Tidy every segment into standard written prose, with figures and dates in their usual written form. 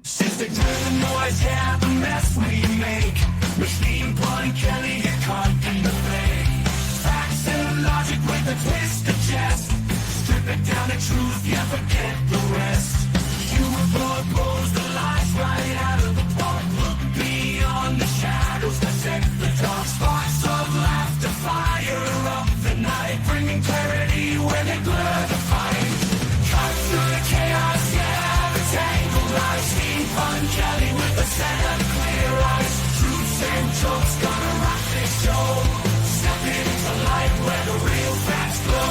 Since they heard the noise, yeah, the mess we make. Machine Pun Kelly get caught in the fake. Facts and logic with a twist of chest. Strip it down to truth, yeah, forget the rest. Humor blows the lies right out of the park. Look beyond the shadows that set the dark. Sparks of laughter fire up the night, bringing clarity where they blur the fight. Cut through the chaos, yeah, the tangled lies. Machine Pun Kelly with a set of clear eyes. Truths and jokes gonna rock this show. Step into light where the real facts glow.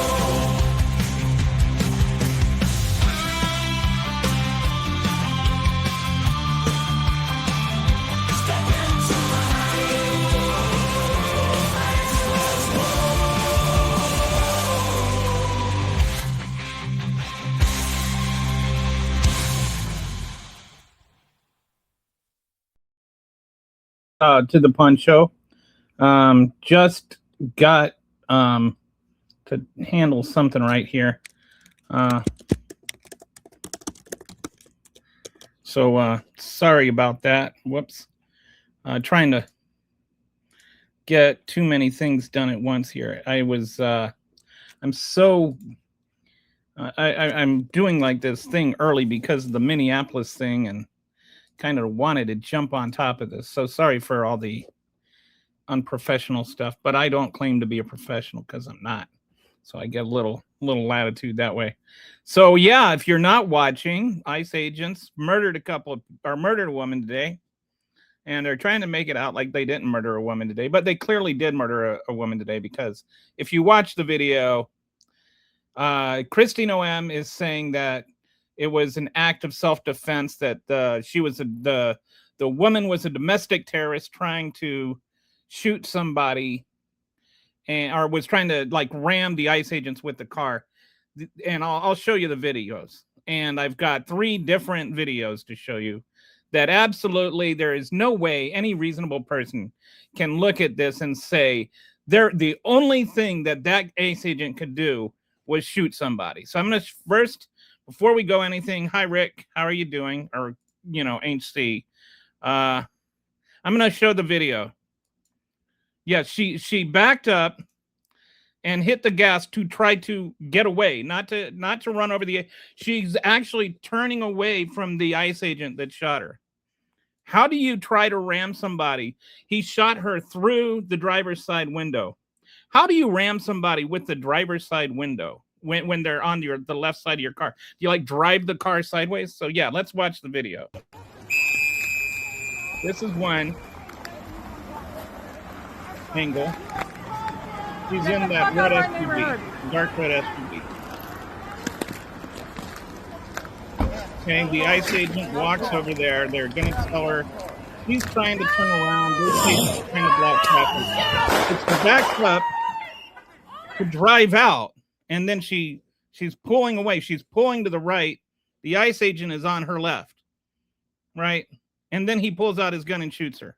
To the Pun Show. Just got to handle something right here. So sorry about that. Whoops. Trying to get too many things done at once here. I'm doing like this thing early because of the Minneapolis thing and kind of wanted to jump on top of this. So sorry for all the unprofessional stuff, but I don't claim to be a professional because I'm not. So I get a little latitude that way. So yeah, if you're not watching, ICE agents murdered a woman today, and they're trying to make it out like they didn't murder a woman today, but they clearly did murder a woman today, because if you watch the video, Kristi Noem is saying that it was an act of self-defense, that the woman was a domestic terrorist trying to shoot somebody, or was trying to like ram the ICE agents with the car. And I'll show you the videos. And I've got 3 different videos to show you that absolutely there is no way any reasonable person can look at this and say the only thing that ICE agent could do was shoot somebody. So I'm going to first, before we go anything, hi Rick, how are you doing? Or, HC. I'm going to show the video. Yeah, she backed up and hit the gas to try to get away, not to run over she's actually turning away from the ICE agent that shot her. How do you try to ram somebody? He shot her through the driver's side window. How do you ram somebody with the driver's side window when they're on the left side of your car? Do you like drive the car sideways? So yeah, let's watch the video. This is one angle. She's in that red SUV, dark red SUV. Okay, the ICE agent walks over there. They're going to tell her he's trying to turn around. This trying to block traffic. It's backed up to drive out, and then she's pulling away. She's pulling to the right. The ICE agent is on her left, right? And then he pulls out his gun and shoots her.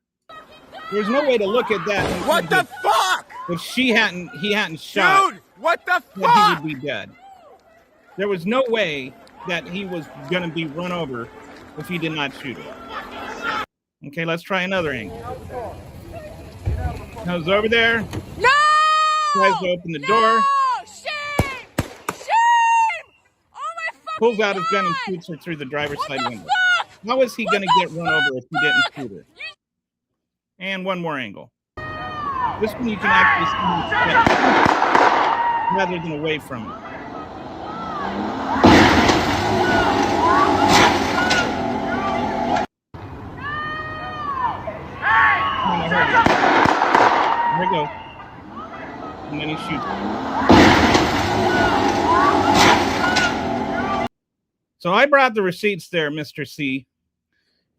There's no way to look at that. What the fuck? If he hadn't shot, dude, what the fuck? He would be dead. There was no way that he was going to be run over if he did not shoot her. Okay, let's try another angle. Goes over there. No! Tries to open the door. Shame! Shame! Oh my fucking Pulls out his gun and God! shoots her through the driver's What side the window. fuck? How is he going to get run over if he didn't shoot her? You- And one more angle. This one you can actually see his face rather than away from it. There we go. And then he shoots. So I brought the receipts there, Mr. C.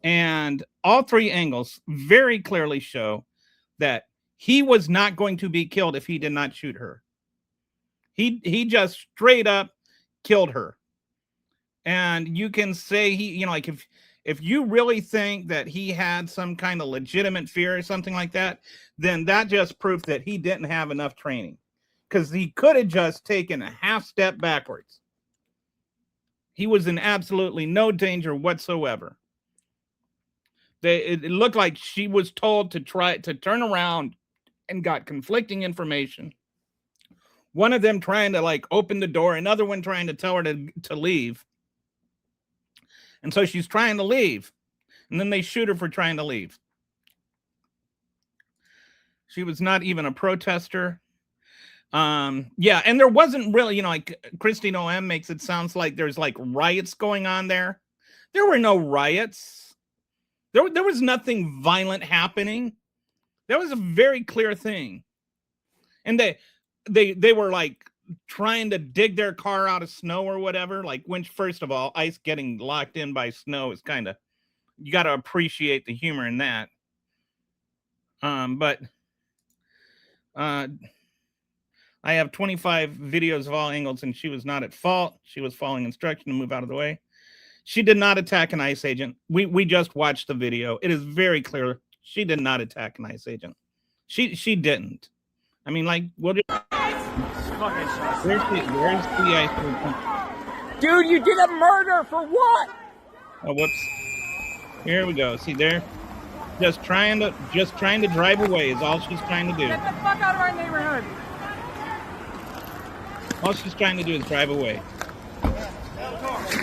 And all 3 angles very clearly show that he was not going to be killed if he did not shoot her. He just straight up killed her. And you can say like if you really think that he had some kind of legitimate fear or something like that, then that just proves that he didn't have enough training, because he could have just taken a half step backwards. He was in absolutely no danger whatsoever. It looked like she was told to try to turn around and got conflicting information. One of them trying to like open the door, another one trying to tell her to leave. And so she's trying to leave. And then they shoot her for trying to leave. She was not even a protester. Yeah, and there wasn't really, like Christine O.M. makes it sounds like there's like riots going on there. There were no riots. There was nothing violent happening. That was a very clear thing. And they were like trying to dig their car out of snow or whatever. Like, when, first of all, ice getting locked in by snow is kind of, you got to appreciate the humor in that. But I have 25 videos of all angles, and she was not at fault. She was following instruction to move out of the way. She did not attack an ICE agent. We just watched the video. It is very clear she did not attack an ICE agent. She didn't. I mean, like, we'll just... Where's the ICE agent? Dude, you did a murder for what? Oh, whoops. Here we go. See there? Just trying to drive away is all she's trying to do. Get the fuck out of our neighborhood. All she's trying to do is drive away.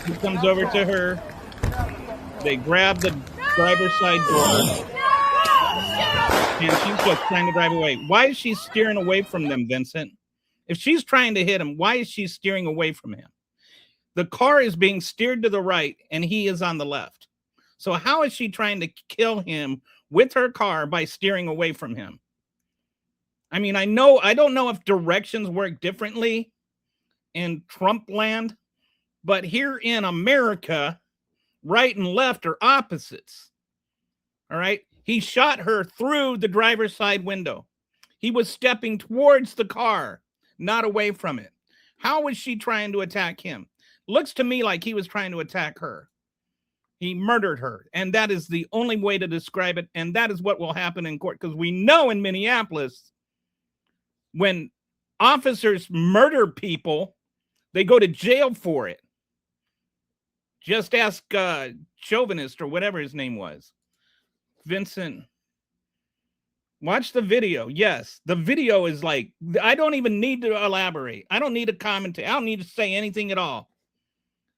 He comes over to her. They grab the driver's side door. And she's just trying to drive away. Why is she steering away from them, Vincent? If she's trying to hit him, why is she steering away from him? The car is being steered to the right, and he is on the left. So how is she trying to kill him with her car by steering away from him? I mean, I don't know if directions work differently in Trump land, but here in America, right and left are opposites. All right. He shot her through the driver's side window. He was stepping towards the car, not away from it. How was she trying to attack him? Looks to me like he was trying to attack her. He murdered her. And that is the only way to describe it. And that is what will happen in court. Because we know in Minneapolis, when officers murder people, they go to jail for it. Just ask Chauvinist or whatever his name was. Vincent. Watch the video. Yes, the video is like, I don't even need to elaborate. I don't need to commentate. I don't need to say anything at all.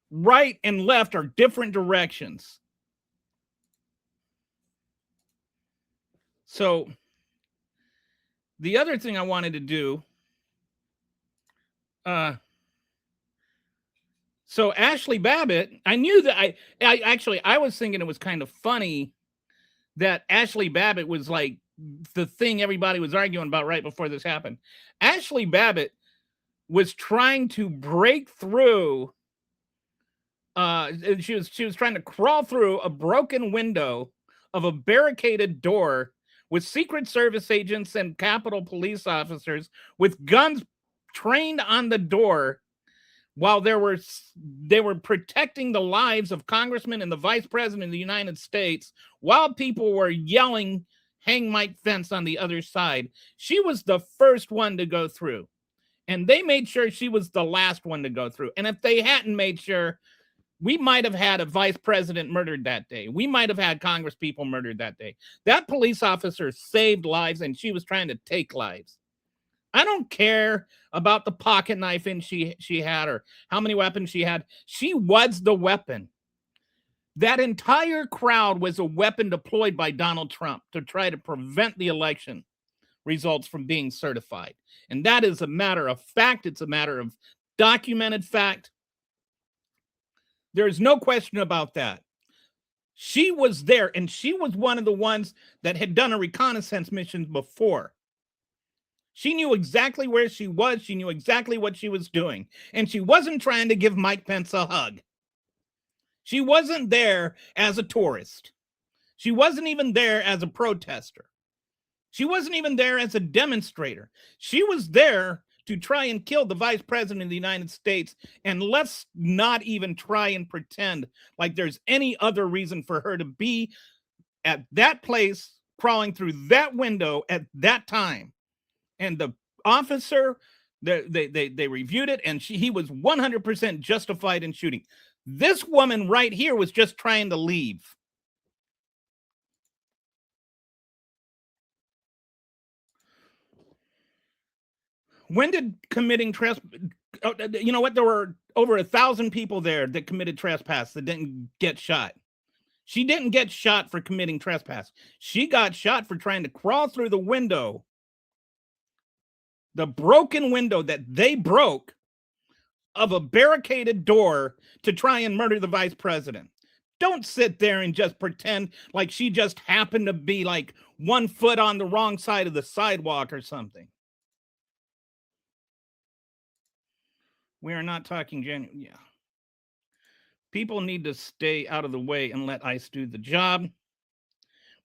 Right and left are different directions. So the other thing I wanted to do, so Ashley Babbitt, I knew that I was thinking it was kind of funny that Ashley Babbitt was like the thing everybody was arguing about right before this happened. Ashley Babbitt was trying to break through. She was trying to crawl through a broken window of a barricaded door with Secret Service agents and Capitol Police officers with guns trained on the door, while they were protecting the lives of congressmen and the vice president of the United States, while people were yelling, "Hang Mike Pence" on the other side. She was the first one to go through, and they made sure she was the last one to go through. And if they hadn't made sure, we might have had a vice president murdered that day. We might have had Congress people murdered that day. That police officer saved lives, and she was trying to take lives. I don't care about the pocket knife she had or how many weapons she had. She was the weapon. That entire crowd was a weapon deployed by Donald Trump to try to prevent the election results from being certified. And that is a matter of fact. It's a matter of documented fact. There is no question about that. She was there, and she was one of the ones that had done a reconnaissance mission before. She knew exactly where she was. She knew exactly what she was doing. And she wasn't trying to give Mike Pence a hug. She wasn't there as a tourist. She wasn't even there as a protester. She wasn't even there as a demonstrator. She was there to try and kill the vice president of the United States. And let's not even try and pretend like there's any other reason for her to be at that place, crawling through that window at that time. And the officer, they reviewed it, and he was 100% justified in shooting. This woman right here was just trying to leave. When did committing trespass? You know what? There were over 1,000 people there that committed trespass that didn't get shot. She didn't get shot for committing trespass. She got shot for trying to crawl through the window, the broken window that they broke of a barricaded door to try and murder the vice president. Don't sit there and just pretend like she just happened to be like 1 foot on the wrong side of the sidewalk or something. We are not talking genuine. Yeah. People need to stay out of the way and let ICE do the job.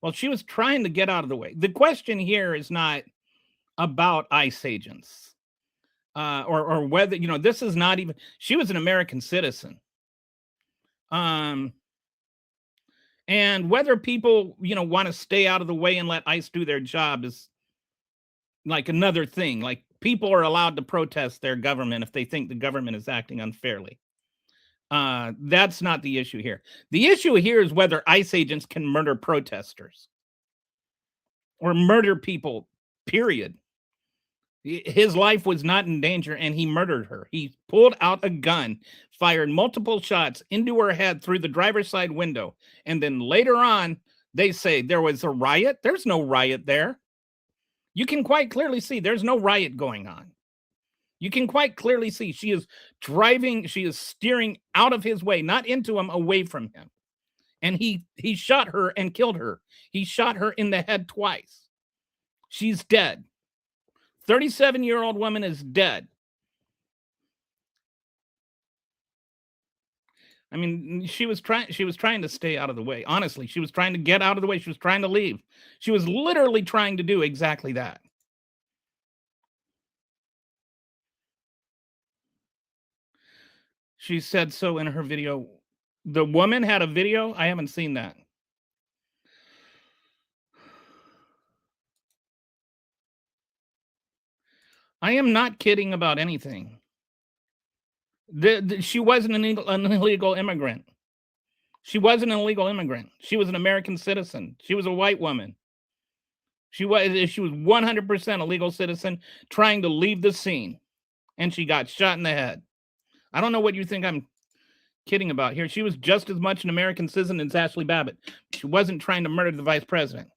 Well, she was trying to get out of the way. The question here is not about ICE agents or whether, you know, this is not even, she was an American citizen. And whether people, you know, want to stay out of the way and let ICE do their job is like another thing. Like, people are allowed to protest their government if they think the government is acting unfairly. That's not the issue here. The issue here is whether ICE agents can murder protesters or murder people, period. His life was not in danger and he murdered her. He pulled out a gun, fired multiple shots into her head through the driver's side window. And then later on, they say there was a riot. There's no riot there. You can quite clearly see there's no riot going on. You can quite clearly see she is driving, she is steering out of his way, not into him, away from him. And he shot her and killed her. He shot her in the head twice. She's dead. 37-year-old woman is dead. I mean, she was trying to stay out of the way. Honestly, she was trying to get out of the way. She was trying to leave. She was literally trying to do exactly that. She said so in her video. The woman had a video. I haven't seen that. I am not kidding about anything. She wasn't an illegal immigrant. She wasn't an illegal immigrant. She was an American citizen. She was a white woman. She was 100% a legal citizen trying to leave the scene. And she got shot in the head. I don't know what you think I'm kidding about here. She was just as much an American citizen as Ashley Babbitt. She wasn't trying to murder the vice president.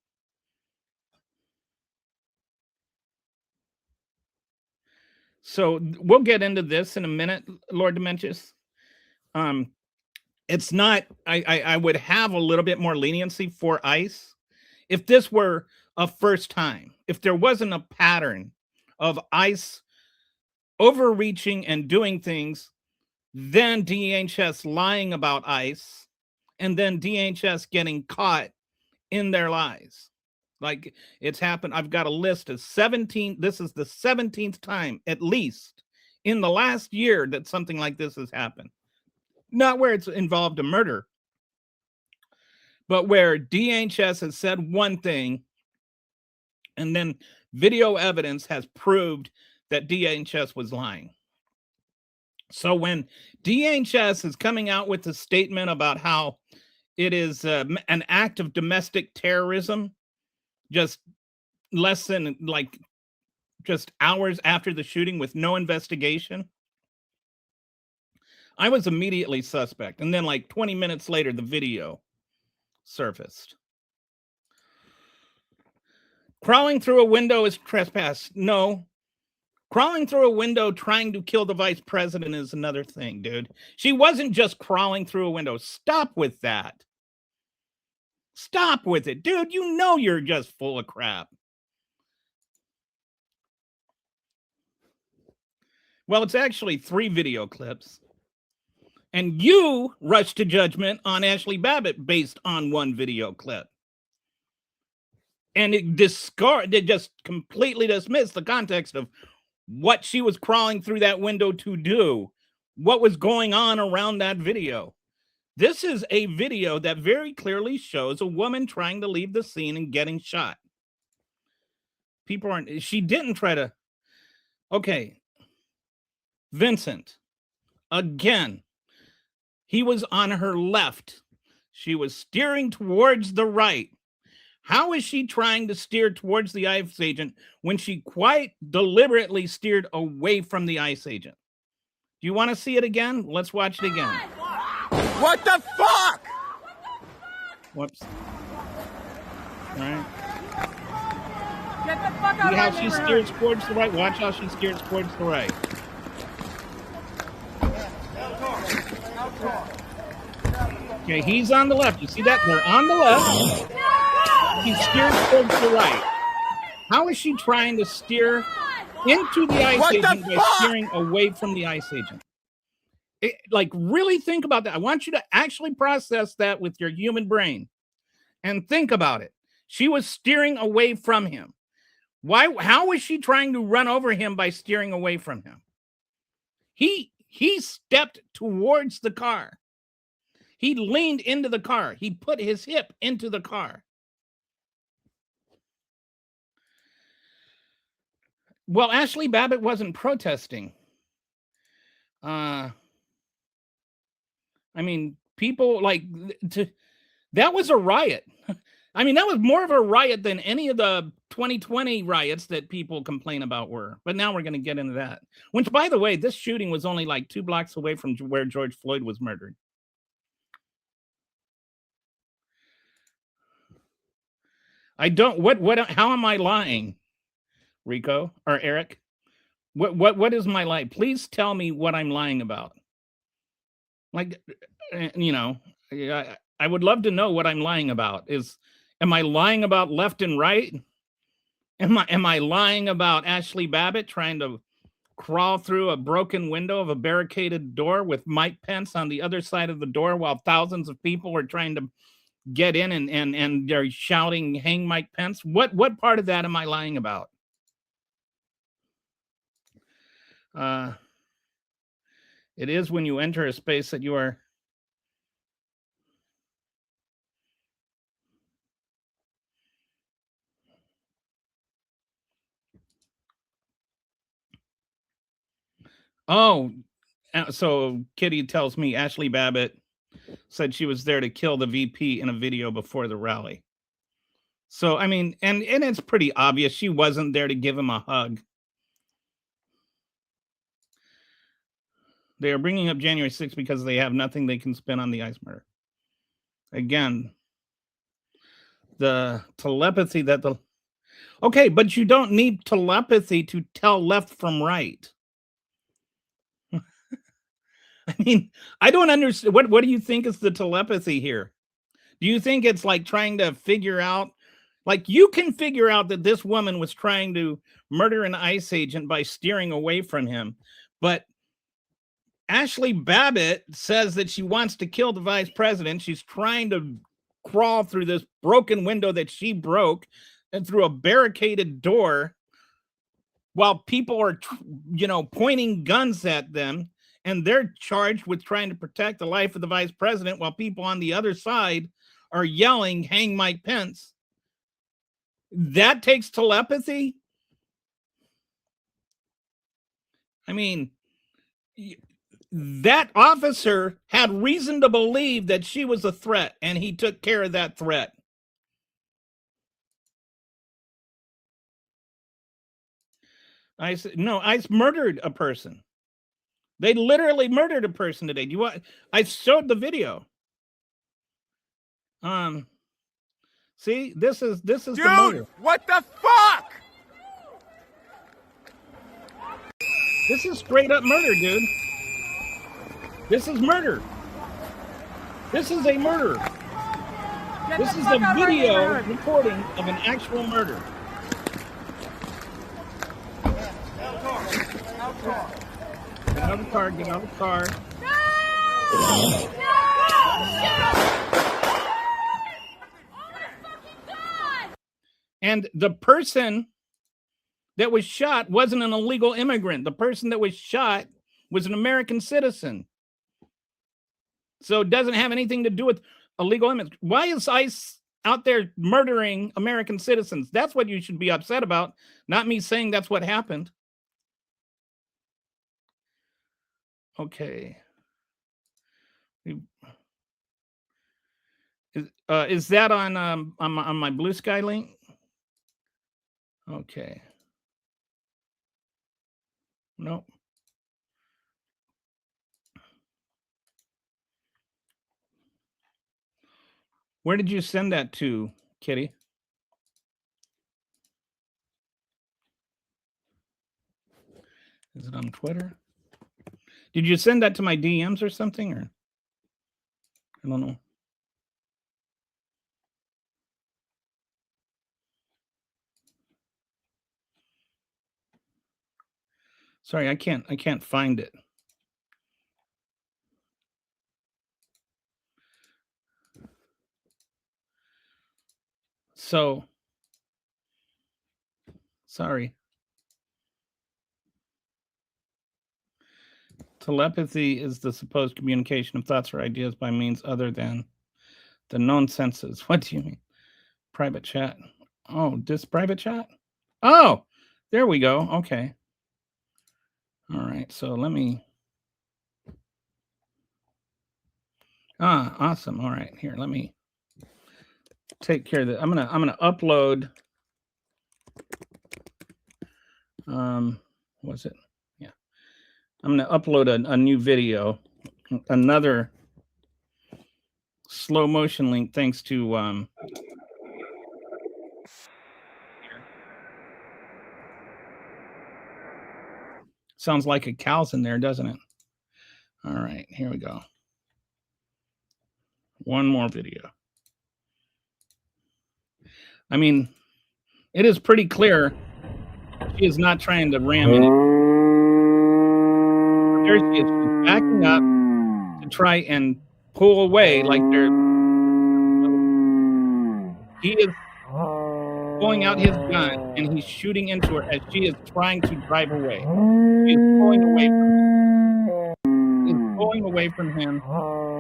So we'll get into this in a minute, Lord Dementius. It's not, I would have a little bit more leniency for ICE if this were a first time, if there wasn't a pattern of ICE overreaching and doing things, then DHS lying about ICE, and then DHS getting caught in their lies. Like it's happened. I've got a list of 17. This is the 17th time, at least, in the last year that something like this has happened. Not where it's involved a murder, but where DHS has said one thing, and then video evidence has proved that DHS was lying. So when DHS is coming out with a statement about how it is an act of domestic terrorism, just less than just hours after the shooting with no investigation, I was immediately suspect. And then like 20 minutes later, the video surfaced. Crawling through a window is trespass. No. Crawling through a window trying to kill the vice president is another thing, dude. She wasn't just crawling through a window. Stop with that. Stop with it, dude. You know you're just full of crap. Well, it's actually 3 video clips. And you rushed to judgment on Ashley Babbitt based on 1 video clip. And it just completely dismissed the context of what she was crawling through that window to do, what was going on around that video. This is a video that very clearly shows a woman trying to leave the scene and getting shot. People aren't, she didn't try to, okay. Vincent, again, he was on her left. She was steering towards the right. How is she trying to steer towards the ICE agent when she quite deliberately steered away from the ICE agent? Do you want to see it again? Let's watch it again. What the fuck? Whoops. All right. Get the fuck out See of how my she neighborhood. steers towards the right? Watch how she steers towards the right. Okay, he's on the left. You see that? They're on the left. He steers towards the right. How is she trying to steer into the ICE What the agent by fuck? steering away from the ICE agent? Like, really think about that. I want you to actually process that with your human brain and think about it. She was steering away from him. Why? How was she trying to run over him by steering away from him? He stepped towards the car. He leaned into the car. He put his hip into the car. Well, Ashley Babbitt wasn't protesting. I mean, people like that was a riot. I mean, that was more of a riot than any of the 2020 riots that people complain about were. But now we're going to get into that. Which, by the way, this shooting was only like 2 blocks away from where George Floyd was murdered. I don't. What? How am I lying, Rico or Eric? What is my lie? Please tell me what I'm lying about. Like, you know, I would love to know what I'm lying about. Am I lying about left and right? Am I lying about Ashley Babbitt trying to crawl through a broken window of a barricaded door with Mike Pence on the other side of the door while thousands of people are trying to get in and they're shouting, "Hang Mike Pence"? What part of that am I lying about? It is when you enter a space that you are. Oh, so Kitty tells me Ashley Babbitt said she was there to kill the VP in a video before the rally. So, I mean, and it's pretty obvious she wasn't there to give him a hug. They are bringing up January 6th because they have nothing they can spin on the ICE murder. Again, the telepathy that the... Okay, but you don't need telepathy to tell left from right. I mean, I don't understand. What do you think is the telepathy here? Do you think it's like trying to figure out, like you can figure out that this woman was trying to murder an ICE agent by steering away from him, but Ashley Babbitt says that she wants to kill the vice president. She's trying to crawl through this broken window that she broke and through a barricaded door while people are, pointing guns at them. And they're charged with trying to protect the life of the vice president while people on the other side are yelling, "Hang Mike Pence." That takes telepathy? I mean, that officer had reason to believe that she was a threat, and he took care of that threat. ICE murdered a person. They literally murdered a person today. Do you want? I showed the video. See, this is Dude, the murder. what the fuck? This is straight up murder, dude. This is murder. This is a murder. Get This the is fuck a out of my video neighborhood. recording of an actual murder. Get out of the car. Get out of the car. And the person that was shot wasn't an illegal immigrant. The person that was shot was an American citizen. So it doesn't have anything to do with illegal immigrants. Why is ICE out there murdering American citizens? That's what you should be upset about, not me saying that's what happened. Okay. Is that on my Blue Sky link? Okay. Nope. Where did you send that to, Kitty? Is it on Twitter? Did you send that to my DMs or something? Or I don't know. Sorry, I can't find it. So sorry. Telepathy is the supposed communication of thoughts or ideas by means other than the known senses. What do you mean? Private chat. Oh, this private chat? Oh, there we go. Okay. All right. So let me. Awesome. All right. Here, let me take care of that. I'm gonna upload. What's it? Yeah. I'm gonna upload a new video, another slow motion link, thanks to sounds like a cow's in there, doesn't it? All right, here we go. One more video. I mean, it is pretty clear she is not trying to ram any. There she is, she's backing up to try and pull away like they're. He is pulling out his gun and he's shooting into her as she is trying to drive away. She is pulling away from him. He is pulling away from him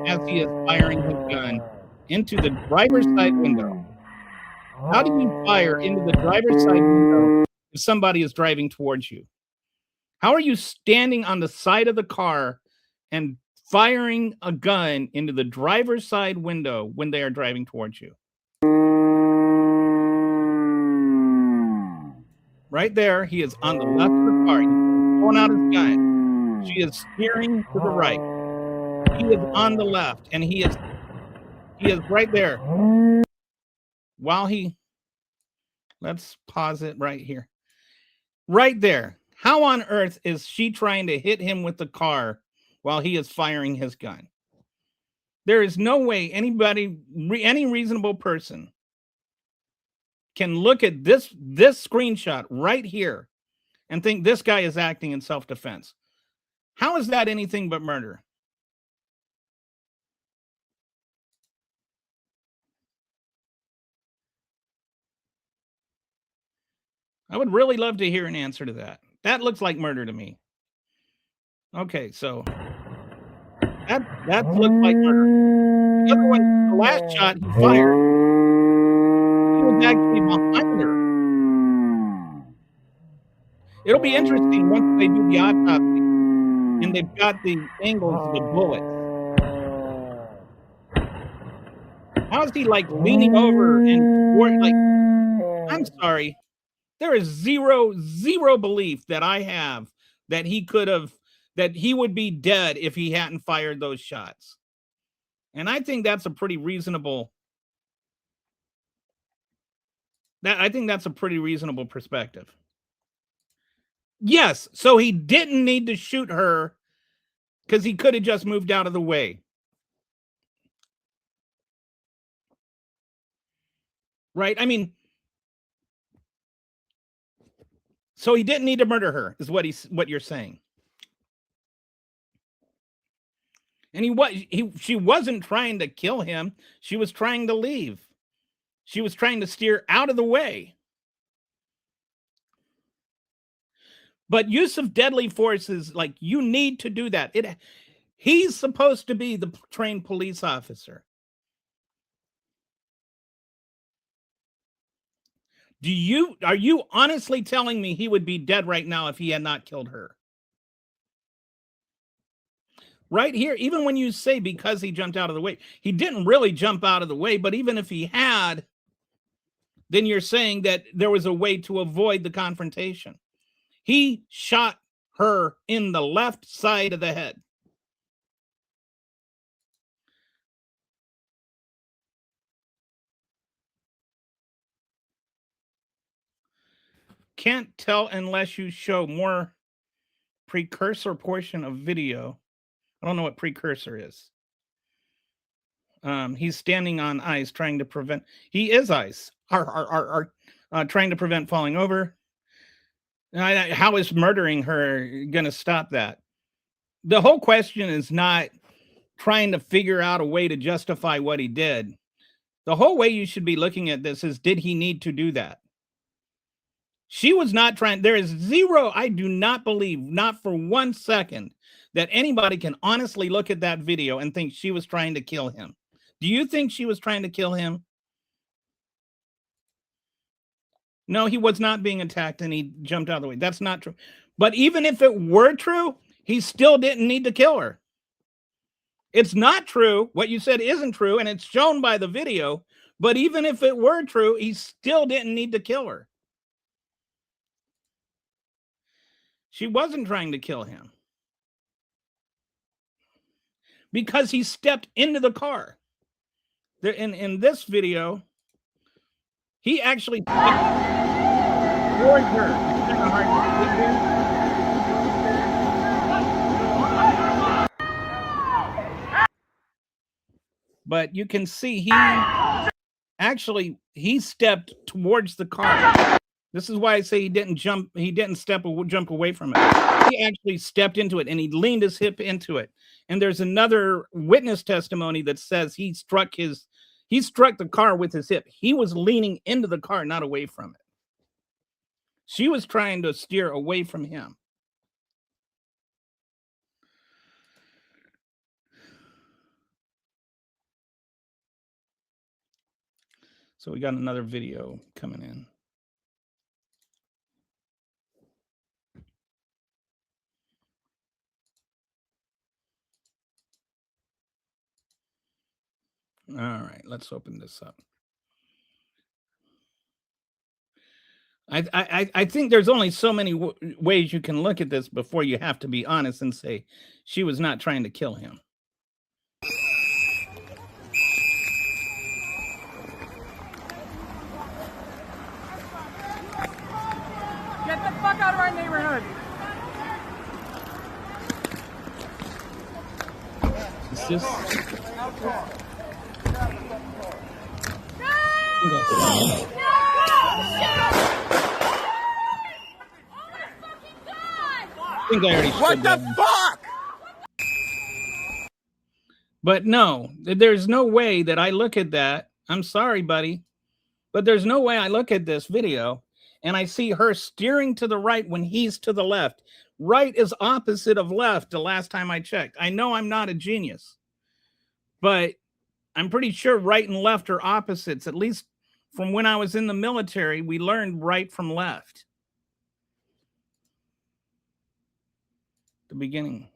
as he is firing his gun into the driver's side window. How do you fire into the driver's side window if somebody is driving towards you? How are you standing on the side of the car and firing a gun into the driver's side window when they are driving towards you? Right there, he is on the left of the car. He's pulling out his gun. She is steering to the right. He is on the left, and he is right there. While let's pause it right here. Right there. How on earth is she trying to hit him with the car while he is firing his gun? There is no way any reasonable person can look at this screenshot right here and think this guy is acting in self-defense. How is that anything but murder? I would really love to hear an answer to that. That looks like murder to me. Okay, so that looks like murder. The other one, the last shot he fired, he was actually behind her. It'll be interesting once they do the autopsy and they've got the angles of the bullets. How is he like leaning over and toward, like, I'm sorry. There is zero belief that I have that he would be dead if he hadn't fired those shots. And I think that's a pretty reasonable perspective. Yes, so he didn't need to shoot her because he could have just moved out of the way. Right? I mean, so he didn't need to murder her, is what you're saying. And she wasn't trying to kill him. She was trying to leave. She was trying to steer out of the way. But use of deadly force is like, you need to do that. He's supposed to be the trained police officer. Are you honestly telling me he would be dead right now if he had not killed her? right here, even when you say because he jumped out of the way, he didn't really jump out of the way, but even if he had, then you're saying that there was a way to avoid the confrontation. He shot her in the left side of the head. Can't tell unless you show more precursor portion of video. I don't know what precursor is. He's standing on ice trying to prevent. He is ice. Trying to prevent falling over. How is murdering her going to stop that? The whole question is not trying to figure out a way to justify what he did. The whole way you should be looking at this is, did he need to do that? She was not trying. There is zero. I do not believe, not for 1 second, that anybody can honestly look at that video and think she was trying to kill him. Do you think she was trying to kill him? No, he was not being attacked and he jumped out of the way. That's not true. But even if it were true, he still didn't need to kill her. It's not true. What you said isn't true, and it's shown by the video. But even if it were true, he still didn't need to kill her. She wasn't trying to kill him because he stepped into the car. There, in this video, he actually stepped towards her. It's kind of hard to see. But you can see he stepped towards the car. This is why I say he didn't jump away from it. He actually stepped into it and he leaned his hip into it. And there's another witness testimony that says he struck the car with his hip. He was leaning into the car, not away from it. She was trying to steer away from him. So we got another video coming in. All right, let's open this up. I think there's only so many ways you can look at this before you have to be honest and say she was not trying to kill him. Get the fuck out of our neighborhood! Is this? I think I already What the fuck? But no, there's no way that I look at that. I'm sorry, buddy, but there's no way I look at this video and I see her steering to the right when he's to the left. Right is opposite of left the last time I checked. I know I'm not a genius, but I'm pretty sure right and left are opposites. At least from when I was in the military, we learned right from left. The beginning.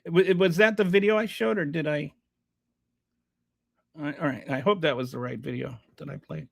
Was that the video I showed, or did I? All right. I hope that was the right video that I played.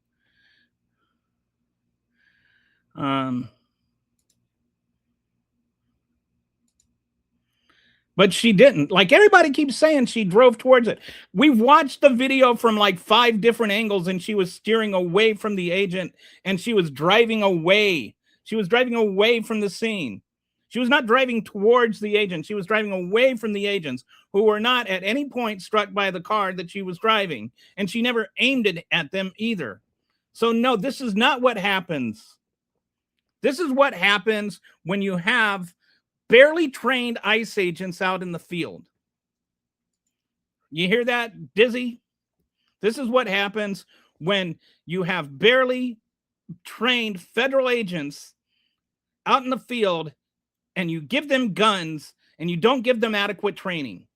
But she didn't. Like everybody keeps saying, she drove towards it. We've watched the video from like 5 different angles, and she was steering away from the agent, and she was driving away. She was driving away from the scene. She was not driving towards the agent. She was driving away from the agents, who were not at any point struck by the car that she was driving. And she never aimed it at them either. So no, this is not what happens. This is what happens when you have barely trained ICE agents out in the field. You hear that, Dizzy? This is what happens when you have barely trained federal agents out in the field and you give them guns and you don't give them adequate training,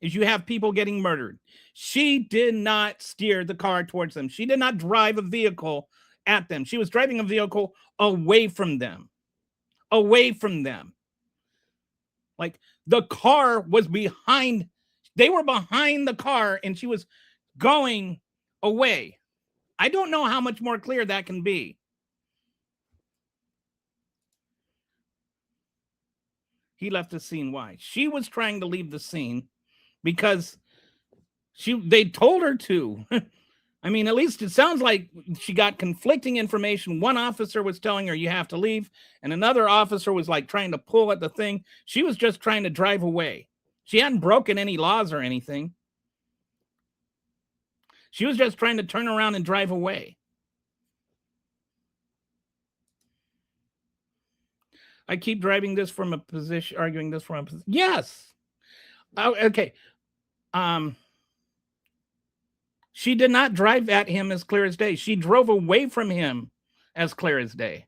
is you have people getting murdered. She did not steer the car towards them. She did not drive a vehicle at them. She was driving a vehicle away from them. Away from them. Like, The car was behind. They were behind the car and she was going away. I don't know how much more clear that can be. He left the scene. Why? She was trying to leave the scene because they told her to. I mean, at least it sounds like she got conflicting information. One officer was telling her you have to leave, and another officer was like trying to pull at the thing. She was just trying to drive away. She hadn't broken any laws or anything. She was just trying to turn around and drive away. I keep driving this from a position, arguing this from a position. Yes. Oh, okay. She did not drive at him as clear as day. She drove away from him as clear as day.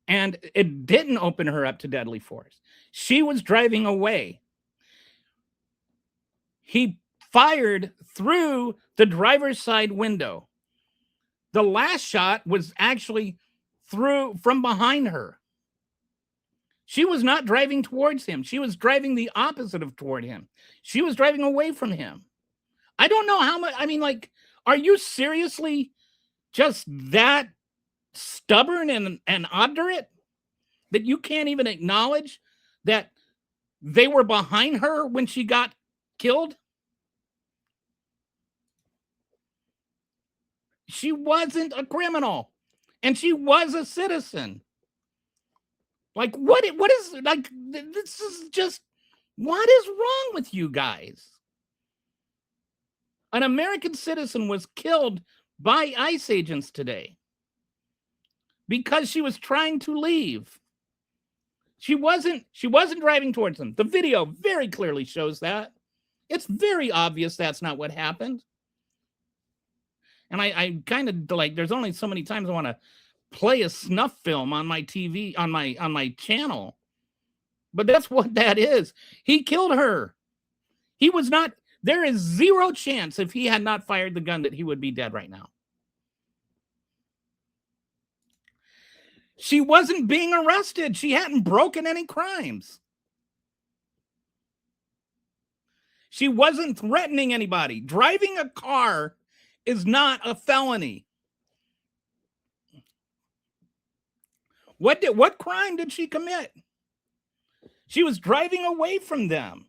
And it didn't open her up to deadly force. She was driving away. He fired through the driver's side window. The last shot was actually through from behind her. She was not driving towards him. She was driving the opposite of toward him. She was driving away from him. I don't know how much. I mean, like, are you seriously just that stubborn and obdurate that you can't even acknowledge that they were behind her when she got killed? She wasn't a criminal, and she was a citizen. Like, what is, like, this is just, what is wrong with you guys? An American citizen was killed by ICE agents today because she was trying to leave. She wasn't driving towards them. The video very clearly shows that. It's very obvious that's not what happened. And I kind of like, there's only so many times I want to play a snuff film on my TV, on my channel. But that's what that is. He killed her. He was not, there is zero chance if he had not fired the gun that he would be dead right now. She wasn't being arrested. She hadn't broken any crimes. She wasn't threatening anybody. Driving a car is not a felony. What crime did she commit? She was driving away from them.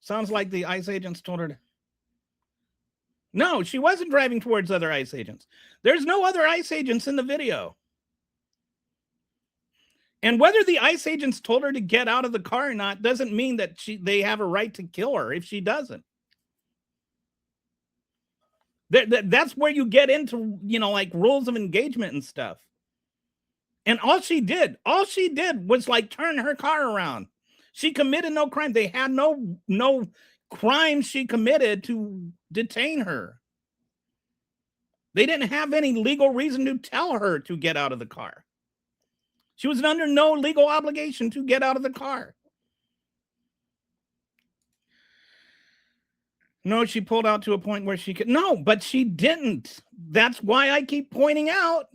Sounds like the ICE agents told her to. No, she wasn't driving towards other ICE agents. There's no other ICE agents in the video. And whether the ICE agents told her to get out of the car or not doesn't mean that they have a right to kill her if she doesn't. That's where you get into, like rules of engagement and stuff. And all she did was like turn her car around. She committed no crime. They had no crime she committed to detain her. They didn't have any legal reason to tell her to get out of the car. She was under no legal obligation to get out of the car. No, she pulled out to a point where she could. No, but she didn't. That's why I keep pointing out.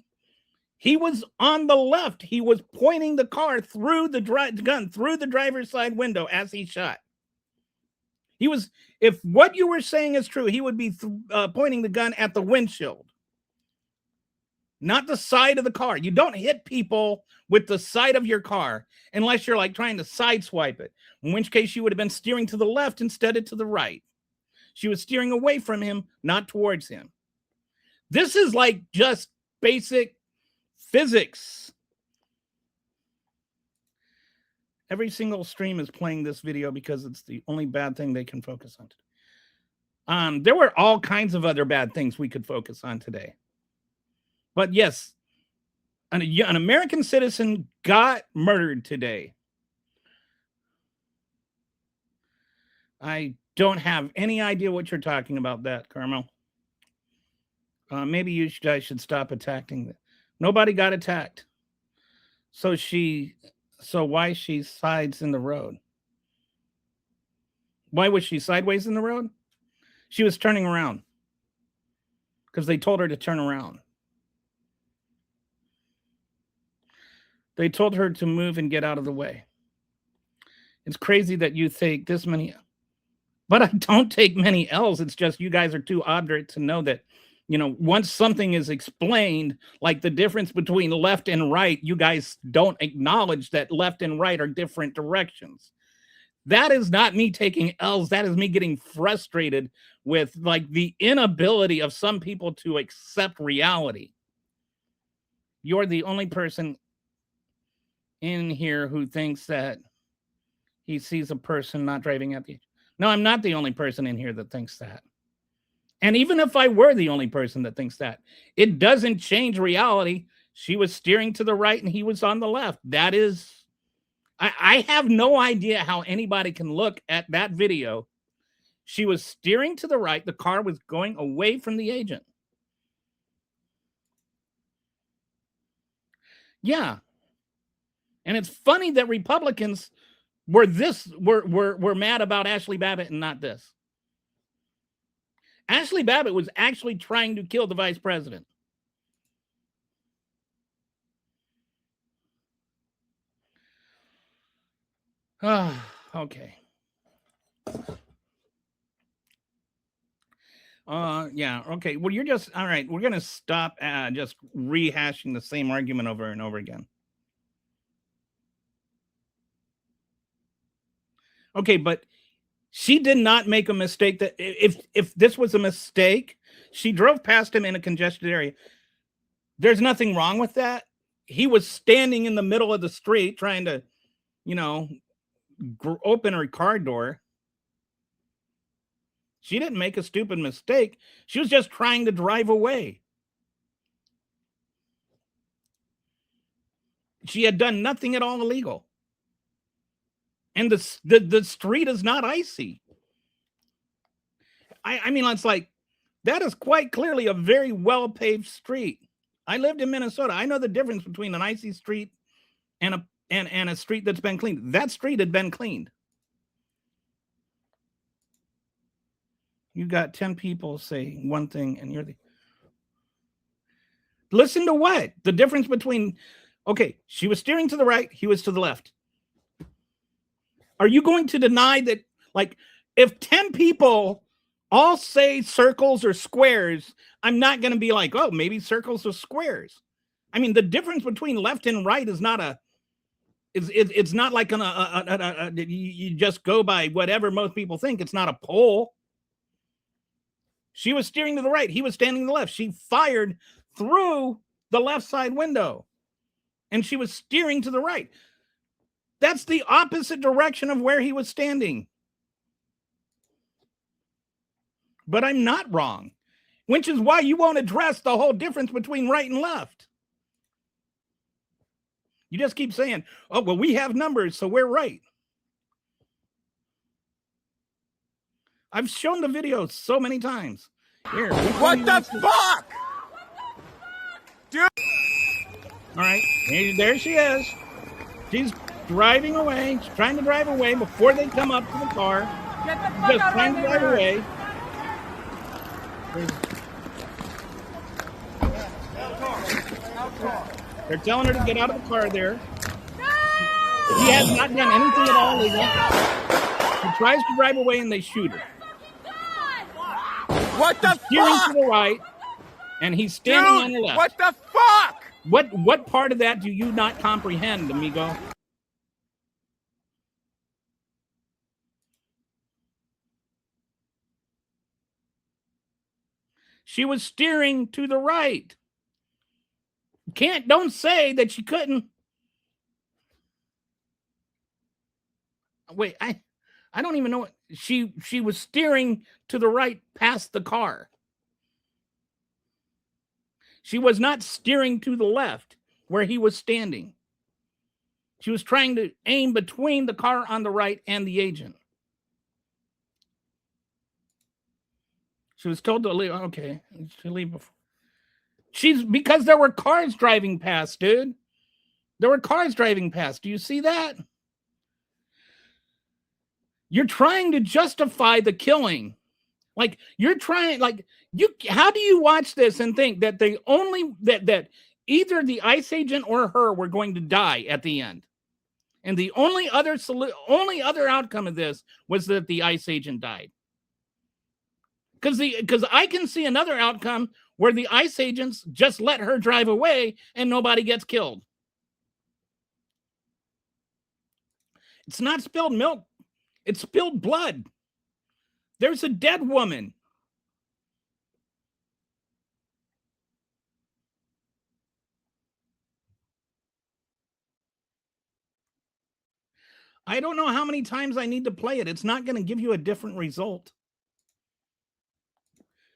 He was on the left. He was pointing the car through the gun through the driver's side window as he shot. He was, if what you were saying is true, he would be pointing the gun at the windshield, not the side of the car. You don't hit people with the side of your car unless you're like trying to sideswipe it, in which case you would have been steering to the left instead of to the right. She was steering away from him, not towards him. This is like just basic physics. Every single stream is playing this video because it's the only bad thing they can focus on today. There were all kinds of other bad things we could focus on today. But yes, an American citizen got murdered today. I don't have any idea what you're talking about that, Carmel. Maybe you guys should stop attacking. Nobody got attacked. So why she sides in the road? Why was she sideways in the road? She was turning around because they told her to turn around. They told her to move and get out of the way. It's crazy that you take this many, but I don't take many L's. It's just you guys are too obdurate to know that, you know, once something is explained, like the difference between left and right, you guys don't acknowledge that left and right are different directions. That is not me taking L's. That is me getting frustrated with like the inability of some people to accept reality. You're the only person in here who thinks that he sees a person not driving at the... No, I'm not the only person in here that thinks that. And even if I were the only person that thinks that, it doesn't change reality. She was steering to the right and he was on the left. That is... I have no idea how anybody can look at that video. She was steering to the right. The car was going away from the agent. Yeah. And it's funny that Republicans were mad about Ashley Babbitt and not this. Ashley Babbitt was actually trying to kill the vice president. Okay. Yeah, okay. Well, you're just... All right, we're going to stop just rehashing the same argument over and over again. Okay, but she did not make a mistake. That if this was a mistake, she drove past him in a congested area. There's nothing wrong with that. He was standing in the middle of the street trying to, you know, open her car door. She didn't make a stupid mistake. She was just trying to drive away. She had done nothing at all illegal. And the street is not icy. I mean, it's like, that is quite clearly a very well-paved street. I lived in Minnesota. I know the difference between an icy street and a street that's been cleaned. That street had been cleaned. You got 10 people say one thing and you're the... Listen to what? The difference between... Okay, she was steering to the right, he was to the left. Are you going to deny that, like, if 10 people all say circles or squares, I'm not going to be like, oh, maybe circles or squares. I mean, the difference between left and right is not a... It's not like you just go by whatever most people think. It's not a poll. She was steering to the right. He was standing to the left. She fired through the left side window. And she was steering to the right. That's the opposite direction of where he was standing. But I'm not wrong. Which is why you won't address the whole difference between right and left. You just keep saying, oh, well, we have numbers, so we're right. I've shown the video so many times. Here, What the fuck? Dude! All right, there she is. She's driving away. She's trying to drive away before they come up to the car. Get the fuck Just out of my trying to drive neighborhood! away. They're telling her to get out of the car there. He has not done anything at all illegal. She tries to drive away and they shoot her. What the Steering fuck? to the right, and he's standing on the Dude, left. what the fuck? What part of that do you not comprehend, amigo? She was steering to the right. Don't say that she couldn't. Wait, I don't even know what she was steering to the right past the car. She was not steering to the left where he was standing. She was trying to aim between the car on the right and the agent. She was told to leave. Okay, she leave before. Because there were cars driving past, dude. There were cars driving past. Do you see that? You're trying to justify the killing. Like, you're trying, like, how do you watch this and think that either the ICE agent or her were going to die at the end. And the only other outcome of this was that the ICE agent died. Because I can see another outcome where the ICE agents just let her drive away and nobody gets killed. It's not spilled milk. It's spilled blood. There's a dead woman. I don't know how many times I need to play it. It's not going to give you a different result.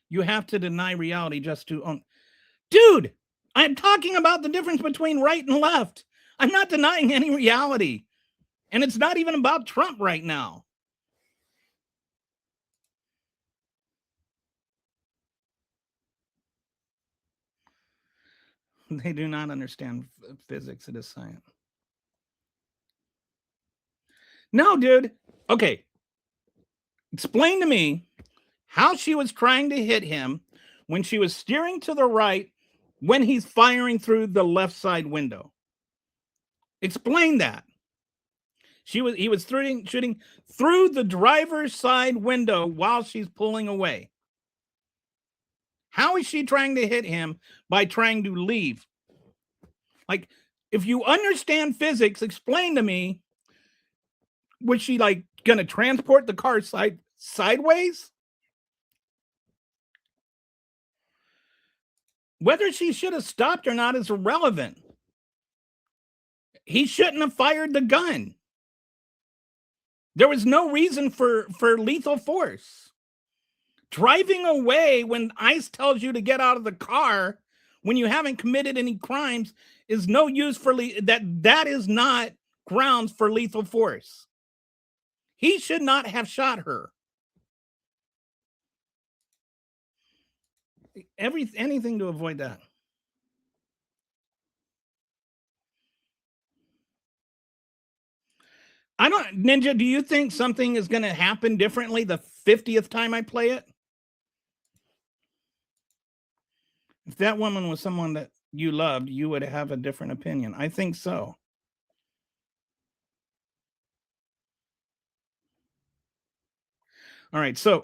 You have to deny reality just to own. Dude, I'm talking about the difference between right and left. I'm not denying any reality. And it's not even about Trump right now. They do not understand physics. It is science. No, dude. Okay. Explain to me how she was trying to hit him when she was steering to the right when he's firing through the left side window. Explain that. He was shooting through the driver's side window while she's pulling away. How is she trying to hit him by trying to leave? Like, if you understand physics, explain to me, was she like going to transport the car sideways? Whether she should have stopped or not is irrelevant. He shouldn't have fired the gun. There was no reason for lethal force. Driving away when ICE tells you to get out of the car when you haven't committed any crimes is no use for that is not grounds for lethal force. He should not have shot her. Anything to avoid that. I don't, Ninja, do you think something is going to happen differently the 50th time I play it? If that woman was someone that you loved, you would have a different opinion. I think so. All right, so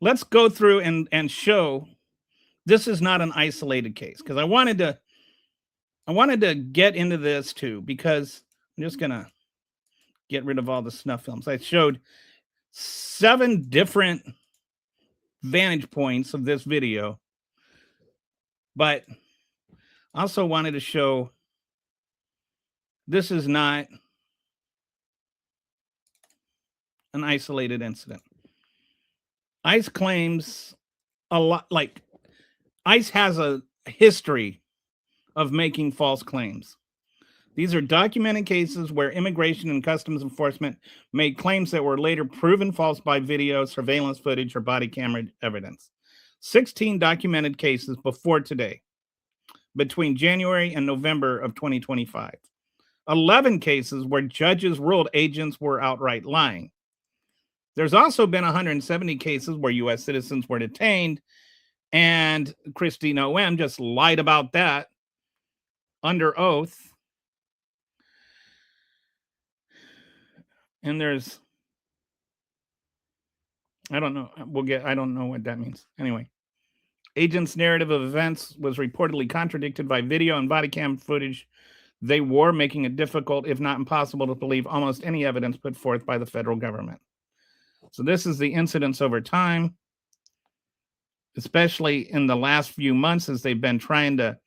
let's go through and show this is not an isolated case, because I wanted to get into this too, because I'm just going to get rid of all the snuff films. I showed 7 different vantage points of this video, but also wanted to show this is not an isolated incident. ICE claims a lot, like ICE has a history of making false claims. These are documented cases where immigration and customs enforcement made claims that were later proven false by video, surveillance footage, or body camera evidence. 16 documented cases before today, between January and November of 2025. 11 cases where judges ruled agents were outright lying. There's also been 170 cases where U.S. citizens were detained, and Christine O.M. just lied about that under oath. And there's, I don't know what that means. Anyway, agents' narrative of events was reportedly contradicted by video and body cam footage they wore, making it difficult, if not impossible, to believe almost any evidence put forth by the federal government. So this is the incidents over time, especially in the last few months as they've been trying to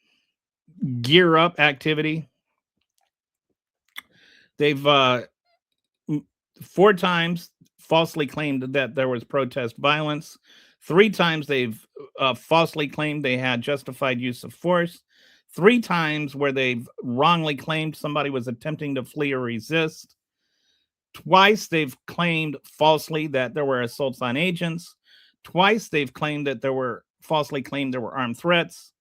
gear up activity. They've 4 times falsely claimed that there was protest violence. 3 times they've falsely claimed they had justified use of force. 3 times where they've wrongly claimed somebody was attempting to flee or resist. Twice they've claimed falsely that there were assaults on agents. Twice they've claimed that falsely claimed there were armed threats.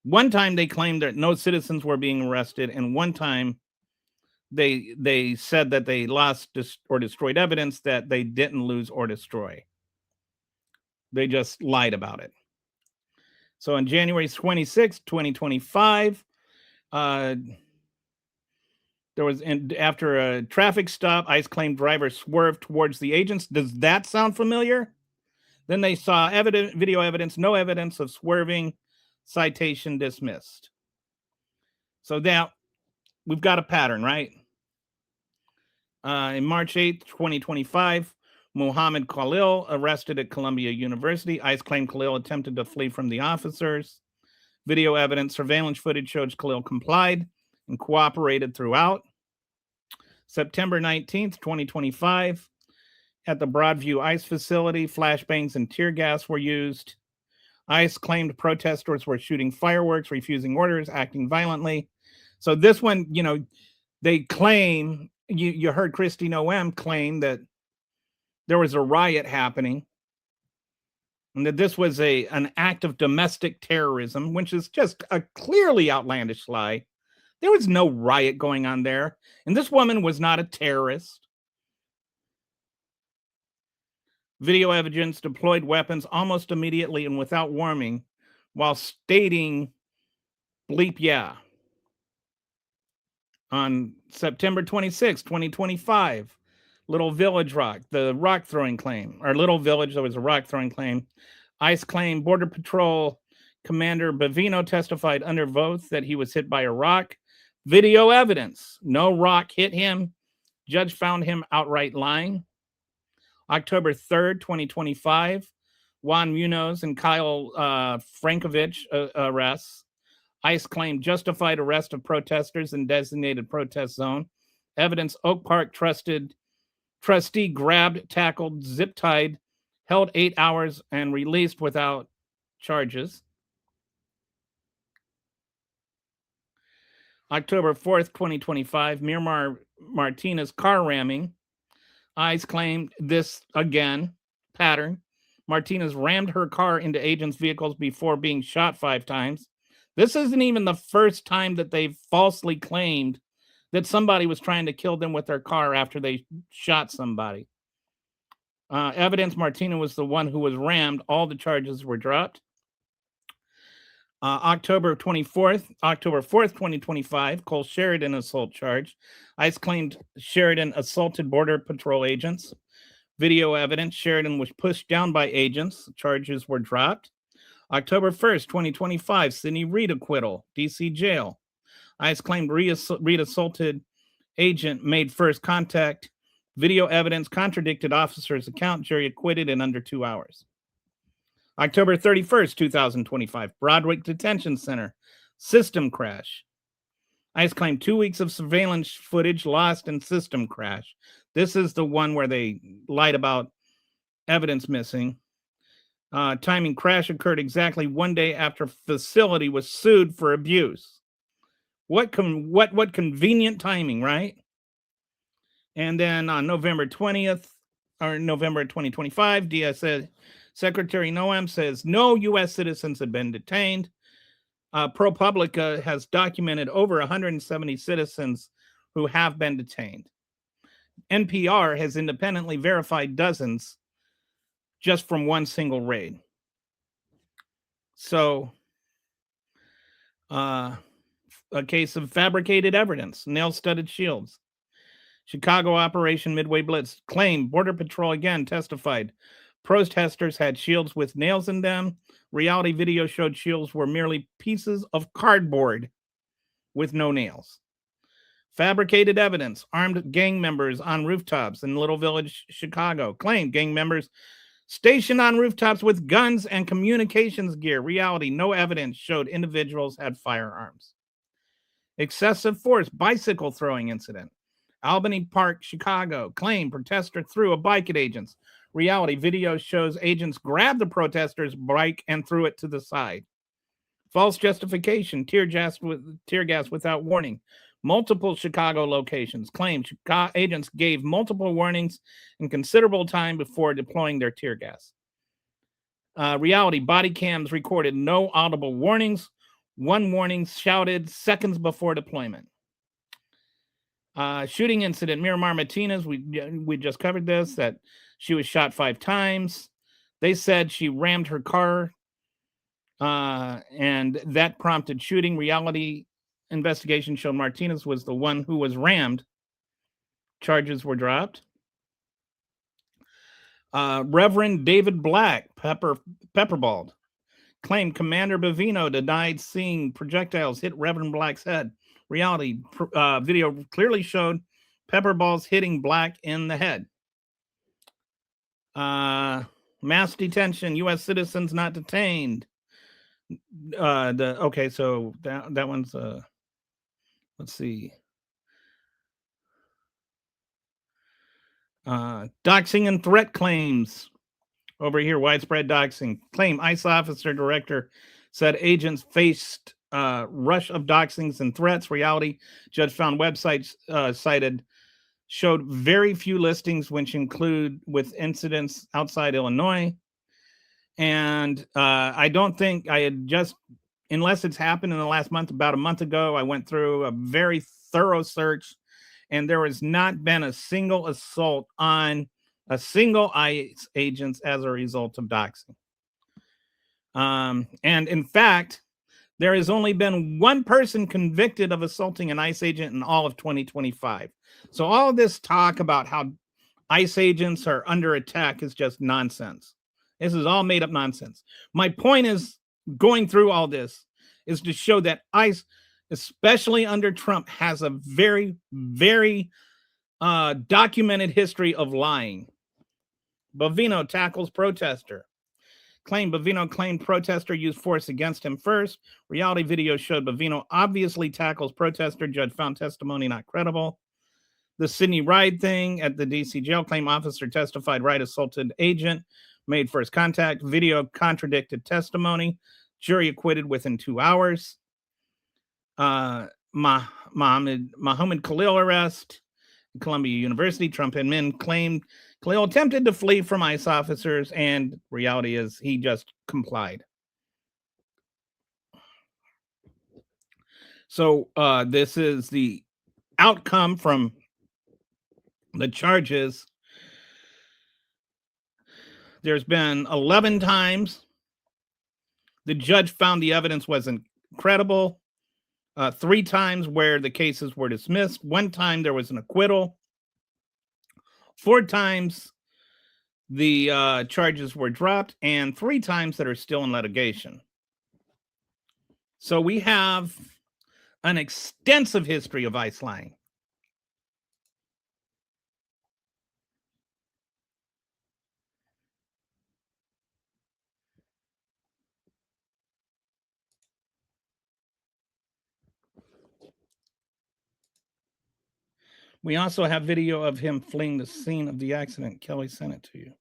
1 time they claimed that no citizens were being arrested, and 1 time they said that they lost or destroyed evidence that they didn't lose or destroy. They just lied about it. So on January 26, 2025, there was, after a traffic stop, ICE claimed driver swerved towards the agents. Does that sound familiar? Then they saw video evidence, no evidence of swerving, citation dismissed. So now we've got a pattern, right? In March 8th, 2025, Muhammad Khalil arrested at Columbia University. ICE claimed Khalil attempted to flee from the officers. Video evidence, surveillance footage shows Khalil complied and cooperated throughout. September 19th, 2025, at the Broadview ICE facility, flashbangs and tear gas were used. ICE claimed protesters were shooting fireworks, refusing orders, acting violently. So this one, you know, they claim, you heard Kristi Noem claim that there was a riot happening and that this was an act of domestic terrorism, which is just a clearly outlandish lie. There was no riot going on there, and this woman was not a terrorist. Video evidence deployed weapons almost immediately and without warning while stating bleep yeah. On September 26, 2025, Little Village Rock, the rock throwing claim, or Little Village, there was a rock throwing claim. ICE claim Border Patrol Commander Bavino testified under oath that he was hit by a rock. Video evidence, no rock hit him. Judge found him outright lying. October 3rd, 2025, Juan Munoz and Kyle Frankovich arrests. ICE claimed justified arrest of protesters in designated protest zone. Evidence, Oak Park trustee grabbed, tackled, zip-tied, held 8 hours, and released without charges. October 4th, 2025, Miramar Martinez car ramming. ICE claimed this, again, pattern. Martinez rammed her car into agents' vehicles before being shot 5 times. This isn't even the first time that they've falsely claimed that somebody was trying to kill them with their car after they shot somebody. Evidence, Martinez was the one who was rammed. All the charges were dropped. October 4th, 2025, Cole Sheridan assault charge. ICE claimed Sheridan assaulted Border Patrol agents. Video evidence, Sheridan was pushed down by agents. Charges were dropped. October 1st, 2025, Sidney Reed acquittal, DC jail. ICE claimed Reed assaulted agent made first contact. Video evidence contradicted officer's account. Jury acquitted in under 2 hours. October 31st, 2025, Broadwick Detention Center, system crash. ICE claimed 2 weeks of surveillance footage lost in system crash. This is the one where they lied about evidence missing. Timing, crash occurred exactly 1 day after facility was sued for abuse. What convenient timing, right? And then on November 20th, or November 2025, DSA Secretary Noem says no U.S. citizens have been detained. ProPublica has documented over 170 citizens who have been detained. NPR has independently verified dozens just from one single raid. So, a case of fabricated evidence, nail-studded shields. Chicago Operation Midway Blitz claimed Border Patrol again testified protesters had shields with nails in them. Reality video showed shields were merely pieces of cardboard with no nails. Fabricated evidence, armed gang members on rooftops in Little Village, Chicago, claimed gang members stationed on rooftops with guns and communications gear. Reality, no evidence showed individuals had firearms. Excessive force, bicycle throwing incident. Albany Park, Chicago, claimed protester threw a bike at agents. Reality video shows agents grabbed the protester's bike and threw it to the side. False justification, tear gas without warning. Multiple Chicago locations claimed agents gave multiple warnings in considerable time before deploying their tear gas. Reality body cams recorded no audible warnings. One warning shouted seconds before deployment. Shooting incident, Miramar Martinez, we just covered this, that she was shot 5 times. They said she rammed her car And that prompted shooting. Reality investigation showed Martinez was the one who was rammed. Charges were dropped. Reverend David Black, Pepperbald, claimed Commander Bavino denied seeing projectiles hit Reverend Black's head. Reality video clearly showed Pepperballs hitting Black in the head. Mass detention, U.S. citizens not detained. Okay, so that one's let's see. Doxing and threat claims. Over here, widespread doxing. Claim ICE officer director said agents faced rush of doxings and threats. Reality judge found websites cited showed very few listings, which include with incidents outside Illinois. And I don't think I had just, unless it's happened in the last month, about a month ago, I went through a very thorough search, and there has not been a single assault on a single ICE agent as a result of doxing. And in fact, there has only been one person convicted of assaulting an ICE agent in all of 2025. So all this talk about how ICE agents are under attack is just nonsense. This is all made up nonsense. My point is, going through all this is to show that ICE, especially under Trump, has a very, very documented history of lying. Bavino tackles protester. Bavino claimed protester used force against him first. Reality video showed Bavino obviously tackles protester. Judge found testimony not credible. The Sidney Ride thing at the DC jail, claim officer testified Ride assaulted agent, made first contact. Video contradicted testimony. Jury acquitted within 2 hours. Mohammed Khalil arrest. Columbia University, Trump admin claimed Khalil attempted to flee from ICE officers, and reality is he just complied. So this is the outcome from the charges. There's been 11 times the judge found the evidence wasn't credible. 3 times where the cases were dismissed. 1 time there was an acquittal. 4 times the charges were dropped, and 3 times that are still in litigation. So we have an extensive history of ICE lying. We also have video of him fleeing the scene of the accident. Kelly sent it to you.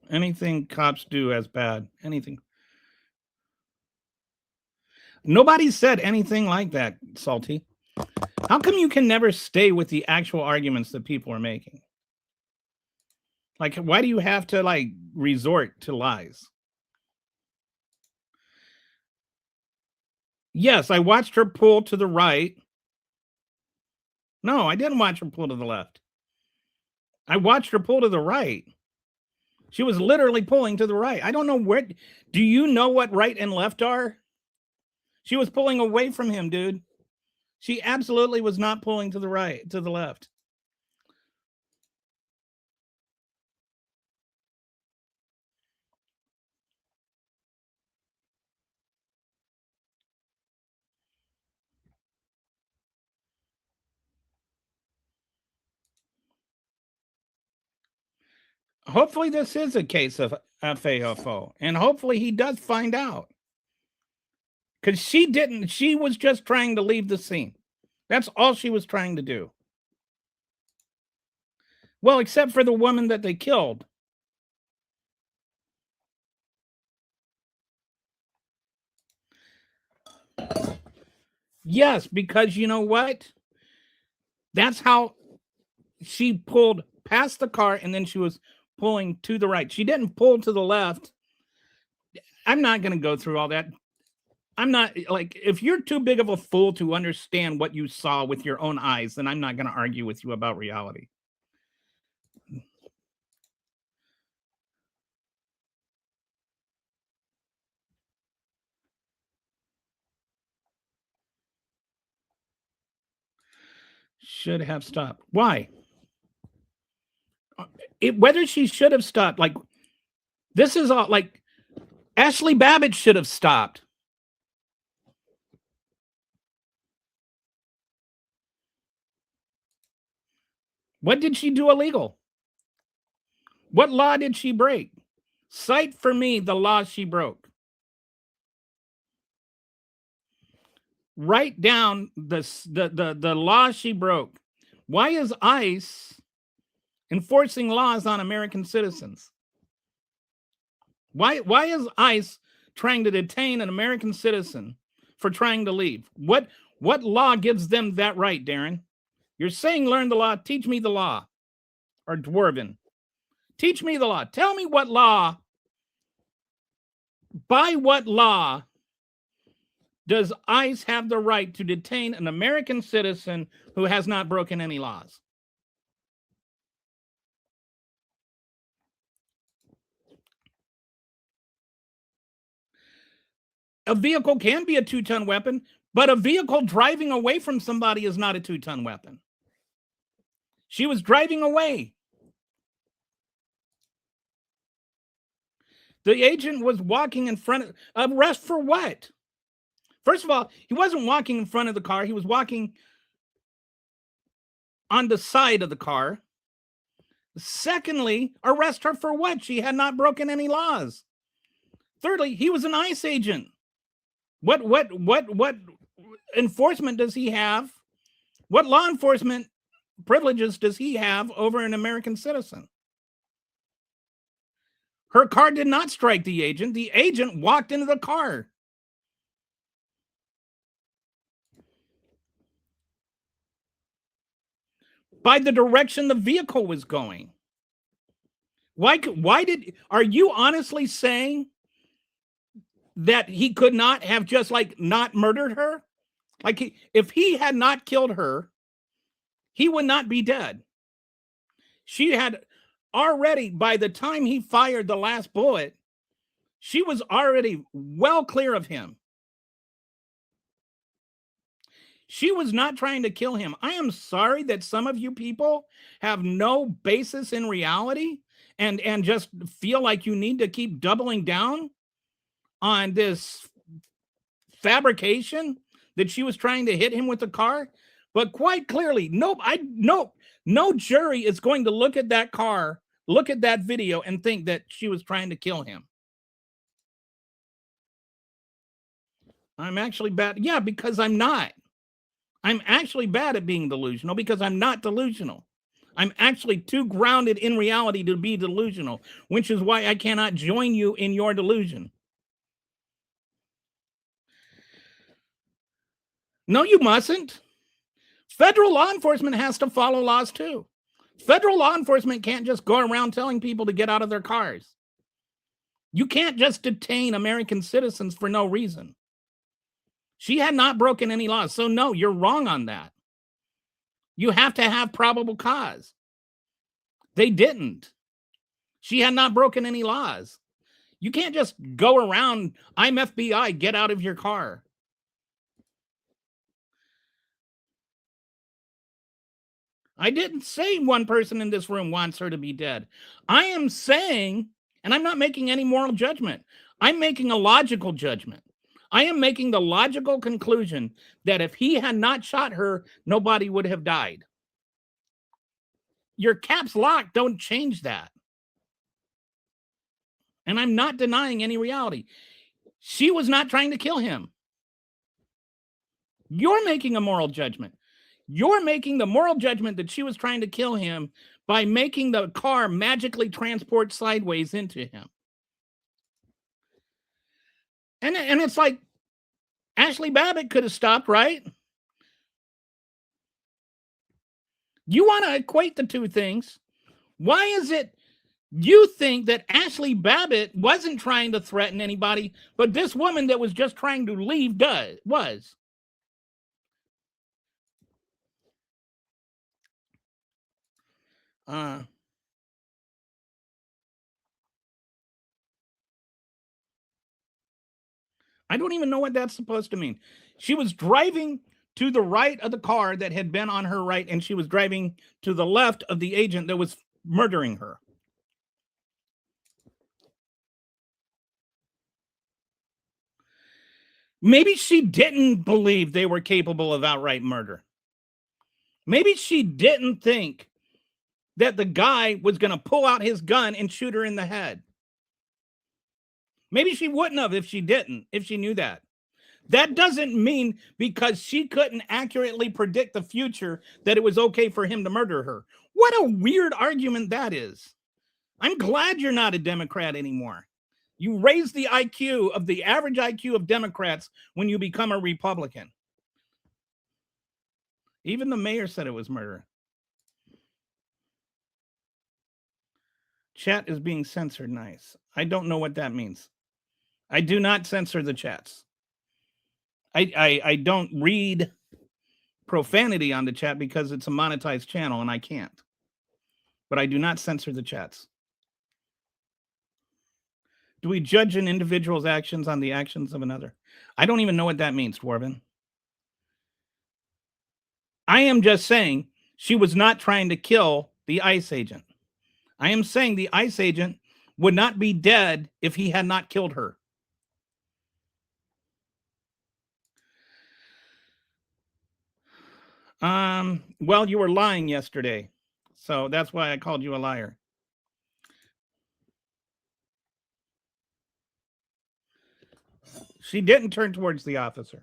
Anything cops do as bad. Anything. Nobody said anything like that, Salty. How come you can never stay with the actual arguments that people are making? Like, why do you have to, like, resort to lies? Yes, I watched her pull to the right. No, I didn't watch her pull to the left. I watched her pull to the right. She was literally pulling to the right. I don't know where. Do you know what right and left are? She was pulling away from him, dude. She absolutely was not pulling to the right, to the left. Hopefully this is a case of FAFO, and hopefully he does find out. Because she was just trying to leave the scene. That's all she was trying to do. Well, except for the woman that they killed. Yes, because you know what? That's how she pulled past the car, and then she was pulling to the right. She didn't pull to the left. I'm not going to go through all that. I'm not, like, if you're too big of a fool to understand what you saw with your own eyes, then I'm not going to argue with you about reality. should have stopped. Why? Whether she should have stopped, like, this is all, like, Ashley Babbitt should have stopped. What did she do illegal? What law did she break? Cite for me the law she broke. Write down the law she broke. Why is ICE enforcing laws on American citizens? Why is ICE trying to detain an American citizen for trying to leave? What law gives them that right, Darren? You're saying learn the law. Teach me the law. Or Dwarven. Teach me the law. Tell me what law, by what law does ICE have the right to detain an American citizen who has not broken any laws? A vehicle can be a 2-ton weapon, but a vehicle driving away from somebody is not a 2-ton weapon. She was driving away. The agent was walking in front of arrest for what? First of all, he wasn't walking in front of the car. He was walking on the side of the car. Secondly, arrest her for what? She had not broken any laws. Thirdly, he was an ICE agent. What enforcement does he have? What law enforcement privileges does he have over an American citizen? Her car did not strike the agent. The agent walked into the car. By the direction the vehicle was going. Are you honestly saying that he could not have just like not murdered her? Like if he had not killed her, he would not be dead. She had already, by the time he fired the last bullet, she was already well clear of him. She was not trying to kill him. I am sorry that some of you people have no basis in reality and just feel like you need to keep doubling down on this fabrication that she was trying to hit him with the car. But quite clearly, no jury is going to look at that car, look at that video, and think that she was trying to kill him. I'm actually bad. Yeah, because I'm not. I'm actually bad at being delusional because I'm not delusional. I'm actually too grounded in reality to be delusional, which is why I cannot join you in your delusion. No, you mustn't. Federal law enforcement has to follow laws too. Federal law enforcement can't just go around telling people to get out of their cars. You can't just detain American citizens for no reason. She had not broken any laws. So no, you're wrong on that. You have to have probable cause. They didn't. She had not broken any laws. You can't just go around, I'm FBI, get out of your car. I didn't say one person in this room wants her to be dead. I am saying, and I'm not making any moral judgment. I'm making a logical judgment. I am making the logical conclusion that if he had not shot her, nobody would have died. Your caps lock don't change that. And I'm not denying any reality. She was not trying to kill him. You're making a moral judgment. You're making the moral judgment that she was trying to kill him by making the car magically transport sideways into him. And it's like Ashley Babbitt could have stopped, right? You want to equate the two things. Why is it you think that Ashley Babbitt wasn't trying to threaten anybody, but this woman that was just trying to leave was? I don't even know what that's supposed to mean. She was driving to the right of the car that had been on her right, and she was driving to the left of the agent that was murdering her. Maybe she didn't believe they were capable of outright murder. Maybe she didn't think that the guy was going to pull out his gun and shoot her in the head. Maybe she wouldn't have if she didn't, if she knew that. That doesn't mean because she couldn't accurately predict the future that it was okay for him to murder her. What a weird argument that is. I'm glad you're not a Democrat anymore. You raise the IQ of the average IQ of Democrats when you become a Republican. Even the mayor said it was murder. Chat is being censored. Nice. I don't know what that means. I do not censor the chats. I don't read profanity on the chat because it's a monetized channel and I can't. But I do not censor the chats. Do we judge an individual's actions on the actions of another? I don't even know what that means, Dwarven. I am just saying she was not trying to kill the ICE agent. I am saying the ICE agent would not be dead if he had not killed her. Well, you were lying yesterday, so that's why I called you a liar. She didn't turn towards the officer.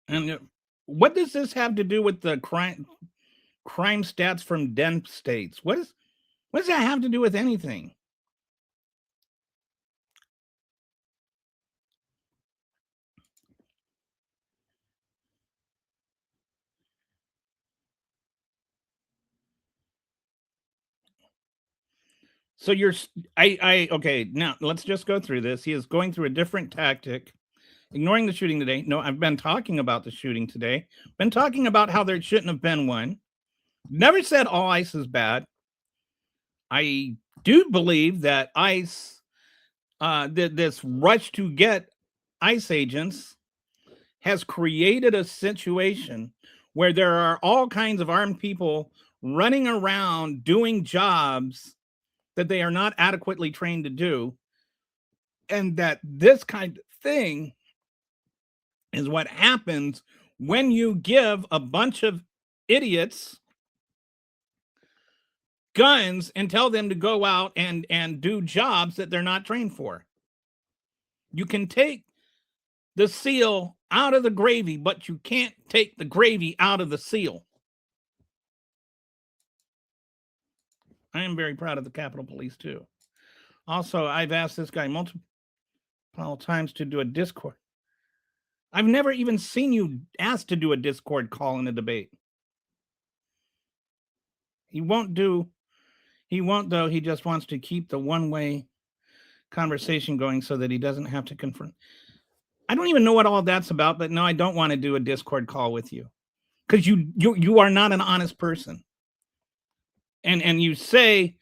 And what does this have to do with the crime stats from DEM states? What does that have to do with anything? So okay, now let's just go through this. He is going through a different tactic, ignoring the shooting today. No, I've been talking about the shooting today. Been talking about how there shouldn't have been one. Never said all ICE is bad. I do believe that ICE, this rush to get ICE agents has created a situation where there are all kinds of armed people running around doing jobs that they are not adequately trained to do. And that this kind of thing is what happens when you give a bunch of idiots guns and tell them to go out and do jobs that they're not trained for. You can take the seal out of the gravy, but you can't take the gravy out of the seal. I am very proud of the Capitol Police, too. Also, I've asked this guy multiple times to do a Discord. I've never even seen you ask to do a Discord call in a debate. He won't, though. He just wants to keep the one-way conversation going so that he doesn't have to confront. I don't even know what all that's about, but no, I don't want to do a Discord call with you because you are not an honest person. And you say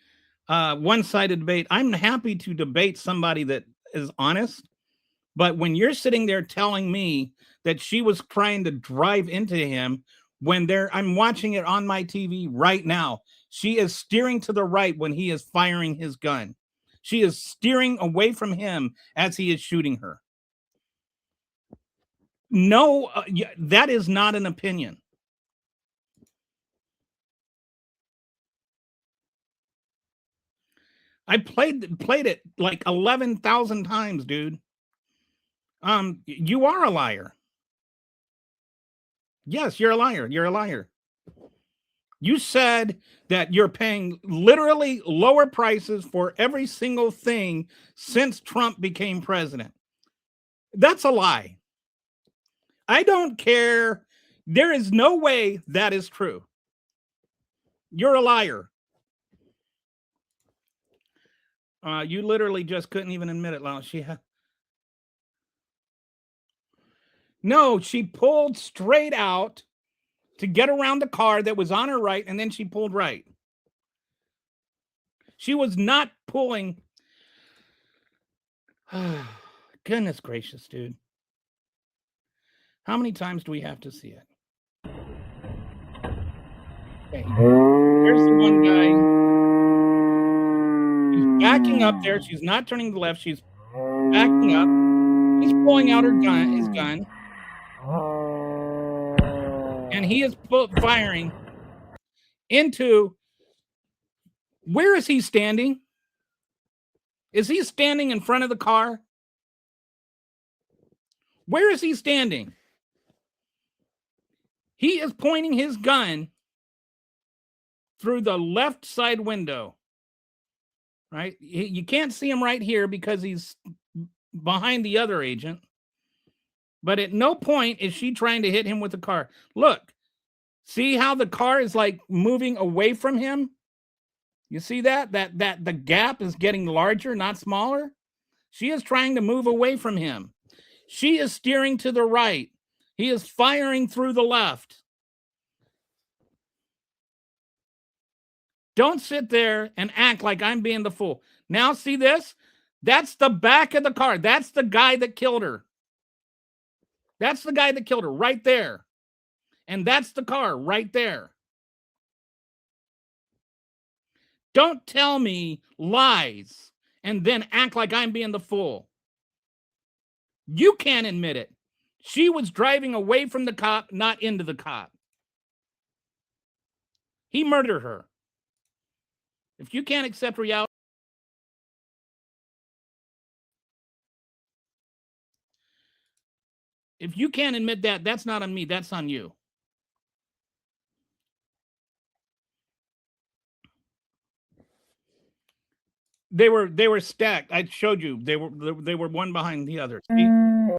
one-sided debate. I'm happy to debate somebody that is honest, but when you're sitting there telling me that she was trying to drive into him when I'm watching it on my TV right now. She is steering to the right when he is firing his gun. She is steering away from him as he is shooting her. No, that is not an opinion. I played it like 11,000 times, dude. You are a liar. Yes, you're a liar. You're a liar. You said that you're paying literally lower prices for every single thing since Trump became president. That's a lie. I don't care. There is no way that is true. You're a liar. You literally just couldn't even admit it, Lyle. No, she pulled straight out to get around the car that was on her right, and then she pulled right. She was not pulling. Goodness gracious, dude. How many times do we have to see it? Okay. Here's the one guy. She's backing up there. She's not turning to the left. She's backing up. He's pulling out his gun. And he is firing into... Where is he standing? Is he standing in front of the car? Where is he standing? He is pointing his gun through the left side window, right? You can't see him right here because he's behind the other agent. But at no point is she trying to hit him with the car. Look, see how the car is like moving away from him? You see that the gap is getting larger, not smaller? She is trying to move away from him. She is steering to the right. He is firing through the left. Don't sit there and act like I'm being the fool. Now see this? That's the back of the car. That's the guy that killed her. That's the guy that killed her right there. And that's the car right there. Don't tell me lies and then act like I'm being the fool. You can't admit it. She was driving away from the cop, not into the cop. He murdered her. If you can't accept reality, if you can't admit that, that's not on me, that's on you. They were stacked. I showed you. They were one behind the other. See? Oh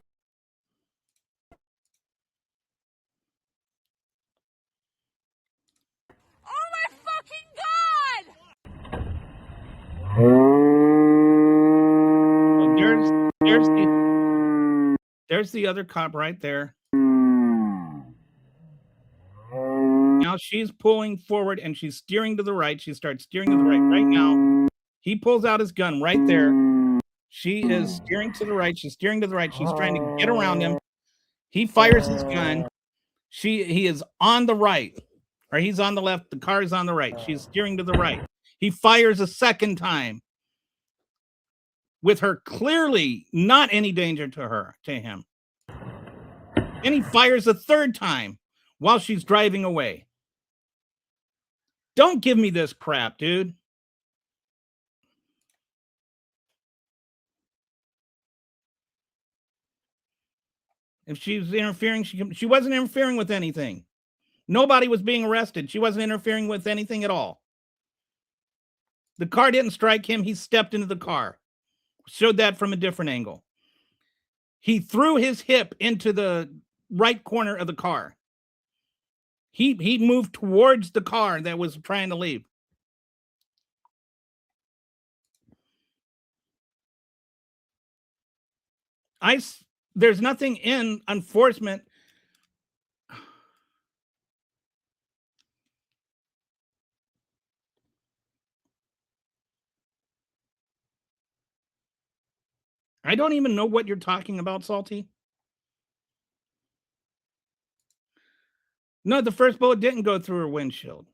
my fucking god! There's the other cop right there. Now she's pulling forward and she's steering to the right. She starts steering to the right now. He pulls out his gun right there. She is steering to the right. She's steering to the right. She's trying to get around him. He fires his gun. He is on the right, or he's on the left. The car is on the right. She's steering to the right. He fires a second time with her clearly not any danger to him. And he fires a third time while she's driving away. Don't give me this crap, dude. If she was interfering, she wasn't interfering with anything. Nobody was being arrested. She wasn't interfering with anything at all. The car didn't strike him. He stepped into the car. Showed that from a different angle. He threw his hip into the right corner of the car. He moved towards the car that was trying to leave. There's nothing in enforcement. I don't even know what you're talking about, Salty. No, the first bullet didn't go through her windshield.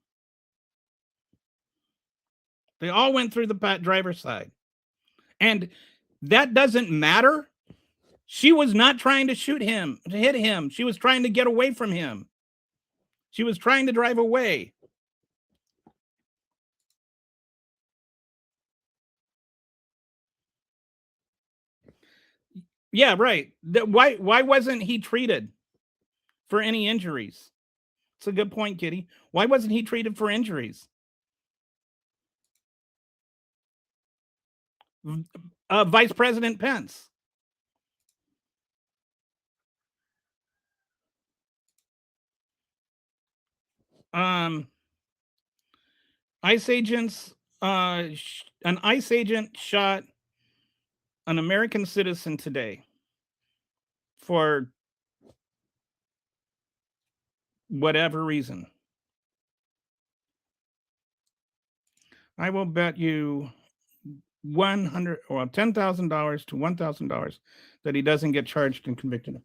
They all went through the driver's side. And that doesn't matter. She was not trying to shoot him, to hit him. She was trying to get away from him. She was trying to drive away. Yeah, right. Why wasn't he treated for any injuries? It's a good point, Kitty. Why wasn't he treated for injuries? Vice President Pence. ICE agents, an ICE agent shot an American citizen today for whatever reason. I will bet you $10,000 to $1,000 that he doesn't get charged and convicted.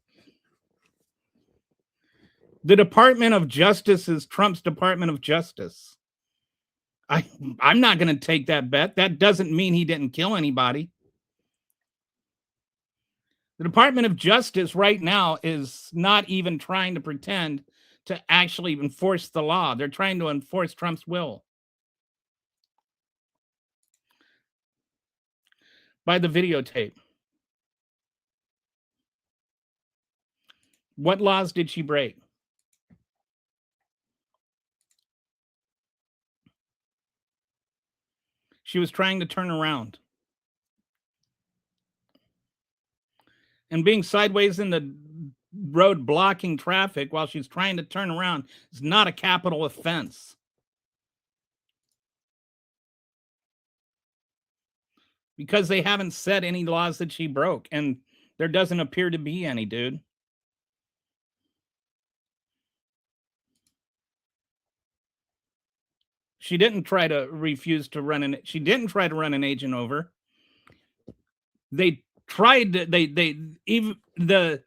The Department of Justice is Trump's Department of Justice. I'm not going to take that bet. That doesn't mean he didn't kill anybody. The Department of Justice right now is not even trying to pretend to actually enforce the law. They're trying to enforce Trump's will. By the videotape. What laws did she break? She was trying to turn around. And being sideways in the road blocking traffic while she's trying to turn around is not a capital offense. Because they haven't said any laws that she broke, and there doesn't appear to be any, dude. She didn't try to refuse to run an. She didn't try to run an agent over. They tried to.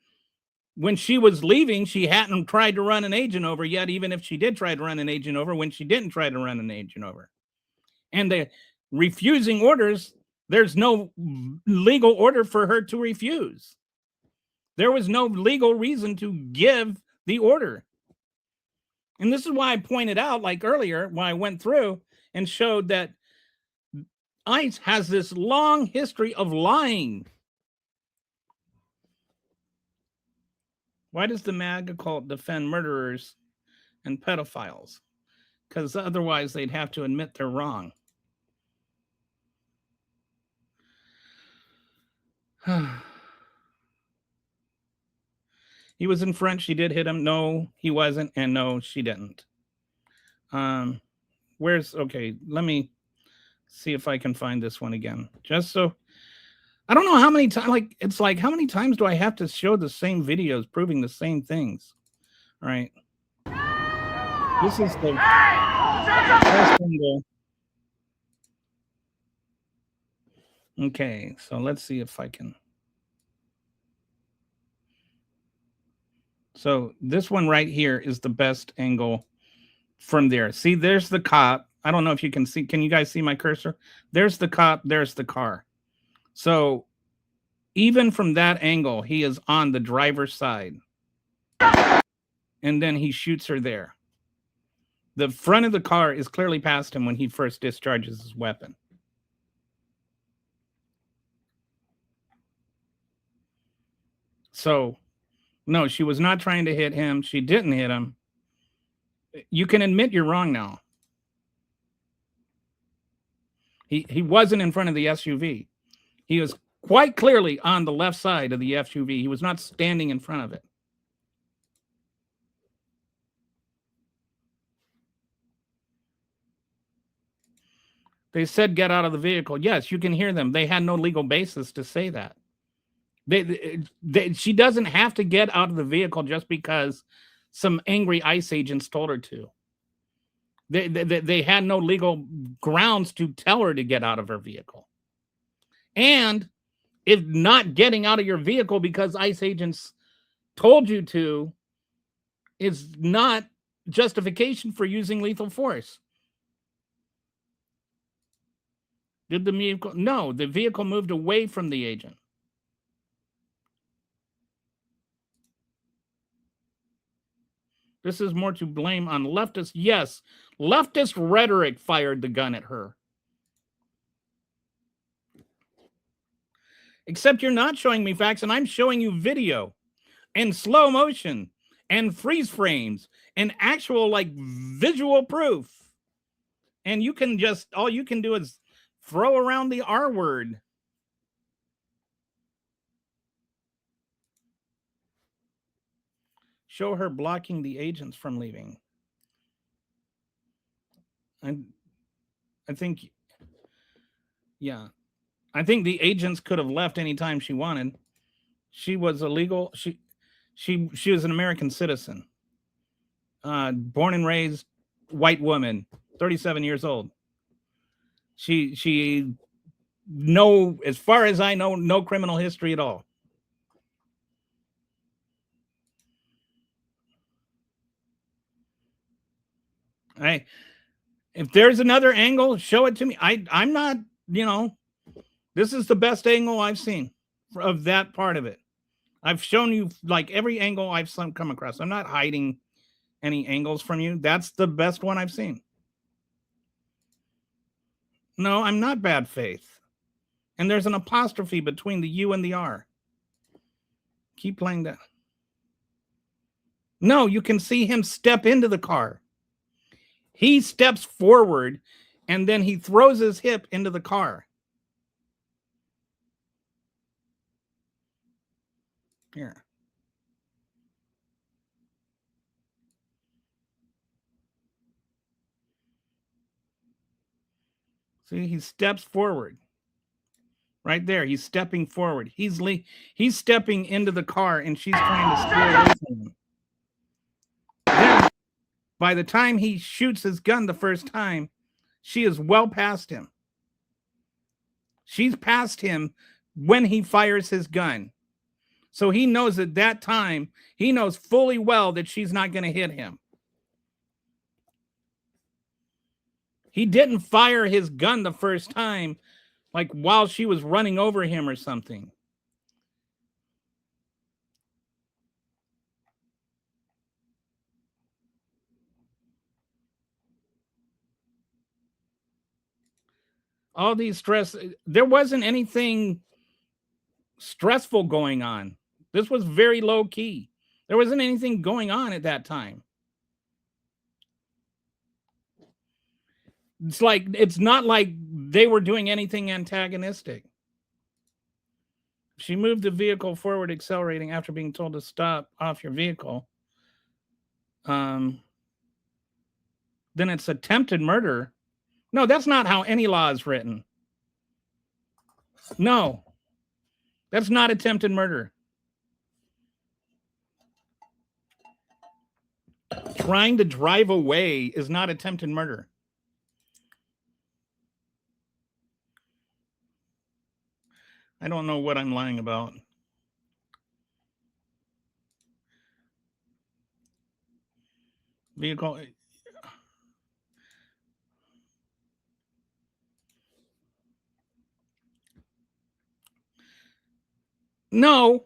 When she was leaving, she hadn't tried to run an agent over yet. Even if she did try to run an agent over, when she didn't try to run an agent over, and the refusing orders. There's no legal order for her to refuse. There was no legal reason to give the order. And this is why I pointed out, like earlier, when I went through and showed that ICE has this long history of lying. Why does the MAGA cult defend murderers and pedophiles? Because otherwise they'd have to admit they're wrong. He was in front. She did hit him. No, he wasn't. And no, she didn't. Okay, let me see if I can find this one again. Just so, I don't know how many times, how many times do I have to show the same videos proving the same things? All right. This is the first one. Okay, so let's see if I can. So this one right here is the best angle from there. See, there's the cop. I don't know if you can see. Can you guys see my cursor? There's the cop. There's the car. So even from that angle, he is on the driver's side. And then he shoots her there. The front of the car is clearly past him when he first discharges his weapon. So, no, she was not trying to hit him. She didn't hit him. You can admit you're wrong now. He wasn't in front of the SUV. He was quite clearly on the left side of the SUV. He was not standing in front of it. They said get out of the vehicle. Yes, you can hear them. They had no legal basis to say that. She doesn't have to get out of the vehicle just because some angry ICE agents told her to. They had no legal grounds to tell her to get out of her vehicle. And if not getting out of your vehicle because ICE agents told you to is not justification for using lethal force. Did the vehicle? No, the vehicle moved away from the agent. This is more to blame on leftists. Yes, leftist rhetoric fired the gun at her. Except you're not showing me facts, and I'm showing you video and slow motion and freeze frames and actual like visual proof. And you can just, all you can do is throw around the R word. Show her blocking the agents from leaving. I think, yeah. I think the agents could have left anytime she wanted. She was illegal. She was an American citizen. Born and raised white woman, 37 years old. She No, as far as I know, no criminal history at all. If there's another angle, show it to me. I'm not, this is the best angle I've seen of that part of it. I've shown you like every angle I've come across. I'm not hiding any angles from you. That's the best one I've seen. No, I'm not bad faith. And there's an apostrophe between the U and the R. Keep playing that. No, you can see him step into the car. He steps forward and then he throws his hip into the car. Here. See, he steps forward. Right there, he's stepping forward. He's stepping into the car and she's trying to steal away from him. Then, by the time he shoots his gun the first time, she is well past him. She's past him when he fires his gun. So he knows at that time, he knows fully well that she's not going to hit him. He didn't fire his gun the first time, like while she was running over him or something. All these stress, there wasn't anything stressful going on. This was very low key. There wasn't anything going on at that time. It's not like they were doing anything antagonistic. She moved the vehicle forward, accelerating after being told to stop off your vehicle. Then it's attempted murder. No, that's not how any law is written. No, that's not attempted murder. Trying to drive away is not attempted murder. I don't know what I'm lying about. Vehicle. No.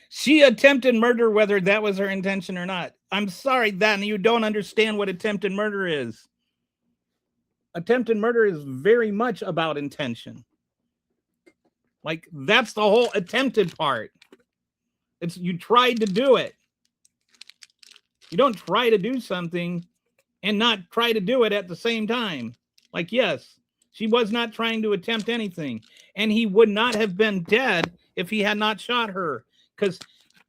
She attempted murder, whether that was her intention or not. I'm sorry, then you don't understand what attempted murder is. Attempted murder is very much about intention. Like, that's the whole attempted part. It's you tried to do it. You don't try to do something and not try to do it at the same time. Like, yes, she was not trying to attempt anything. And he would not have been dead if he had not shot her, because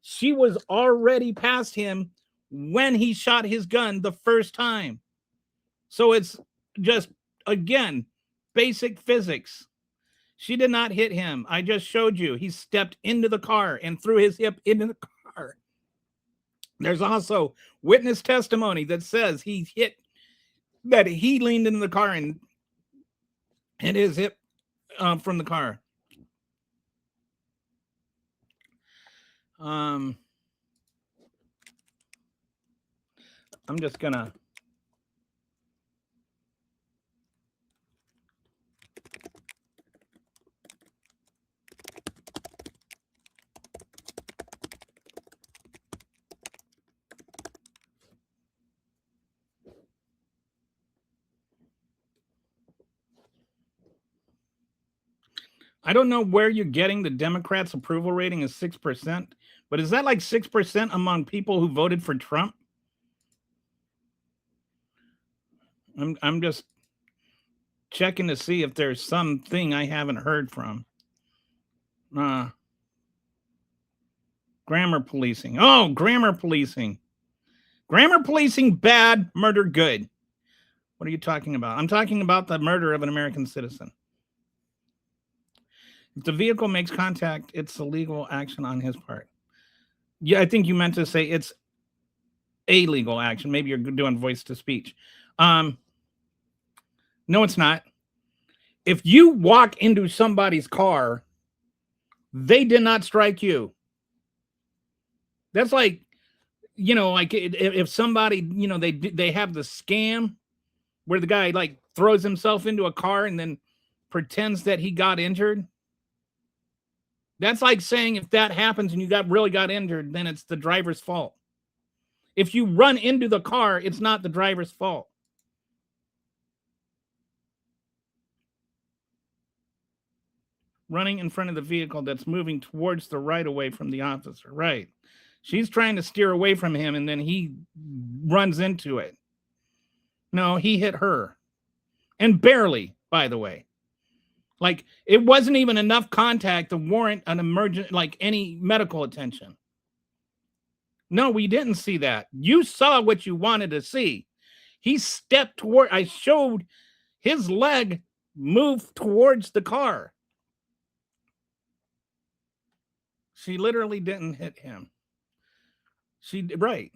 she was already past him when he shot his gun the first time. So it's just, again, basic physics. She did not hit him. I just showed you. He stepped into the car and threw his hip into the car. There's also witness testimony that says he leaned into the car and hit his hip from the car. I'm just gonna I don't know where you're getting the Democrats' approval rating is 6%, but is that like 6% among people who voted for Trump? I'm just checking to see if there's something I haven't heard from. Grammar policing. Oh, grammar policing. Grammar policing, bad, murder, good. What are you talking about? I'm talking about the murder of an American citizen. If the vehicle makes contact, it's a legal action on his part. Yeah, I think you meant to say it's a legal action. Maybe you're doing voice to speech. No, it's not. If you walk into somebody's car, they did not strike you. That's like, like if somebody, they have the scam where the guy like throws himself into a car and then pretends that he got injured. That's like saying if that happens and you really got injured, then it's the driver's fault. If you run into the car, it's not the driver's fault. Running in front of the vehicle that's moving towards the right away from the officer. Right. She's trying to steer away from him and then he runs into it. No, he hit her. And barely, by the way. Like, it wasn't even enough contact to warrant an emergent, like any medical attention. No, we didn't see that. You saw what you wanted to see. He stepped toward, I showed his leg move towards the car. She literally didn't hit him. Right.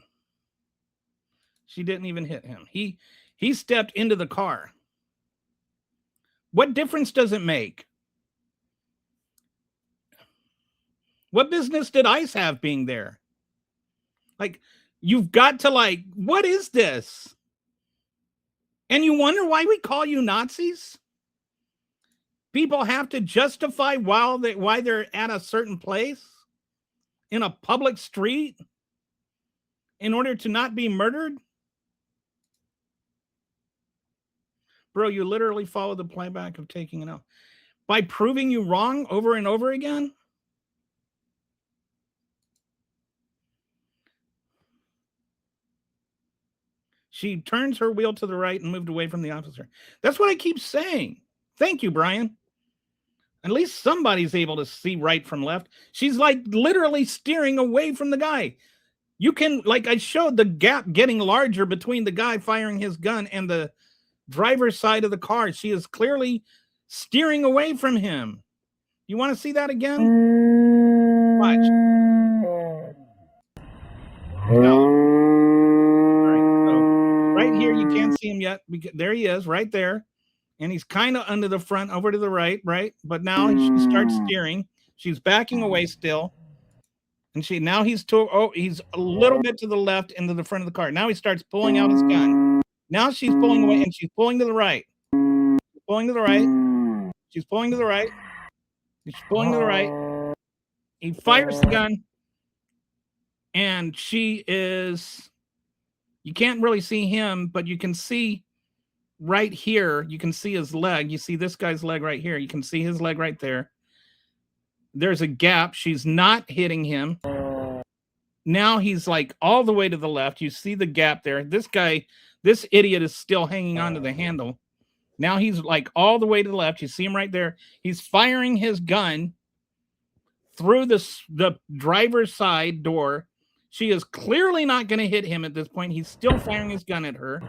She didn't even hit him. He stepped into the car. What difference does it make? What business did ICE have being there? Like, you've got to like, what is this? And you wonder why we call you Nazis? People have to justify why they're at a certain place in a public street in order to not be murdered? Bro, you literally follow the playback of taking it out by proving you wrong over and over again. She turns her wheel to the right and moved away from the officer. That's what I keep saying. Thank you, Brian. At least somebody's able to see right from left. She's like literally steering away from the guy. You can, like I showed the gap getting larger between the guy firing his gun and the driver's side of the car. She is clearly steering away from him. You want to see that again? Watch. No. All right, so right here, you can't see him yet. There he is, right there. And he's kind of under the front, over to the right, right? But now she starts steering. She's backing away still. And he's a little bit to the left into the front of the car. Now he starts pulling out his gun. Now she's pulling away and she's pulling to the right. She's pulling to the right. She's pulling to the right. She's pulling to the right. He fires the gun. And you can't really see him, but you can see right here, you can see his leg. You see this guy's leg right here. You can see his leg right there. There's a gap. She's not hitting him. Now he's like all the way to the left. You see the gap there. This idiot is still hanging onto the handle. Now he's like all the way to the left. You see him right there. He's firing his gun through the driver's side door. She is clearly not going to hit him at this point. He's still firing his gun at her.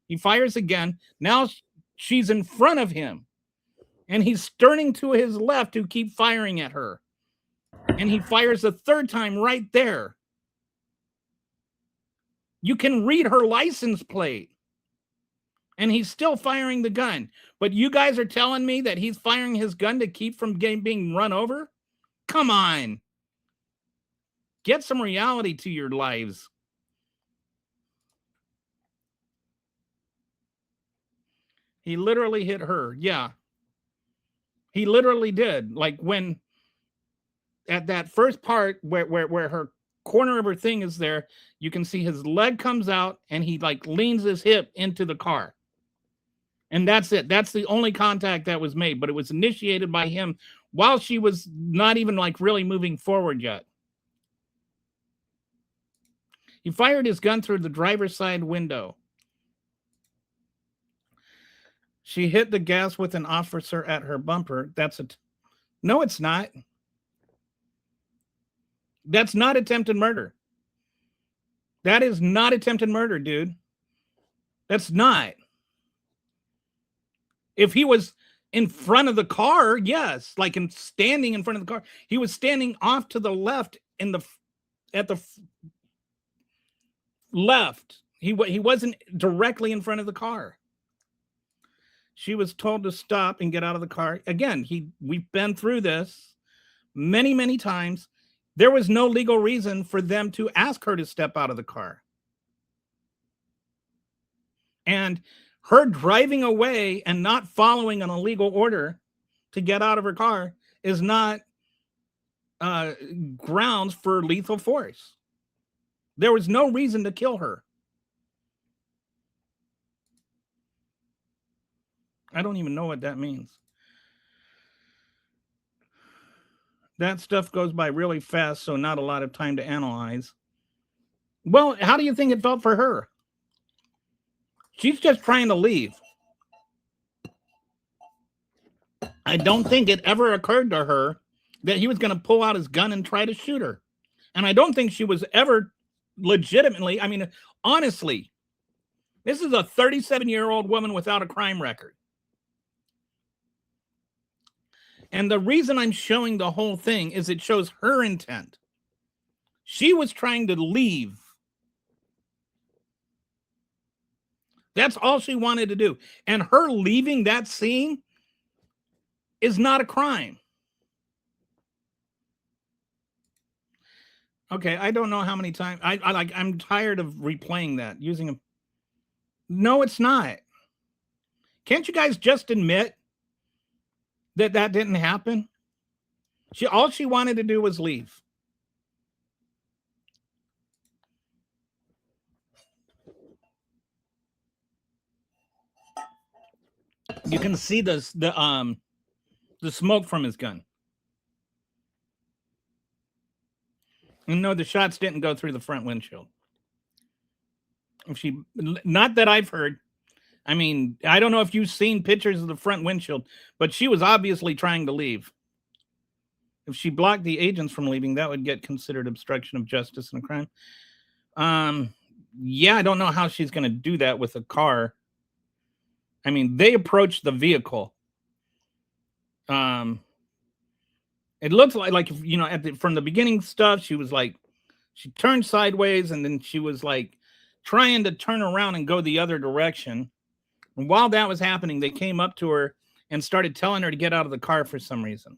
He fires again. Now she's in front of him. And he's turning to his left to keep firing at her. And he fires a third time right there. You can read her license plate. And he's still firing the gun. But you guys are telling me that he's firing his gun to keep from being run over? Come on. Get some reality to your lives. He literally hit her. Yeah. He literally did. Like when at that first part where her corner of her thing is there, you can see his leg comes out and he like leans his hip into the car. And that's it. That's the only contact that was made, but it was initiated by him while she was not even like really moving forward yet. He fired his gun through the driver's side window. She hit the gas with an officer at her bumper. No, it's not. That's not attempted murder. That is not attempted murder, dude. That's not. If he was in front of the car, yes, like standing in front of the car. He was standing off to the left at the left. He wasn't directly in front of the car. She was told to stop and get out of the car. Again, we've been through this many, many times. There was no legal reason for them to ask her to step out of the car. And her driving away and not following an illegal order to get out of her car is not grounds for lethal force. There was no reason to kill her. I don't even know what that means. That stuff goes by really fast, so not a lot of time to analyze. Well, how do you think it felt for her? She's just trying to leave. I don't think it ever occurred to her that he was going to pull out his gun and try to shoot her. And I don't think she was ever legitimately, I mean, honestly, this is a 37-year-old woman without a crime record. And the reason I'm showing the whole thing is it shows her intent. She was trying to leave. That's all she wanted to do. And her leaving that scene is not a crime. Okay, I don't know how many times I'm tired of replaying that using a. No, it's not. Can't you guys just admit that didn't happen? All she wanted to do was leave. You can see the smoke from his gun. And no, the shots didn't go through the front windshield. Not that I've heard. I mean, I don't know if you've seen pictures of the front windshield, but she was obviously trying to leave. If she blocked the agents from leaving, that would get considered obstruction of justice and a crime. Yeah, I don't know how she's going to do that with a car. I mean, they approached the vehicle. It looks like you know, from the beginning stuff, she was like, she turned sideways and then she was like trying to turn around and go the other direction. And while that was happening, they came up to her and started telling her to get out of the car for some reason.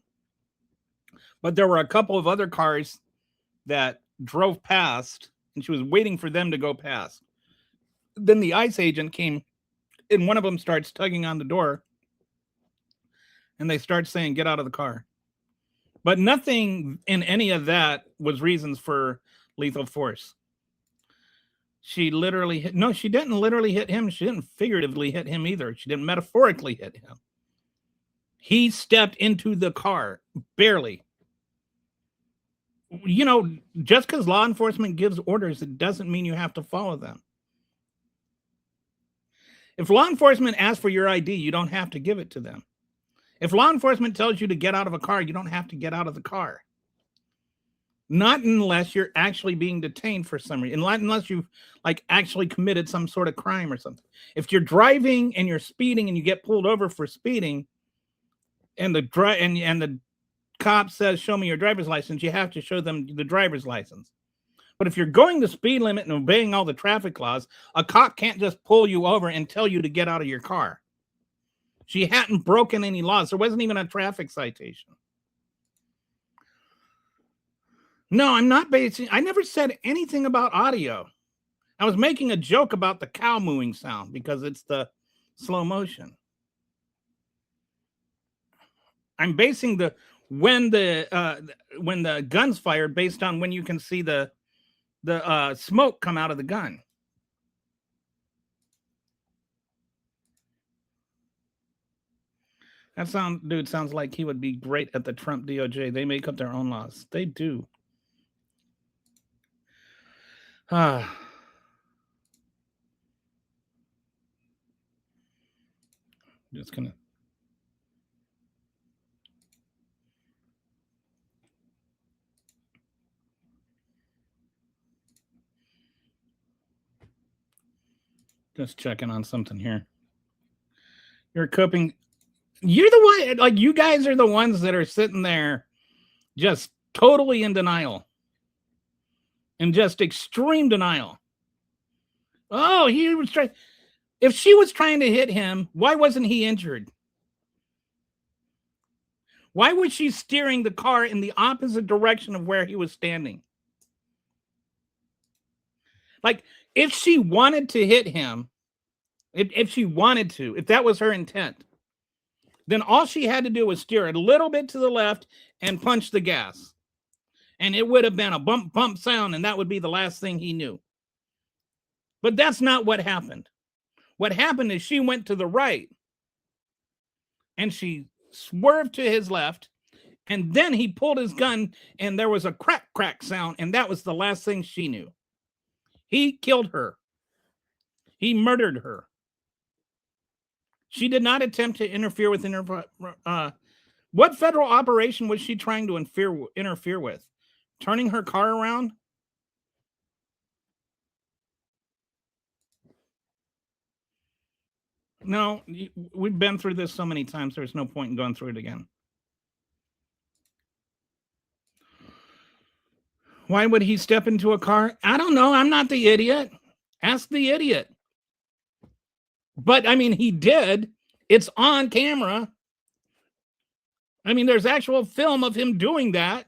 But there were a couple of other cars that drove past and she was waiting for them to go past. Then the ICE agent came and one of them starts tugging on the door and they start saying, get out of the car. But nothing in any of that was reasons for lethal force. She literally hit, no, she didn't literally hit him. She didn't figuratively hit him either. She didn't metaphorically hit him. He stepped into the car, barely. You know, just because law enforcement gives orders, it doesn't mean you have to follow them. If law enforcement asks for your ID, you don't have to give it to them. If law enforcement tells you to get out of a car, you don't have to get out of the car. Not unless you're actually being detained for some reason, unless you've like actually committed some sort of crime or something. If you're driving and you're speeding and you get pulled over for speeding, and the cop says, "Show me your driver's license," you have to show them the driver's license. But if you're going the speed limit and obeying all the traffic laws, a cop can't just pull you over and tell you to get out of your car. She hadn't broken any laws. There wasn't even a traffic citation. No, I'm not basing. I never said anything about audio. I was making a joke about the cow mooing sound because it's the slow motion. I'm basing when the gun's fired based on when you can see the smoke come out of the gun. That dude sounds like he would be great at the Trump DOJ. They make up their own laws. They do. Just gonna. Just checking on something here. You're coping. You're the one, like you guys are the ones that are sitting there just totally in denial. In just extreme denial. Oh, he was trying. If she was trying to hit him, why wasn't he injured? Why was she steering the car in the opposite direction of where he was standing? Like, if she wanted to hit him, if she wanted to, if that was her intent, then all she had to do was steer a little bit to the left and punch the gas. And it would have been a bump, bump sound, and that would be the last thing he knew. But that's not what happened. What happened is she went to the right and she swerved to his left, and then he pulled his gun and there was a crack, crack sound, and that was the last thing she knew. He killed her. He murdered her. She did not attempt to interfere with what federal operation was she trying to interfere with? Turning her car around? No, we've been through this so many times, there's no point in going through it again. Why would he step into a car? I don't know. I'm not the idiot. Ask the idiot. But I mean, he did. It's on camera. I mean, there's actual film of him doing that.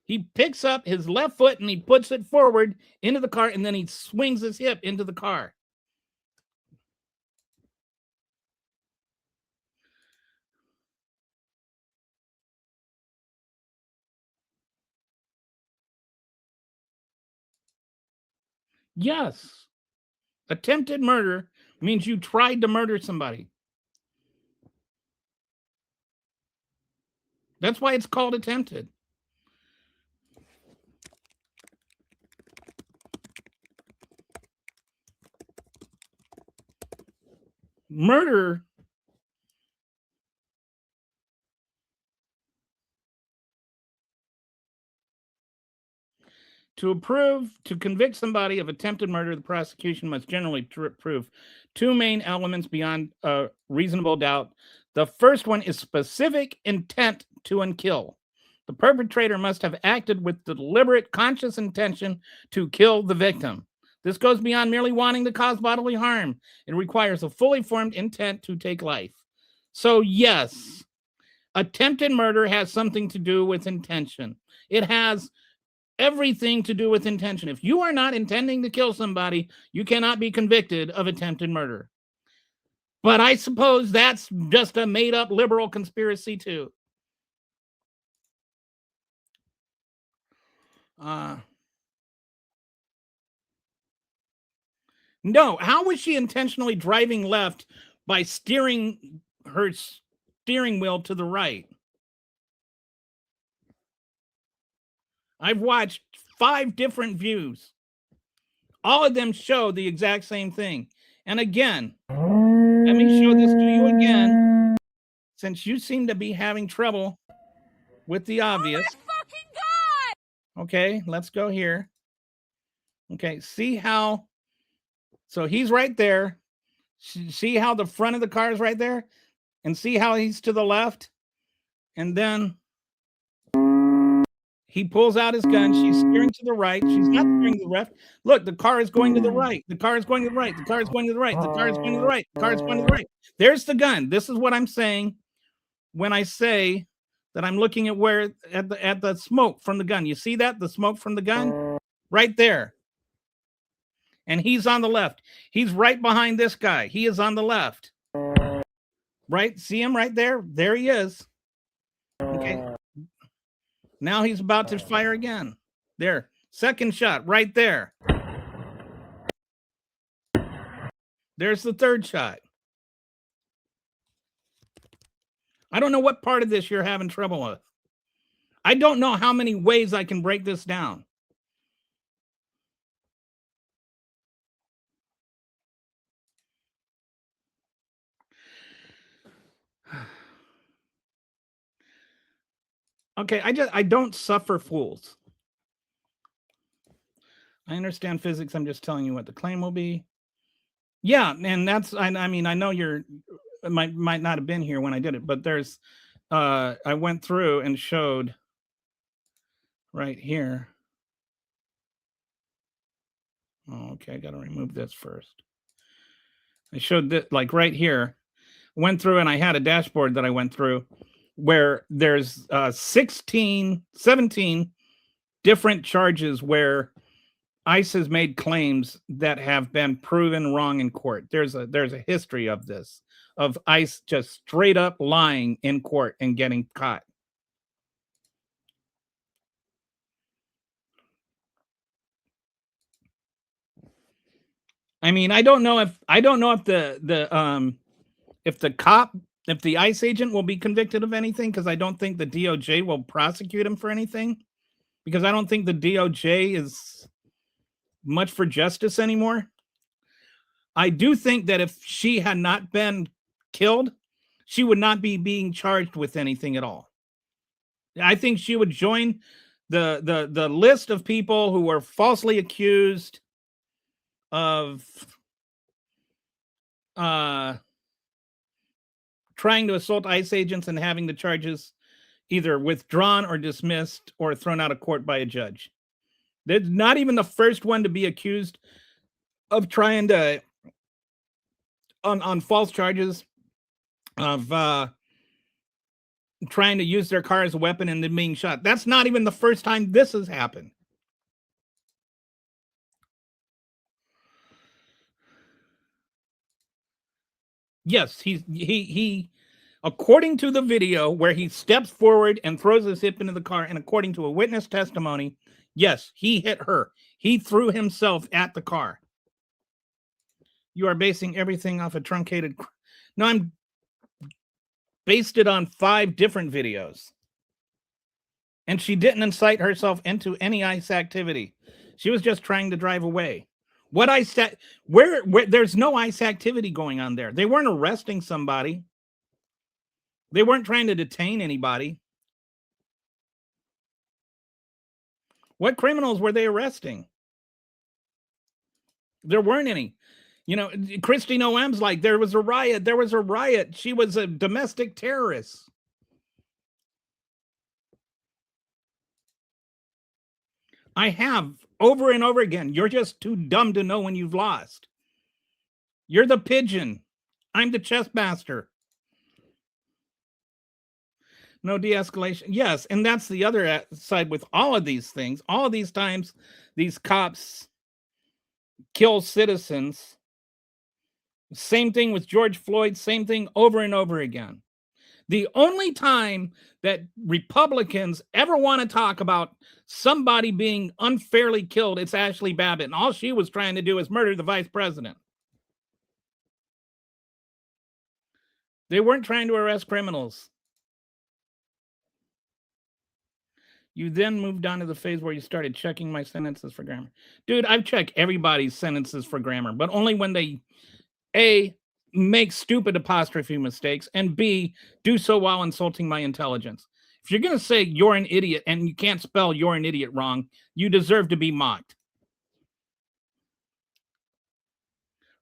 He picks up his left foot and he puts it forward into the car, and then he swings his hip into the car. Yes. Attempted murder means you tried to murder somebody. That's why it's called attempted. Murder to convict somebody of attempted murder, the prosecution must generally prove two main elements beyond a reasonable doubt. The first one is specific intent to kill. The perpetrator must have acted with deliberate, conscious intention to kill the victim. This goes beyond merely wanting to cause bodily harm. It requires a fully formed intent to take life. So yes, attempted murder has something to do with intention. It has everything to do with intention. If you are not intending to kill somebody, you cannot be convicted of attempted murder. But I suppose that's just a made-up liberal conspiracy too. No, how was she intentionally driving left by steering her steering wheel to the right? I've watched 5 different views. All of them show the exact same thing. And again, let me show this to you again, since you seem to be having trouble with the obvious. Oh my fucking God! Okay, let's go here. Okay, see how, so he's right there. See how the front of the car is right there? And see how he's to the left? And then he pulls out his gun. She's steering to the right. She's not steering to the left. Look, the car is going to the right. The car is going to the right. The car is going to the right. The car is going to the right. The car is going to the right. There's the gun. This is what I'm saying when I say that I'm looking at where at the smoke from the gun. You see that? The smoke from the gun? Right there. And he's on the left. He's right behind this guy. He is on the left. Right? See him right there? There he is. Okay. Now he's about to fire again. There. Second shot right there. There's the third shot. I don't know what part of this you're having trouble with. I don't know how many ways I can break this down. Okay, I don't suffer fools. I understand physics. I'm just telling you what the claim will be. Yeah, and that's I mean, I know you're might not have been here when I did it, but there's I went through and showed right here. Oh, okay, I got to remove this first. I showed that, like right here, went through and I had a dashboard that I went through where there's 17 different charges where ICE has made claims that have been proven wrong in court. There's a history of this, of ICE just straight up lying in court and getting caught. I mean, I don't know if the ICE agent will be convicted of anything, because I don't think the DOJ will prosecute him for anything, because I don't think the DOJ is much for justice anymore. I do think that if she had not been killed, she would not be being charged with anything at all. I think she would join the list of people who were falsely accused of trying to assault ICE agents and having the charges either withdrawn or dismissed or thrown out of court by a judge. They're not even the first one to be accused of trying to, on false charges of trying to use their car as a weapon and then being shot. That's not even the first time this has happened. Yes, he according to the video where he steps forward and throws his hip into the car, and according to a witness testimony, yes, he hit her. He threw himself at the car. You are basing everything off a truncated. No, I'm based it on 5 different videos. And she didn't incite herself into any ICE activity. She was just trying to drive away. What I said, where there's no ICE activity going on there. They weren't arresting somebody. They weren't trying to detain anybody. What criminals were they arresting? There weren't any. You know, Kristi Noem's like, there was a riot. There was a riot. She was a domestic terrorist. I have over and over again. You're just too dumb to know when you've lost. You're the pigeon. I'm the chess master. No de-escalation. Yes, and that's the other side with all of these things. All of these times, these cops kill citizens. Same thing with George Floyd. Same thing over and over again. The only time that Republicans ever want to talk about somebody being unfairly killed, it's Ashley Babbitt. And all she was trying to do is murder the vice president. They weren't trying to arrest criminals. You then moved on to the phase where you started checking my sentences for grammar. Dude, I've checked everybody's sentences for grammar, but only when they, A, make stupid apostrophe mistakes, and B, do so while insulting my intelligence. If you're going to say you're an idiot and you can't spell you're an idiot wrong, you deserve to be mocked.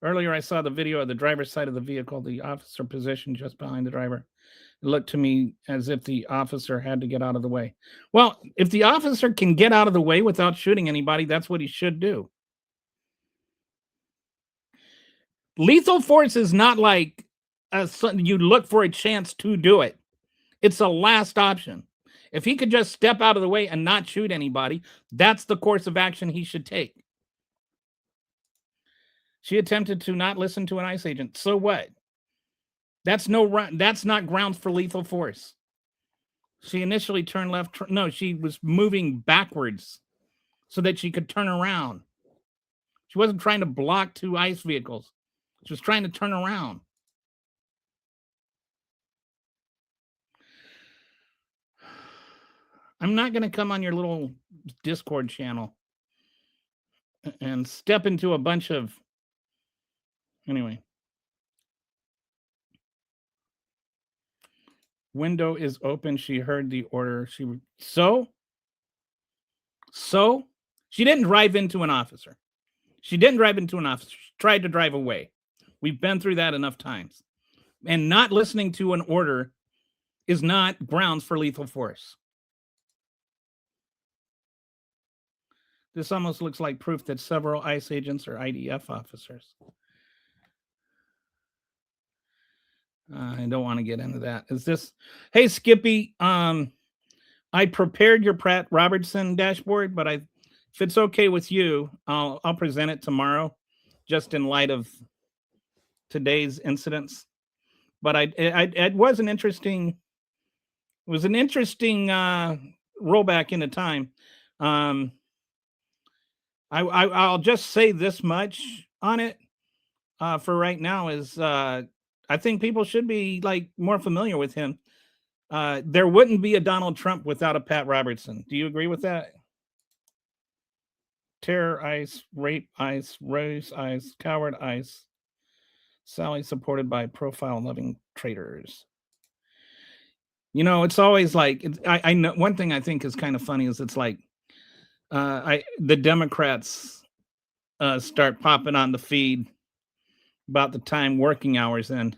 Earlier, I saw the video of the driver's side of the vehicle, the officer positioned just behind the driver. It looked to me as if the officer had to get out of the way. Well, if the officer can get out of the way without shooting anybody, that's what he should do. Lethal force is not like you look for a chance to do it. It's a last option. If he could just step out of the way and not shoot anybody, that's the course of action he should take. She attempted to not listen to an ICE agent. So what? That's not grounds for lethal force. She initially turned left. No, she was moving backwards so that she could turn around. She wasn't trying to block 2 ICE vehicles. She was trying to turn around. I'm not going to come on your little Discord channel and step into a bunch of... Anyway. Window is open. She heard the order. So she didn't drive into an officer. She tried to drive away. We've been through that enough times. And not listening to an order is not grounds for lethal force. This almost looks like proof that several ICE agents are IDF officers. I don't want to get into that. Is this? Hey, Skippy. I prepared your Pratt Robertson dashboard, but if it's okay with you, I'll present it tomorrow, just in light of today's incidents. But it was an interesting. It was an interesting rollback into time. I'll just say this much on it for right now is I think people should be like more familiar with him. There wouldn't be a Donald Trump without a Pat Robertson. Do you agree with that? Terror ice, rape ice, rose ice, coward ice. Sally supported by profile loving traitors. You know, it's always like I know one thing I think is kind of funny is it's like the Democrats start popping on the feed about the time working hours end.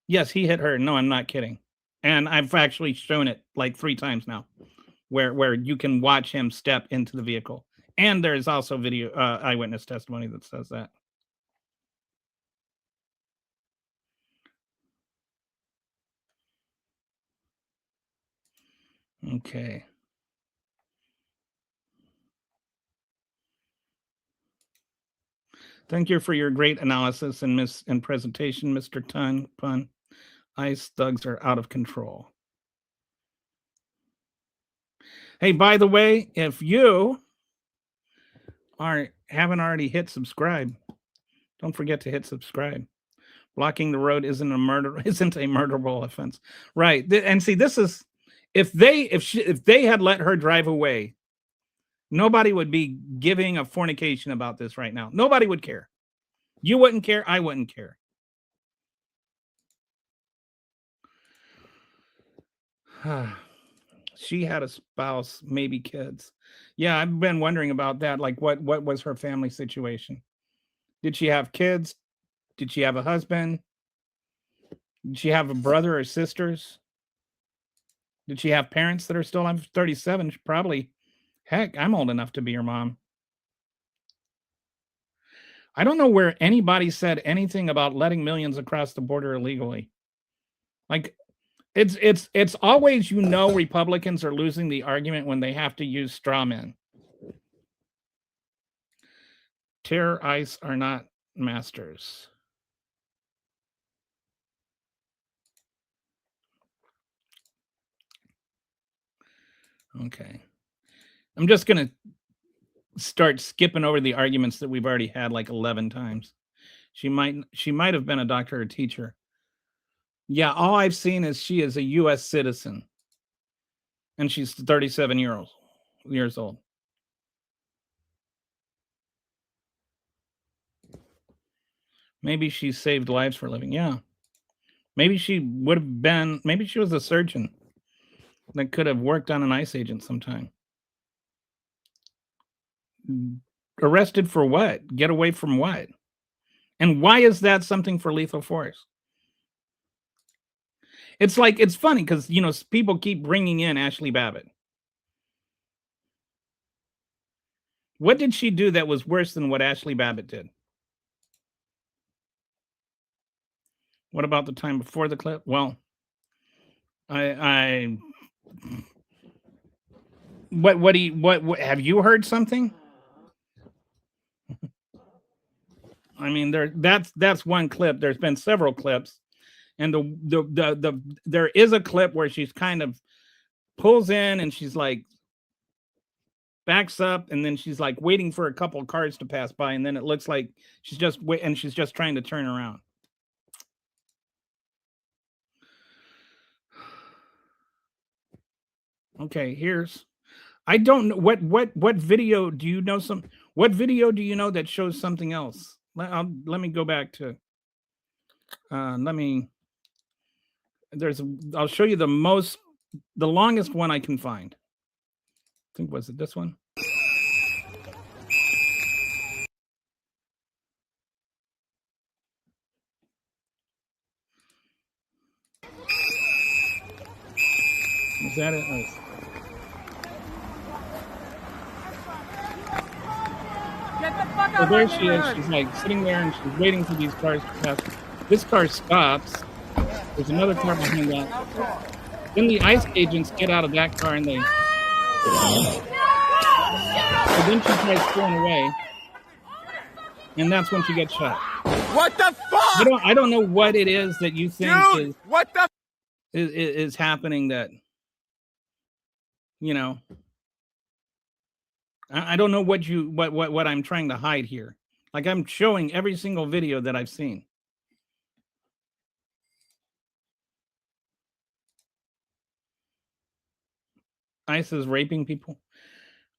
Yes, he hit her. No, I'm not kidding. And I've actually shown it like 3 times now where you can watch him step into the vehicle. And there's also video eyewitness testimony that says that. Okay. Thank you for your great analysis and presentation, Mr. Pun. ICE thugs are out of control. Hey, by the way, if you haven't already hit subscribe, don't forget to hit subscribe. Blocking the road isn't a murderable offense, right? And see, this is if they had let her drive away, nobody would be giving a fornication about this right now. Nobody would care. You wouldn't care. I wouldn't care. She had a spouse, maybe kids. Yeah, I've been wondering about that. Like, what was her family situation? Did she have kids? Did she have a husband? Did she have a brother or sisters? Did she have parents that are still? I'm 37. Probably. Heck, I'm old enough to be your mom. I don't know where anybody said anything about letting millions across the border illegally. Like, it's always, you know, Republicans are losing the argument when they have to use straw men. Terror ICE are not masters. Okay. I'm just going to start skipping over the arguments that we've already had like 11 times. She might have been a doctor or teacher. Yeah, all I've seen is she is a U.S. citizen. And she's 37 years old. Maybe she saved lives for a living. Yeah. Maybe she would have been, maybe she was a surgeon that could have worked on an ICE agent sometime. Arrested for what? Get away from what? And why is that something for lethal force? It's like, it's funny because, you know, people keep bringing in Ashley Babbitt. What did she do that was worse than what Ashley Babbitt did? What about the time before the clip? Well, what have you heard something? I mean, that's one clip. There's been several clips, and there is a clip where she's kind of pulls in and she's like backs up, and then she's like waiting for a couple of cars to pass by, and then it looks like she's just trying to turn around. Okay, I don't know what video do you know what video do you know that shows something else? Let me go back to I'll show you the longest one I can find. I think, was it this one? Is that it? Oh. Get the fuck So there she is. She's like sitting there and she's waiting for these cars to pass. This car stops. There's another car behind that. Then the ICE agents get out of that car and they. So then she tries pulling away, and that's when she gets shot. What the fuck? I don't know what it is that you think Dude, what the is happening that, you know. I don't know what I'm trying to hide here. Like, I'm showing every single video that I've seen. ICE is raping people.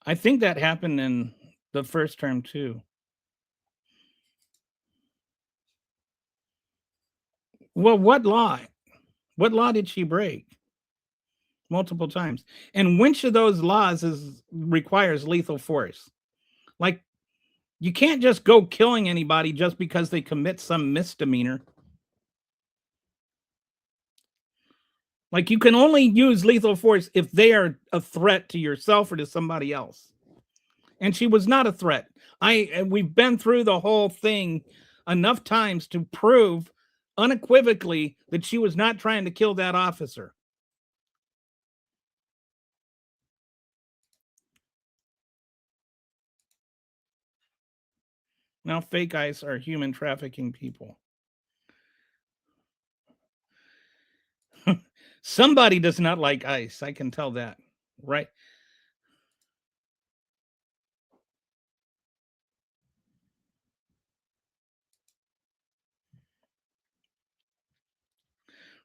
I think that happened in the first term too. Well, what law? What law did she break? Multiple times. And which of those laws requires lethal force? Like, you can't just go killing anybody just because they commit some misdemeanor. Like, you can only use lethal force if they are a threat to yourself or to somebody else. And she was not a threat. We've been through the whole thing enough times to prove unequivocally that she was not trying to kill that officer. Now, fake ICE are human trafficking people. Somebody does not like ICE. I can tell that, right?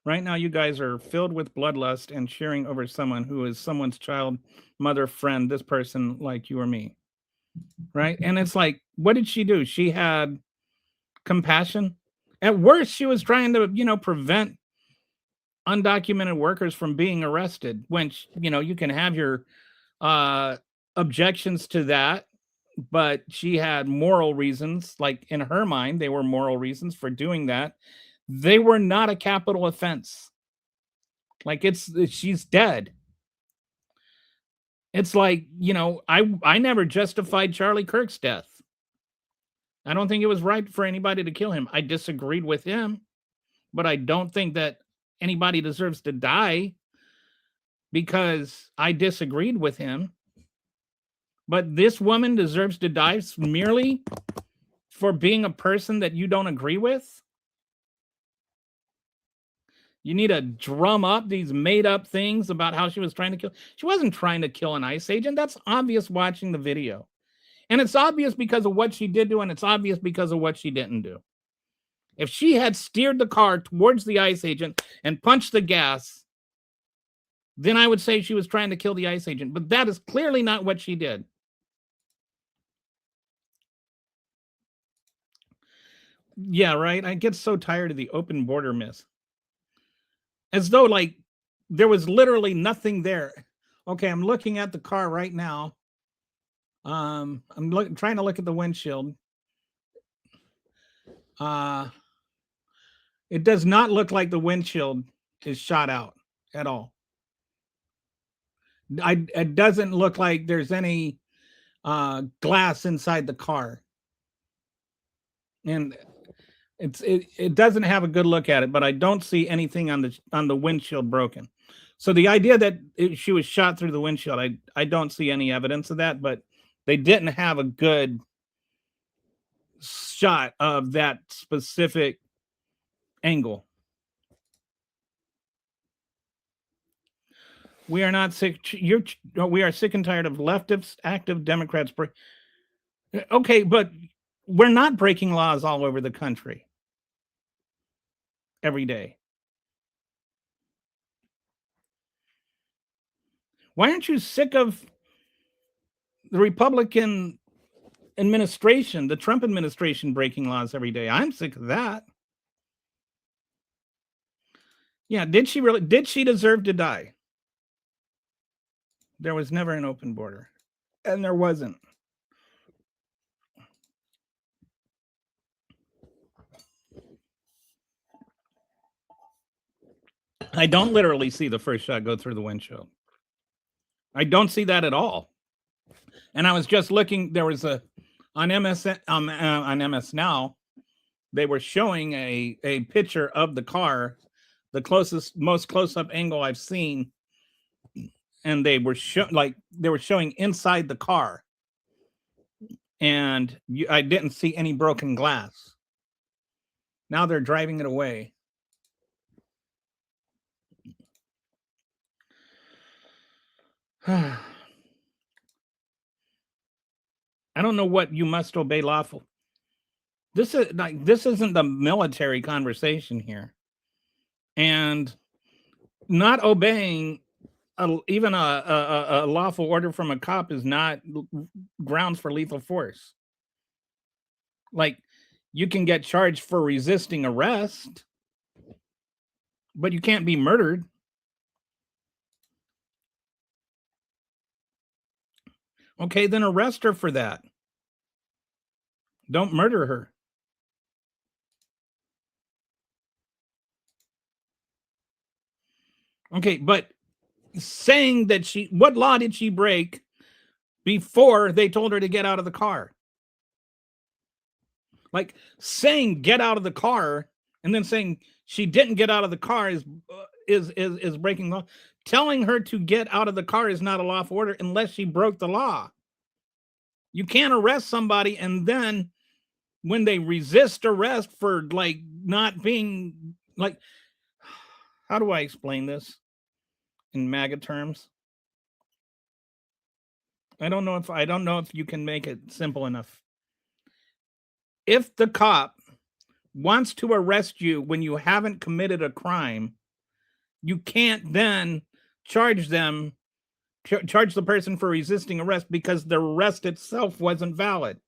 Right now, you guys are filled with bloodlust and cheering over someone who is someone's child, mother, friend, this person like you or me. Right? And it's like, what did she do? She had compassion. At worst, she was trying to, prevent undocumented workers from being arrested. When, you can have your objections to that, but she had moral reasons. Like, in her mind, they were moral reasons for doing that. They were not a capital offense. Like, she's dead. It's like, I never justified Charlie Kirk's death. I don't think it was right for anybody to kill him. I disagreed with him, but I don't think that anybody deserves to die because I disagreed with him. But this woman deserves to die merely for being a person that you don't agree with. You need to drum up these made up things about how she was trying to kill. She wasn't trying to kill an ICE agent. That's obvious watching the video. And it's obvious because of what she did do, and it's obvious because of what she didn't do. If she had steered the car towards the ICE agent and punched the gas, then I would say she was trying to kill the ICE agent. But that is clearly not what she did. Yeah, right. I get so tired of the open border myth. As though, like, there was literally nothing there. Okay, I'm looking at the car right now. I'm trying to look at the windshield. It does not look like the windshield is shot out at all. It doesn't look like there's any glass inside the car. And it doesn't have a good look at it, but I don't see anything on the windshield broken. So the idea that she was shot through the windshield, I don't see any evidence of that, but they didn't have a good shot of that specific angle. We are not sick. We are sick and tired of leftists, active Democrats. Okay, but we're not breaking laws all over the country every day. Why aren't you sick of the Republican administration, the Trump administration breaking laws every day? I'm sick of that. Yeah, did she deserve to die? There was never an open border, and there wasn't. I don't literally see the first shot go through the windshield. I don't see that at all. And I was just looking, there was a on MS Now, they were showing a picture of the car, the most close-up angle I've seen, and they were showing inside the car, and I didn't see any broken glass. Now they're driving it away. I don't know what you must obey lawful. This isn't the military conversation here, and not obeying even a lawful order from a cop is not grounds for lethal force. Like, you can get charged for resisting arrest, but you can't be murdered. Okay, then arrest her for that. Don't murder her. Okay, but saying that what law did she break before they told her to get out of the car? Like, saying get out of the car and then saying she didn't get out of the car is breaking law. Telling her to get out of the car is not a lawful order unless she broke the law. You can't arrest somebody and then when they resist arrest for like not being like, how do I explain this in MAGA terms? I don't know if you can make it simple enough. If the cop wants to arrest you when you haven't committed a crime, you can't then charge the person for resisting arrest because the arrest itself wasn't valid.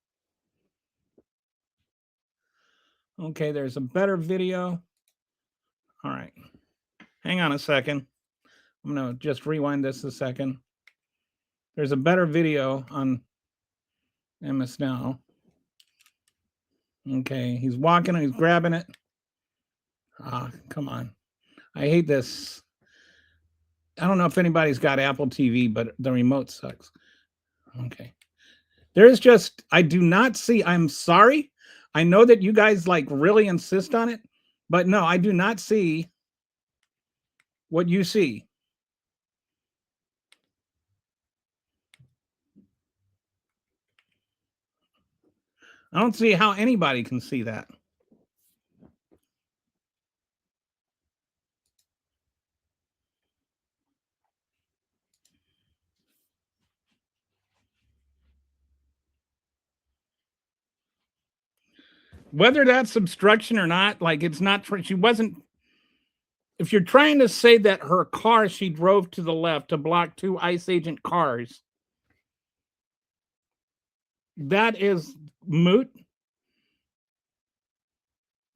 Okay, there's a better video. All right. Hang on a second. I'm going to just rewind this a second. There's a better video on MS Now. Okay, he's walking, he's grabbing it. Ah, come on. I hate this. I don't know if anybody's got Apple TV, but the remote sucks. Okay. There's just, I do not see, I'm sorry. I know that you guys like really insist on it, but no, I do not see what you see. I don't see how anybody can see that. Whether that's obstruction or not, like it's not, she wasn't, if you're trying to say that her car, she drove to the left to block two ICE agent cars, that is moot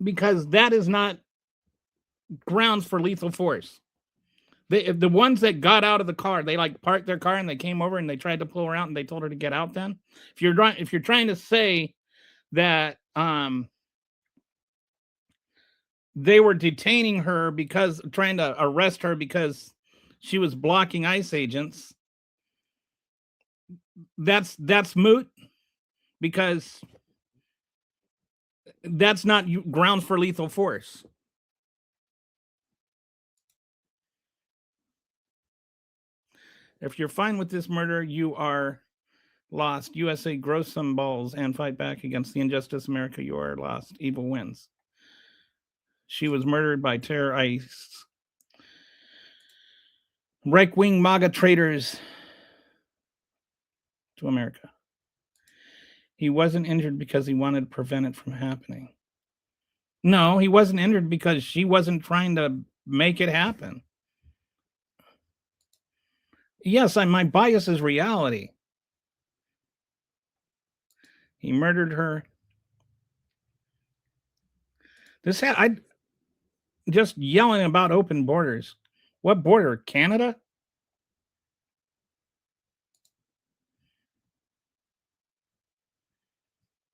because that is not grounds for lethal force. The ones that got out of the car, they like parked their car and they came over and they tried to pull her out and they told her to get out. Then if you're trying to say that they were detaining her because trying to arrest her because she was blocking ICE agents, that's moot because that's not grounds for lethal force. If you're fine with this murder, you are lost. USA, grow some balls and fight back against the injustice. America, you are lost. Evil wins. She was murdered by terror ICE. Right-wing MAGA traitors to America. He wasn't injured because he wanted to prevent it from happening. No, he wasn't injured because she wasn't trying to make it happen. Yes, my bias is reality. He murdered her. I just yelling about open borders. What border? Canada?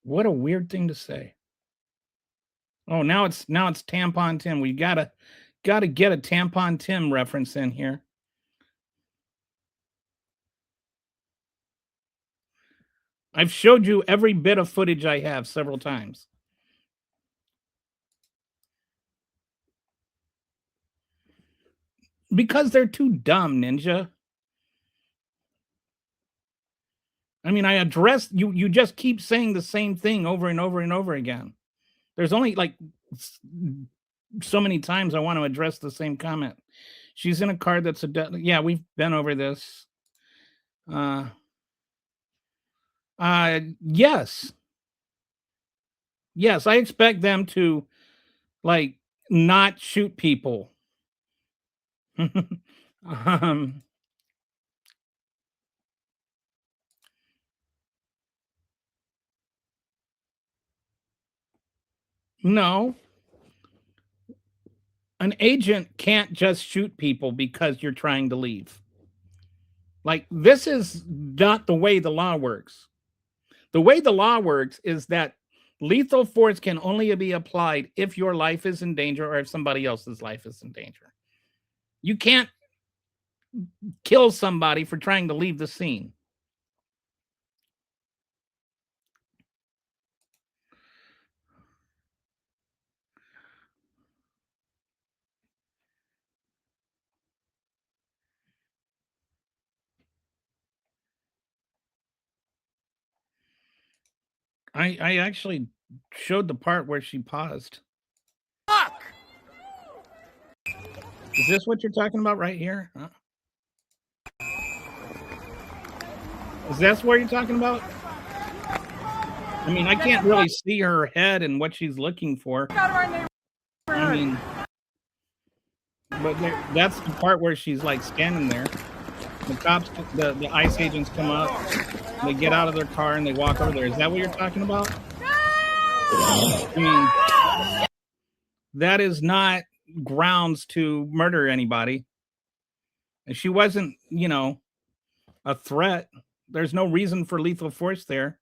What a weird thing to say. Oh, now it's Tampon Tim. We gotta get a Tampon Tim reference in here. I've showed you every bit of footage I have several times. Because they're too dumb, Ninja. I mean, I addressed you. You just keep saying the same thing over and over and over again. There's only like so many times I want to address the same comment. She's in a car that's yeah, we've been over this. Yes. Yes, I expect them to like not shoot people. um no. An agent can't just shoot people because you're trying to leave. Like, this is not the way the law works. The way the law works is that lethal force can only be applied if your life is in danger or if somebody else's life is in danger. You can't kill somebody for trying to leave the scene. I actually showed the part where she paused. Fuck! Is this what you're talking about right here? Huh? Is this what you're talking about? I mean, I can't really see her head and what she's looking for. I mean, but that's the part where she's like standing there. The cops, the ICE agents come up, they get out of their car and they walk over there. Is that what you're talking about? I mean, that is not grounds to murder anybody. And she wasn't, you know, a threat. There's no reason for lethal force there.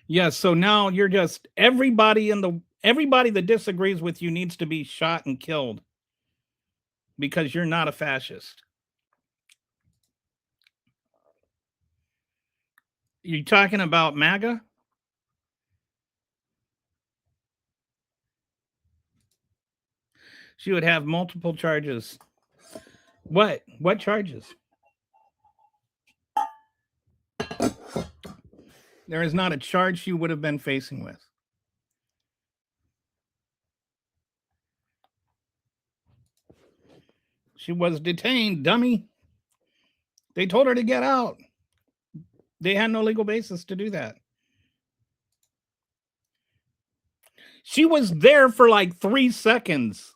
Yeah, so now you're just everybody that disagrees with you needs to be shot and killed because you're not a fascist. You talking about MAGA? She would have multiple charges. What? What charges? There is not a charge she would have been facing with. She was detained, dummy. They told her to get out. They had no legal basis to do that. She was there for like 3 seconds.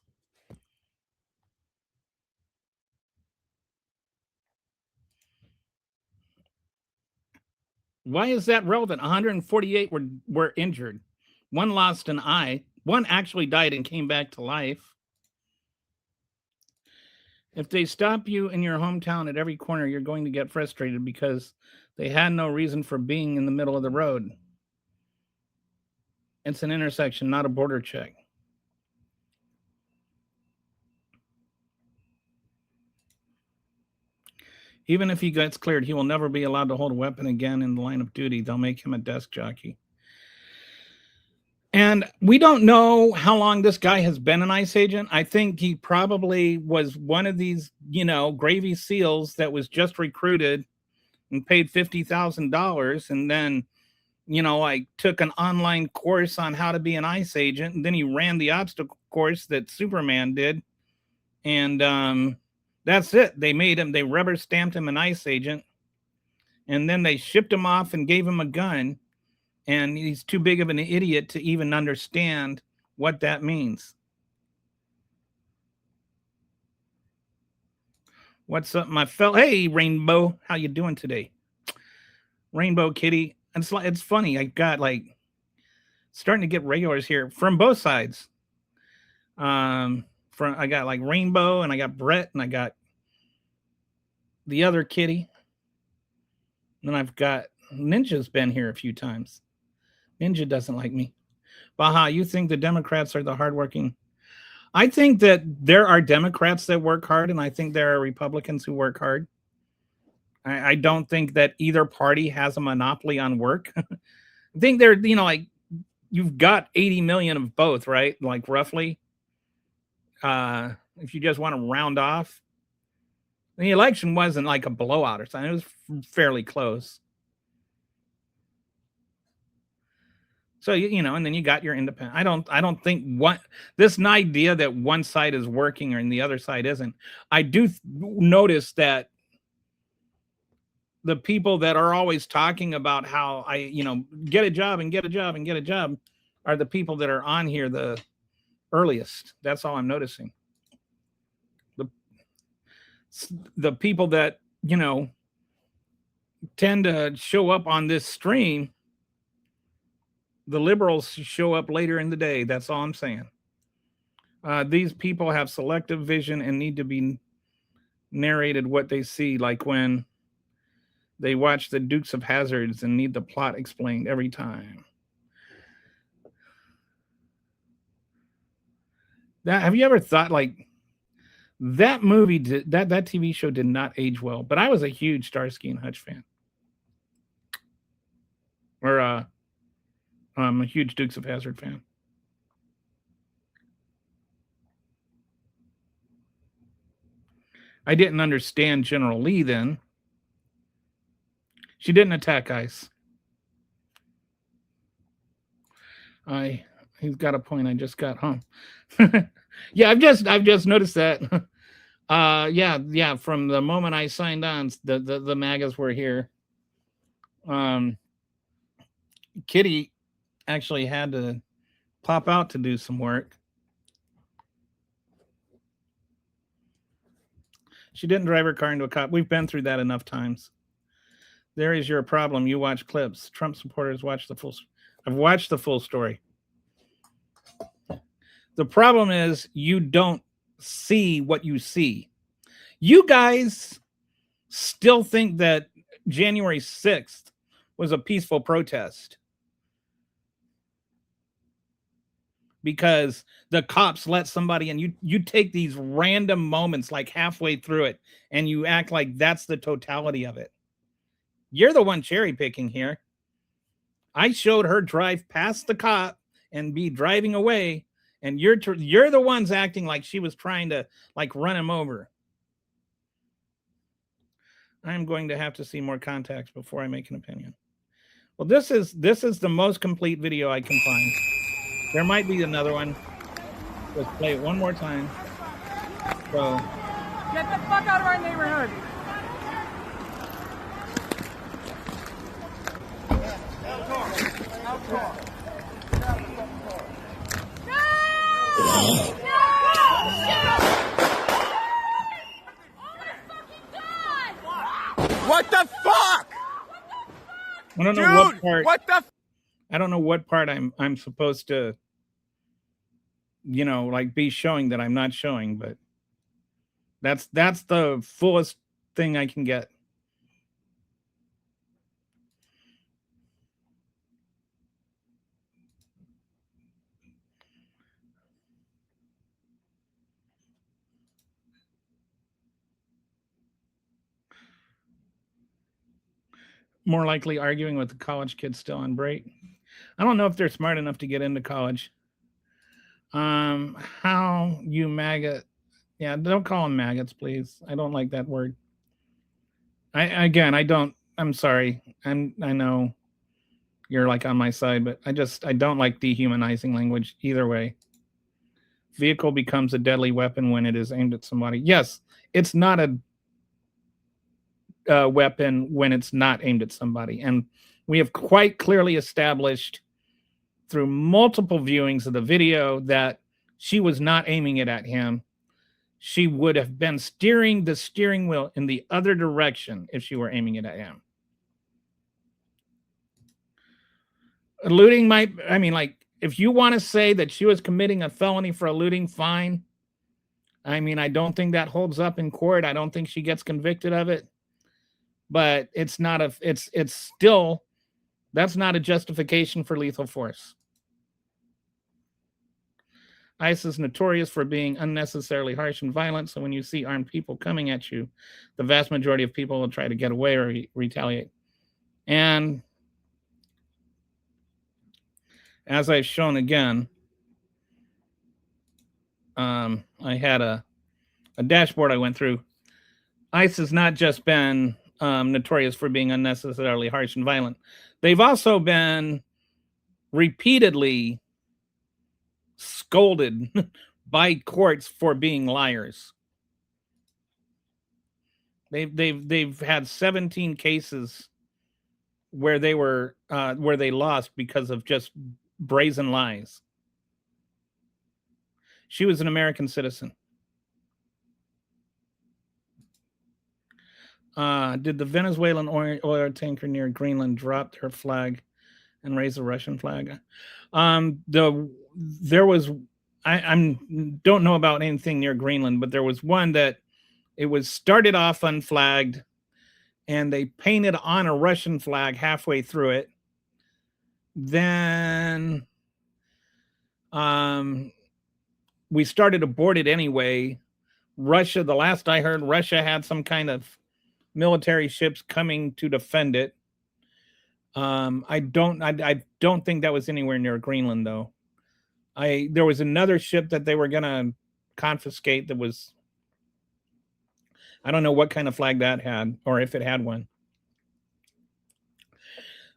Why is that relevant? 148 were injured. One lost an eye. One actually died and came back to life. If they stop you in your hometown at every corner, you're going to get frustrated because they had no reason for being in the middle of the road. It's an intersection, not a border check. Even if he gets cleared, he will never be allowed to hold a weapon again in the line of duty. They'll make him a desk jockey. And we don't know how long this guy has been an ICE agent. I think he probably was one of these, you know, Gravy SEALs that was just recruited and paid $50,000. And then, you know, I took an online course on how to be an ICE agent. And then he ran the obstacle course that Superman did. And that's it. They made him, they rubber stamped him an ICE agent. And then they shipped him off and gave him a gun. And he's too big of an idiot to even understand what that means. What's up, my fellow? Hey, Rainbow, how you doing today? Rainbow Kitty. It's funny. I got like starting to get regulars here from both sides. I got like Rainbow, and I got Brett, and I got the other kitty. And I've got Ninja's been here a few times. Ninja doesn't like me. Baha, you think the Democrats are the hardworking? I think that there are Democrats that work hard, and I think there are Republicans who work hard. I don't think that either party has a monopoly on work. I think they're, like you've got 80 million of both, right? Like roughly. If you just want to round off, the election wasn't like a blowout or something. It was fairly close. So and then you got your independent. I don't think this idea that one side is working and the other side isn't. I do notice that the people that are always talking about how get a job and get a job and get a job are the people that are on here the earliest. That's all I'm noticing. The people that tend to show up on this stream, the liberals show up later in the day. That's all I'm saying. These people have selective vision and need to be narrated what they see, like when they watch the Dukes of Hazzards and need the plot explained every time. Have you ever thought like that movie that TV show did not age well, but I was a huge Starsky and Hutch fan. Or I'm a huge Dukes of Hazzard fan. I didn't understand General Lee then. She didn't attack ICE. He's got a point. I just got home. Yeah, I've just noticed that. Yeah. From the moment I signed on, the MAGAs were here. Kitty actually had to pop out to do some work. She didn't drive her car into a cop. We've been through that enough times. There is your problem. You watch clips. Trump supporters watch the full. I've watched the full story. The problem is you don't see what you see. You guys still think that January 6th was a peaceful protest because the cops let somebody, and you take these random moments like halfway through it and you act like that's the totality of it. You're the one cherry picking here. I showed her drive past the cop and be driving away, and you're the ones acting like she was trying to like run him over. I'm going to have to see more contacts before I make an opinion. Well, this is the most complete video I can find. There might be another one. Let's play it one more time. So, Get the fuck out of our neighborhood. What the fuck? I don't know what part. What the? I don't know what part I'm supposed to, like be showing that I'm not showing, but that's the fullest thing I can get. More likely arguing with the college kids still on break. I don't know if they're smart enough to get into college. How you maggot? Yeah, don't call them maggots, please. I don't like that word. I don't. I'm sorry. I know you're like on my side, but I don't like dehumanizing language either way. Vehicle becomes a deadly weapon when it is aimed at somebody. Yes, it's not a weapon when it's not aimed at somebody, and we have quite clearly established through multiple viewings of the video that she was not aiming it at him. She would have been steering the steering wheel in the other direction if she were aiming it at him. Eluding if you want to say that she was committing a felony for eluding, fine. I don't think that holds up in court. I don't think she gets convicted of it. But it's still, that's not a justification for lethal force. ICE is notorious for being unnecessarily harsh and violent, so when you see armed people coming at you, the vast majority of people will try to get away or retaliate. And as I've shown again, I had a dashboard I went through. ICE has not just been notorious for being unnecessarily harsh and violent. They've also been repeatedly scolded by courts for being liars. They've had 17 cases where they were where they lost because of just brazen lies. She was an American citizen. Did the Venezuelan oil tanker near Greenland drop their flag and raise the Russian flag? There was I don't know about anything near Greenland, but there was one that it was started off unflagged, and they painted on a Russian flag halfway through it. Then we started aboard it anyway. Russia, the last I heard, Russia had some kind of military ships coming to defend it. I don't think that was anywhere near Greenland, though. There was another ship that they were gonna confiscate that was, I don't know what kind of flag that had, or if it had one.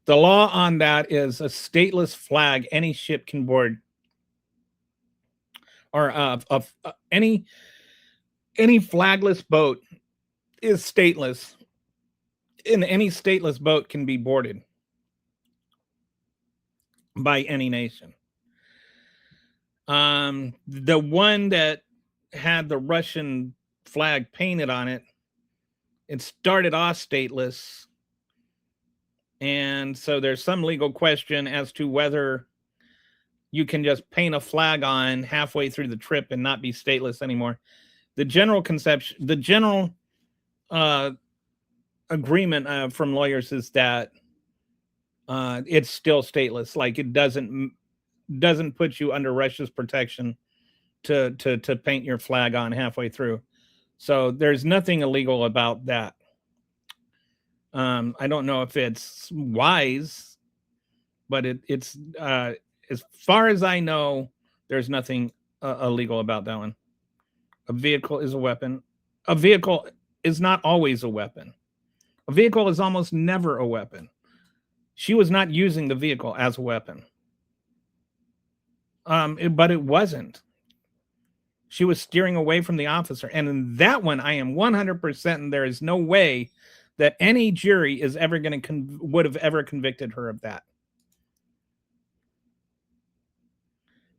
The law on that is a stateless flag any ship can board, or any flagless boat is stateless, and any stateless boat can be boarded by any nation. The one that had the Russian flag painted on it, it started off stateless, and so there's some legal question as to whether you can just paint a flag on halfway through the trip and not be stateless anymore. The general conception, the general agreement from lawyers is that it's still stateless. Like, it doesn't put you under Russia's protection to paint your flag on halfway through. So there's nothing illegal about that. I don't know if it's wise, but it's as far as I know, there's nothing illegal about that one. A vehicle is a weapon. A vehicle is not always a weapon. A vehicle is almost never a weapon. She was not using the vehicle as a weapon. But it wasn't. She was steering away from the officer. And in that one, I am 100%, and there is no way that any jury is ever going to would have ever convicted her of that.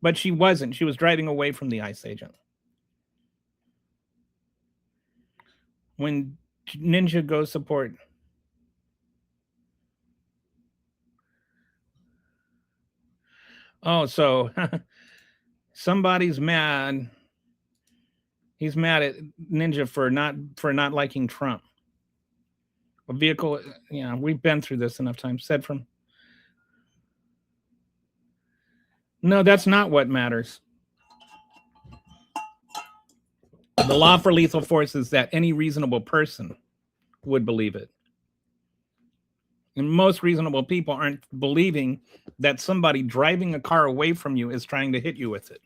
But she wasn't. She was driving away from the ICE agent. When Ninja Go support. Oh, so somebody's mad. He's mad at Ninja for not liking Trump. A vehicle, yeah, we've been through this enough times. Said from. No, that's not what matters. The law for lethal force is that any reasonable person would believe it. And most reasonable people aren't believing that somebody driving a car away from you is trying to hit you with it.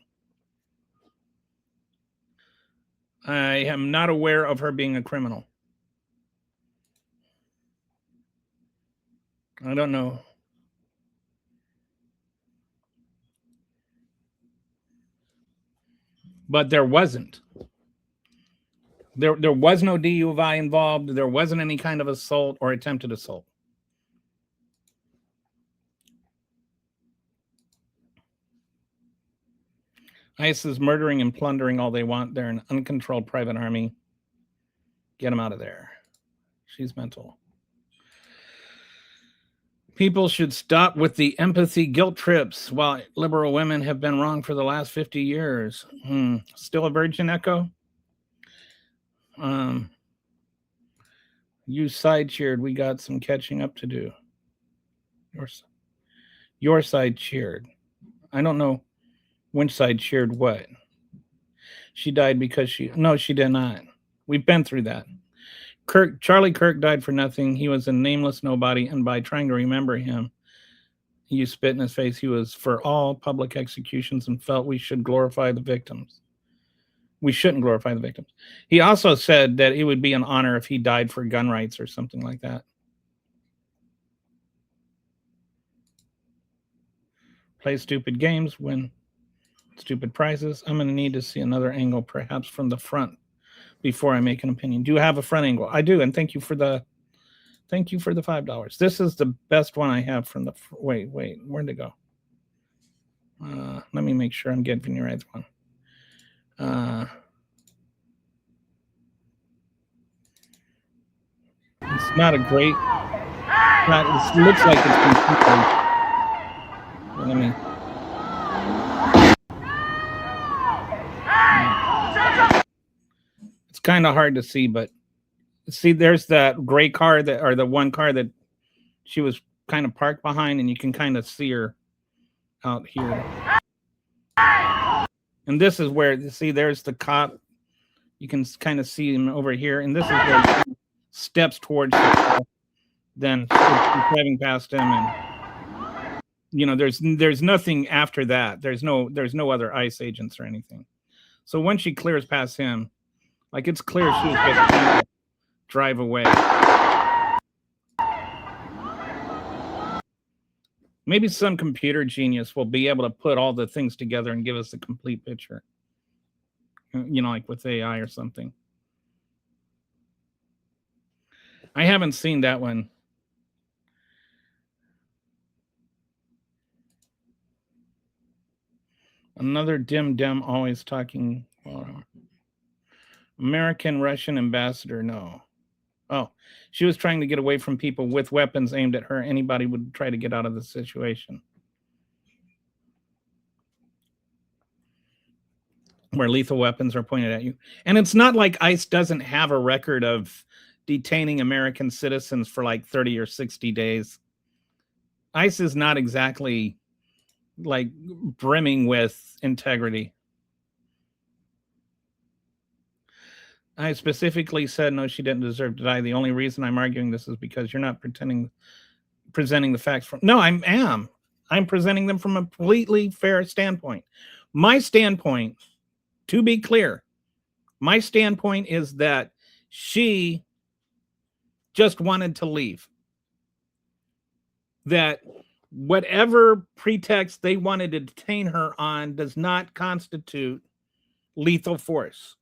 I am not aware of her being a criminal. I don't know. But there wasn't. There was no DUI involved. There wasn't any kind of assault or attempted assault. ICE is murdering and plundering all they want. They're an uncontrolled private army. Get them out of there. She's mental. People should stop with the empathy guilt trips while liberal women have been wrong for the last 50 years. Still a virgin, Echo? You side cheered. We got some catching up to do. Your side cheered. I don't know Winch side cheered what? She died because no, she did not. We've been through that. Charlie Kirk died for nothing. He was a nameless nobody, and by trying to remember him, you spit in his face. He was for all public executions and felt we should glorify the victims. We shouldn't glorify the victims. He also said that it would be an honor if he died for gun rights or something like that. Play stupid games, win stupid prizes. I'm going to need to see another angle, perhaps from the front, before I make an opinion. Do you have a front angle? I do, and thank you for the $5. This is the best one I have from the. Wait, where'd it go? Let me make sure I'm getting the right one. It's not a great. It looks like it's completely. Let me. It's kind of hard to see, but see, there's that gray car or the one car that she was kind of parked behind, and you can kind of see her out here. And this is where, see, there's the cop. You can kind of see him over here, and this is where he steps towards the car. Then she's driving past him, and there's nothing after that. There's no other ICE agents or anything. So when she clears past him, like, it's clear she was just trying to drive away. Maybe some computer genius will be able to put all the things together and give us a complete picture. Like with AI or something. I haven't seen that one. Another dim always talking. American Russian ambassador, no. Oh, she was trying to get away from people with weapons aimed at her. Anybody would try to get out of the situation. Where lethal weapons are pointed at you. And it's not like ICE doesn't have a record of detaining American citizens for like 30 or 60 days. ICE is not exactly like brimming with integrity. I specifically said, no, she didn't deserve to die. The only reason I'm arguing this is because you're not presenting the facts from. No, I am. I'm presenting them from a completely fair standpoint. My standpoint, to be clear, my standpoint is that she just wanted to leave. That whatever pretext they wanted to detain her on does not constitute lethal force.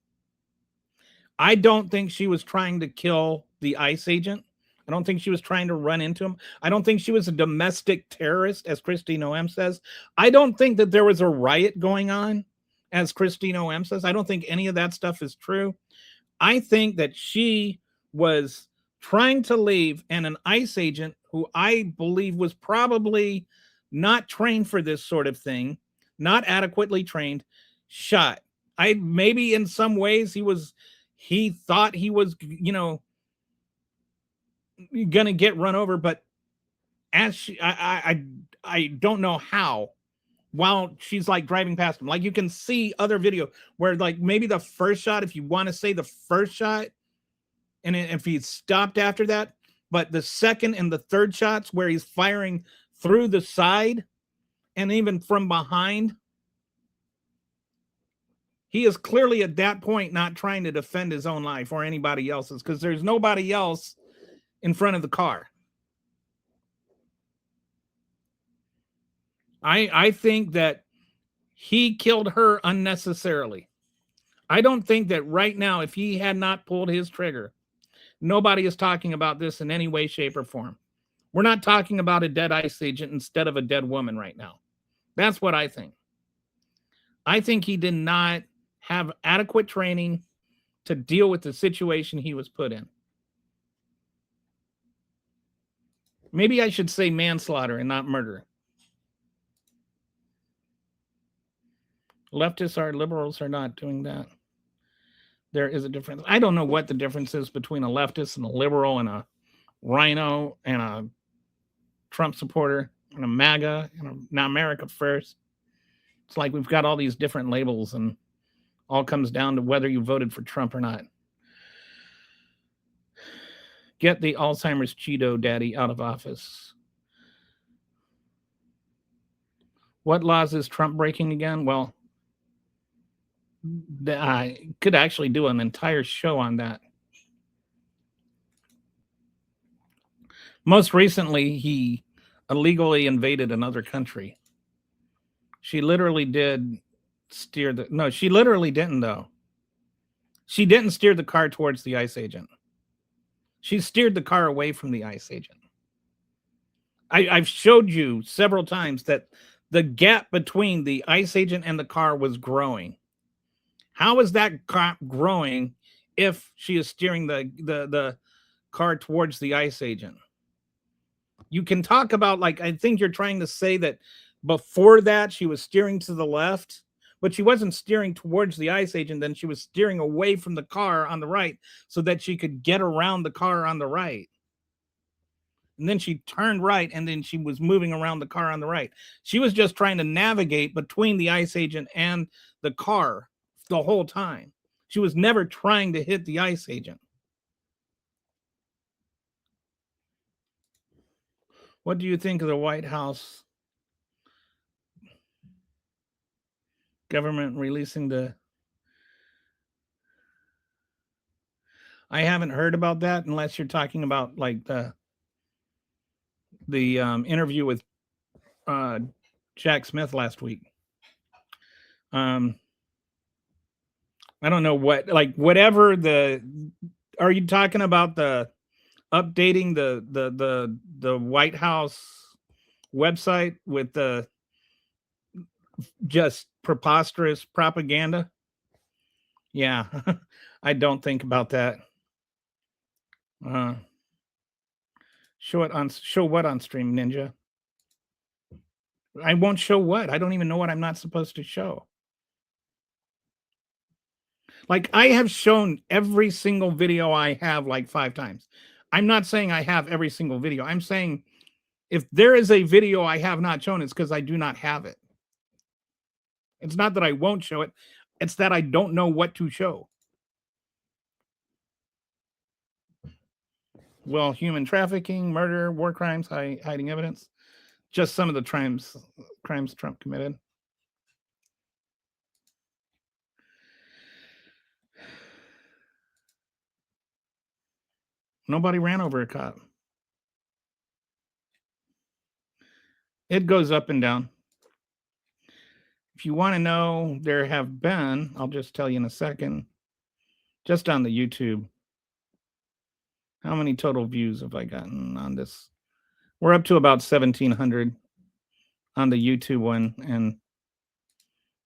I don't think she was trying to kill the ICE agent. I don't think she was trying to run into him. I don't think she was a domestic terrorist, as Christine Noem says. I don't think that there was a riot going on, as Christine Noem says. I don't think any of that stuff is true. I think that she was trying to leave, and an ICE agent, who I believe was probably not trained for this sort of thing, not adequately trained, shot. Maybe in some ways he thought he was, gonna get run over, but as I don't know how, while she's like driving past him. Like, you can see other video where, like, maybe the first shot, if you want to say the first shot, and if he stopped after that, but the second and the third shots where he's firing through the side and even from behind, he is clearly at that point not trying to defend his own life or anybody else's, because there's nobody else in front of the car. I think that he killed her unnecessarily. I don't think that right now, if he had not pulled his trigger, nobody is talking about this in any way, shape, or form. We're not talking about a dead ICE agent instead of a dead woman right now. That's what I think. I think he did not have adequate training to deal with the situation he was put in. Maybe I should say manslaughter and not murder. Leftists are, liberals are not doing that. There is a difference. I don't know what the difference is between a leftist and a liberal and a rhino and a Trump supporter and a MAGA and a America First. It's like we've got all these different labels and all comes down to whether you voted for Trump or not. Get the Alzheimer's Cheeto daddy out of office. What laws is Trump breaking again? Well, I could actually do an entire show on that. Most recently, he illegally invaded another country. She literally did steer the... No, she literally didn't, though. She didn't steer the car towards the ICE agent. She steered the car away from the ICE agent. I've showed you several times that the gap between the ICE agent and the car was growing. How is that car growing if she is steering the car towards the ICE agent? You can talk about, like, I think you're trying to say that before that she was steering to the left, but she wasn't steering towards the ICE agent. Then she was steering away from the car on the right so that she could get around the car on the right. And then she turned right, and then she was moving around the car on the right. She was just trying to navigate between the ICE agent and the car the whole time. She was never trying to hit the ICE agent. What do you think of the White House government releasing the... I haven't heard about that unless you're talking about like the interview with Jack Smith last week. I don't know what, like, whatever the... Are you talking about the updating the White House website with the just preposterous propaganda? Yeah, I don't think about that. Show what on Stream Ninja? I won't show what? I don't even know what I'm not supposed to show. Like, I have shown every single video I have like 5 times. I'm not saying I have every single video. I'm saying if there is a video I have not shown, it's because I do not have it. It's not that I won't show it. It's that I don't know what to show. Well, human trafficking, murder, war crimes, hiding evidence. Just some of the crimes Trump committed. Nobody ran over a cop. It goes up and down. If you want to know, there have been, I'll just tell you in a second, just on the YouTube, how many total views have I gotten on this? We're up to about 1,700 on the YouTube one, and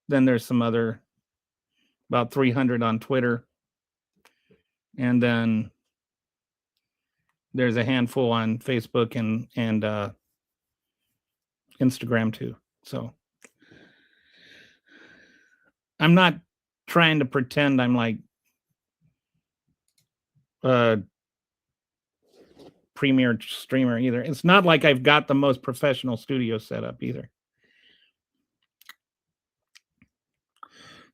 then there's some other, about 300 on Twitter, and then there's a handful on Facebook and Instagram too. So I'm not trying to pretend I'm like premier streamer either. It's not like I've got the most professional studio set up either.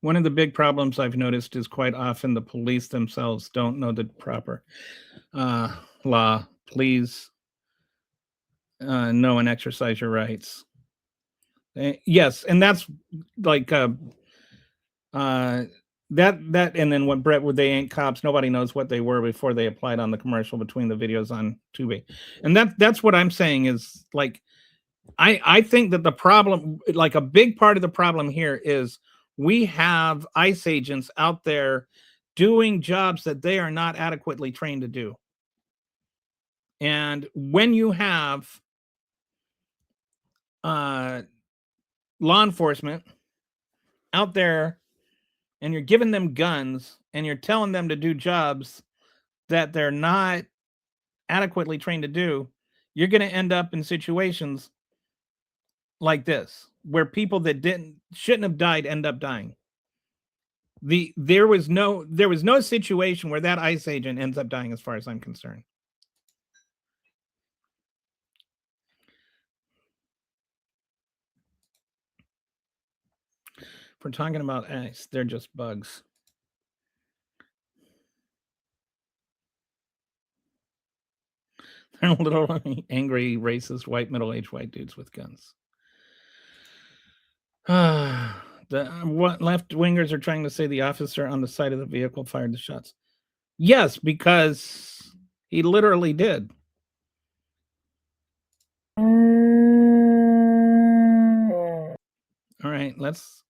One of the big problems I've noticed is quite often the police themselves don't know the proper law. Please know and exercise your rights. Yes, and that's like that, and then what Brett would, they ain't cops. Nobody knows what they were before they applied on the commercial between the videos on Tubi. And that's what I'm saying is, like, I think that the problem, like a big part of the problem here is we have ICE agents out there doing jobs that they are not adequately trained to do. And when you have law enforcement out there and you're giving them guns and you're telling them to do jobs that they're not adequately trained to do, you're going to end up in situations like this, where people that shouldn't have died end up dying. There was no situation where that ICE agent ends up dying, as far as I'm concerned. If we're talking about ice, they're just bugs. They're little angry, racist, white, middle-aged white dudes with guns. What left wingers are trying to say the officer on the side of the vehicle fired the shots. Yes, because he literally did. All right, let's.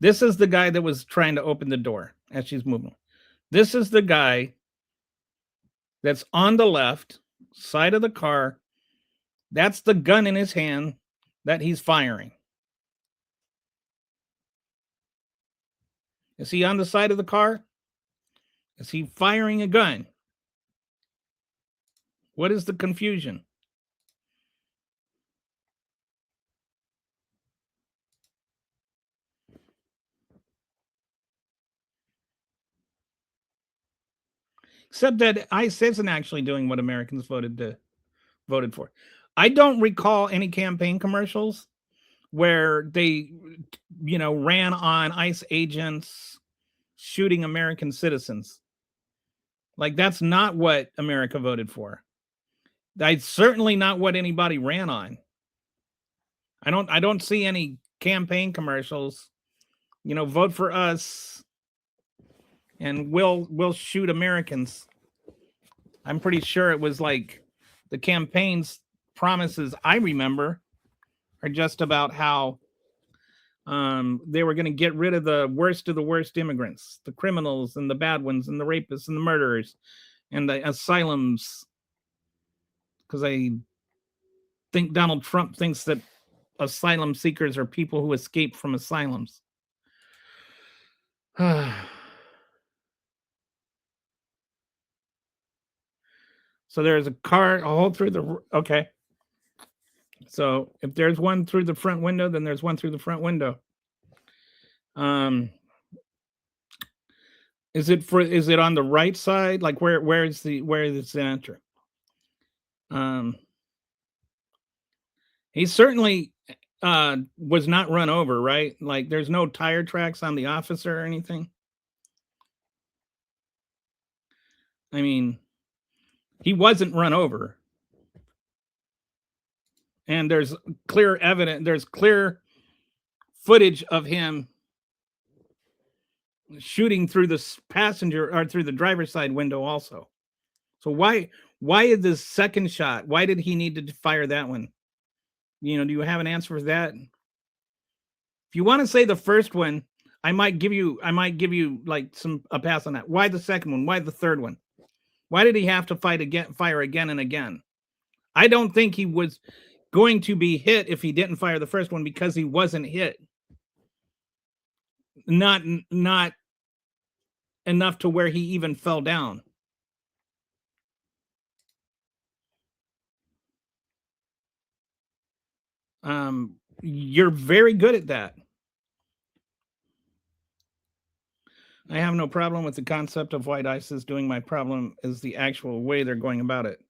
This is the guy that was trying to open the door as she's moving. This is the guy that's on the left side of the car. That's the gun in his hand that he's firing. Is he on the side of the car? Is he firing a gun? What is the confusion? Except that ICE isn't actually doing what Americans voted for. I don't recall any campaign commercials where they, ran on ICE agents shooting American citizens. Like, that's not what America voted for. That's certainly not what anybody ran on. I don't see any campaign commercials. Vote for us and we'll shoot Americans. I'm pretty sure it was like the campaign's promises I remember are just about how they were going to get rid of the worst immigrants, the criminals and the bad ones and the rapists and the murderers and the asylums. Because I think Donald Trump thinks that asylum seekers are people who escape from asylums. So there's a car all through the... Okay. So if there's one through the front window, then there's one through the front window. Is it on the right side? Like where is the enter? He certainly was not run over, right? Like there's no tire tracks on the officer or anything. I mean, he wasn't run over. And there's clear evidence, there's clear footage of him shooting through the passenger or through the driver's side window also. So why is this second shot? Why did he need to fire that one? Do you have an answer for that? If you want to say the first one, I might give you like a pass on that. Why the second one? Why the third one? Why did he have to fire again and again? I don't think he was going to be hit if he didn't fire the first one because he wasn't hit. Not enough to where he even fell down. You're very good at that. I have no problem with the concept of white ISIS doing. My problem is the actual way they're going about it,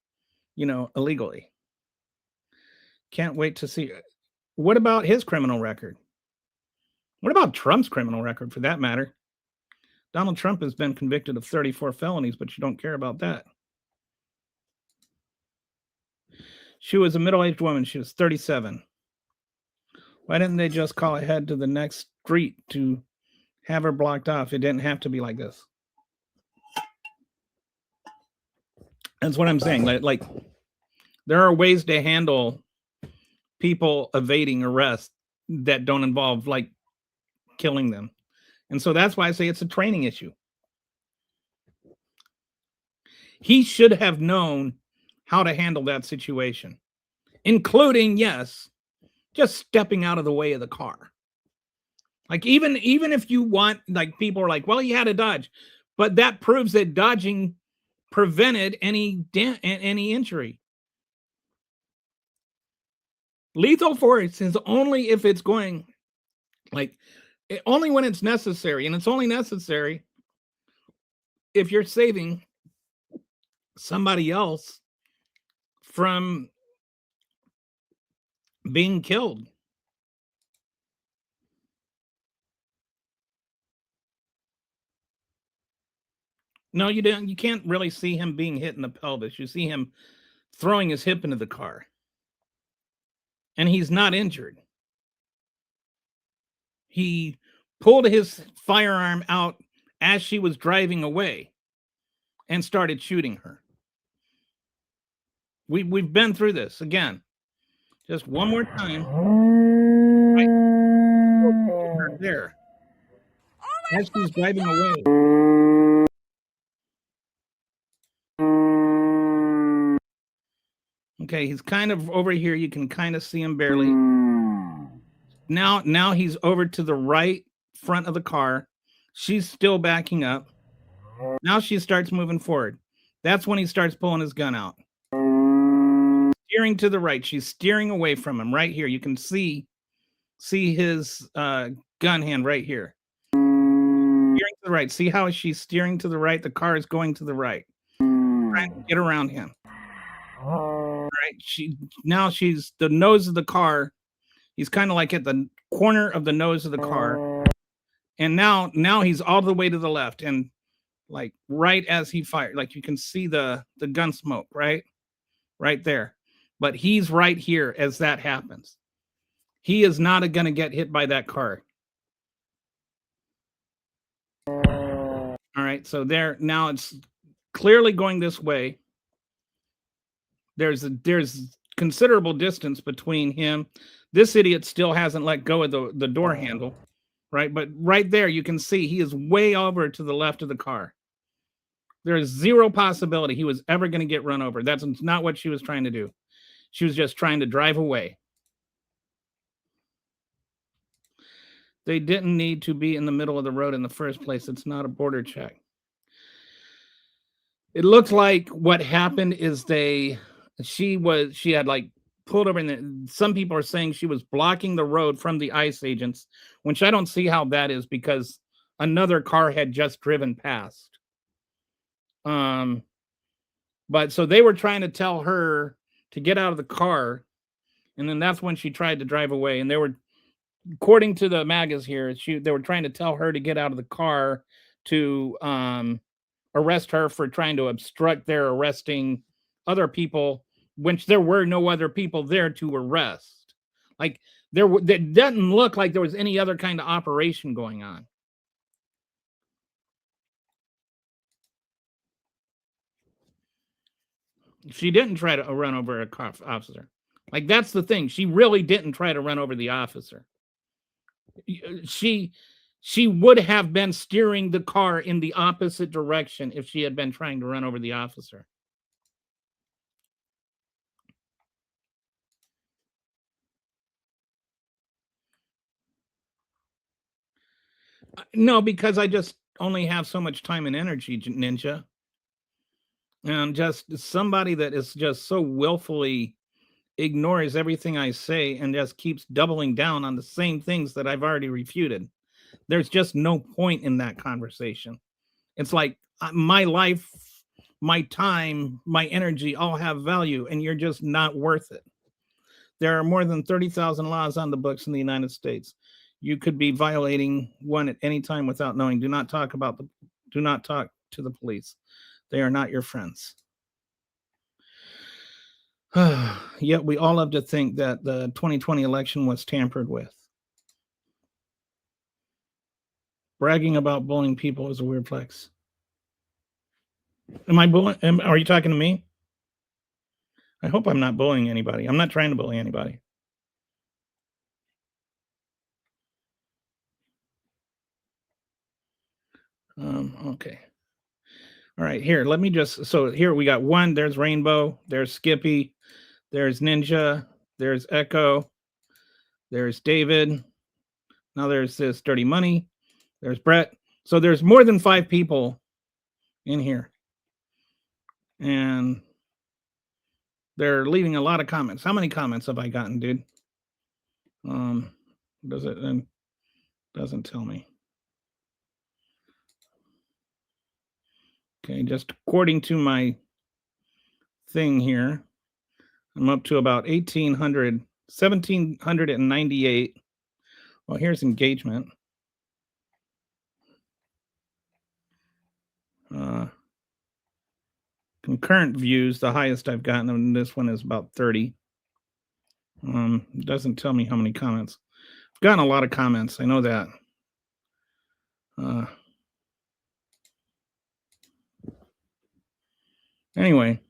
illegally. Can't wait to see. What about his criminal record? What about Trump's criminal record, for that matter? Donald Trump has been convicted of 34 felonies, but you don't care about that. She was a middle-aged woman. She was 37. Why didn't they just call ahead to the next street to have her blocked off? It didn't have to be like this. That's what I'm saying. Like there are ways to handle people evading arrest that don't involve like killing them. And so that's why I say it's a training issue. He should have known how to handle that situation, including, yes, just stepping out of the way of the car. Like even if you want, like people are like, well, he had to dodge, but that proves that dodging prevented any injury. Lethal force is only if it's going, like, only when it's necessary, and it's only necessary if you're saving somebody else from being killed. No, you don't. You can't really see him being hit in the pelvis. You see him throwing his hip into the car, and he's not injured. He pulled his firearm out as she was driving away and started shooting her. We've been through this again. Just one more time. Right there. As she's driving away. Okay, he's kind of over here. You can kind of see him barely. Now he's over to the right front of the car. She's still backing up. Now she starts moving forward. That's when he starts pulling his gun out. Steering to the right. She's steering away from him right here. You can see his gun hand right here. Steering to the right. See how she's steering to the right? The car is going to the right. Trying to get around him. All right. She's the nose of the car. He's kind of like at the corner of the nose of the car. And now he's all the way to the left. And like right as he fired, like you can see the gun smoke, right there. But he's right here as that happens. He is not going to get hit by that car. All right, so there now it's clearly going this way. There's considerable distance between him. This idiot still hasn't let go of the door handle, right? But right there you can see he is way over to the left of the car. There is zero possibility he was ever going to get run over. That's not what she was trying to do. She was just trying to drive away. They didn't need to be in the middle of the road in the first place. It's not a border check. It looks like what happened is she had like pulled over, and some people are saying she was blocking the road from the ICE agents, which I don't see how that is because another car had just driven past. But so they were trying to tell her to get out of the car, and then that's when she tried to drive away. And they were, according to the MAGAs here, they were trying to tell her to get out of the car to arrest her for trying to obstruct their arresting other people, which there were no other people there to arrest. Like it doesn't look like there was any other kind of operation going on. She didn't try to run over a cop officer. Like that's the thing. She really didn't try to run over the officer. She would have been steering the car in the opposite direction if she had been trying to run over the officer. No, because I just only have so much time and energy, Ninja. And just somebody that is just so willfully ignores everything I say and just keeps doubling down on the same things that I've already refuted. There's just no point in that conversation. It's like my life, my time, my energy all have value, and you're just not worth it. There are more than 30,000 laws on the books in the United States. You could be violating one at any time without knowing. Do not talk to the police. They are not your friends. Yet we all have to think that the 2020 election was tampered with. Bragging about bullying people is a weird flex. Am I bullying? Are you talking to me? I hope I'm not bullying anybody. I'm not trying to bully anybody. Okay. All right, here, let me just, so here we got one, there's Rainbow, there's Skippy, there's Ninja, there's Echo, there's David, now there's this Dirty Money, there's Brett. So there's more than 5 people in here. And they're leaving a lot of comments. How many comments have I gotten, dude? Doesn't tell me. Okay, just according to my thing here, I'm up to about 1,798. Well, here's engagement. Concurrent views, the highest I've gotten, and this one is about 30. It doesn't tell me how many comments. I've gotten a lot of comments. I know that. Anyway,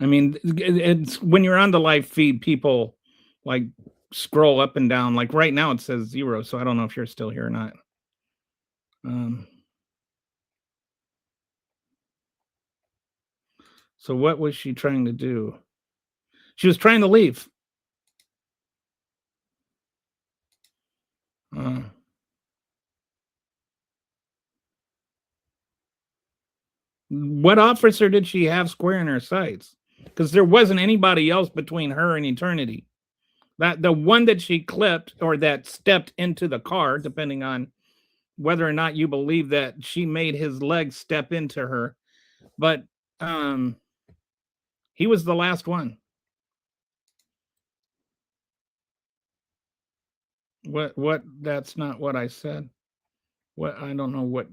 I mean, it's when you're on the live feed, people like scroll up and down. Like right now, it says 0, so I don't know if you're still here or not. So what was she trying to do? She was trying to leave. What officer did she have square in her sights? Because there wasn't anybody else between her and eternity. That the one that she clipped or that stepped into the car, depending on whether or not you believe that she made his legs step into her, but he was the last one. What? That's not what I said. What? I don't know what.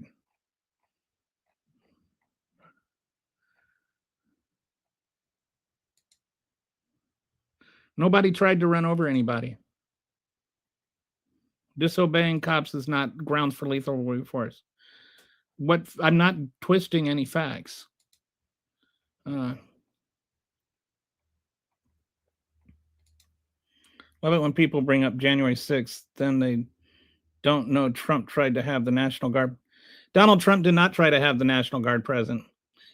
Nobody tried to run over anybody. Disobeying cops is not grounds for lethal force. What? I'm not twisting any facts. Love it when people bring up January 6th, then they don't know Trump tried to have the National Guard. Donald Trump did not try to have the National Guard present.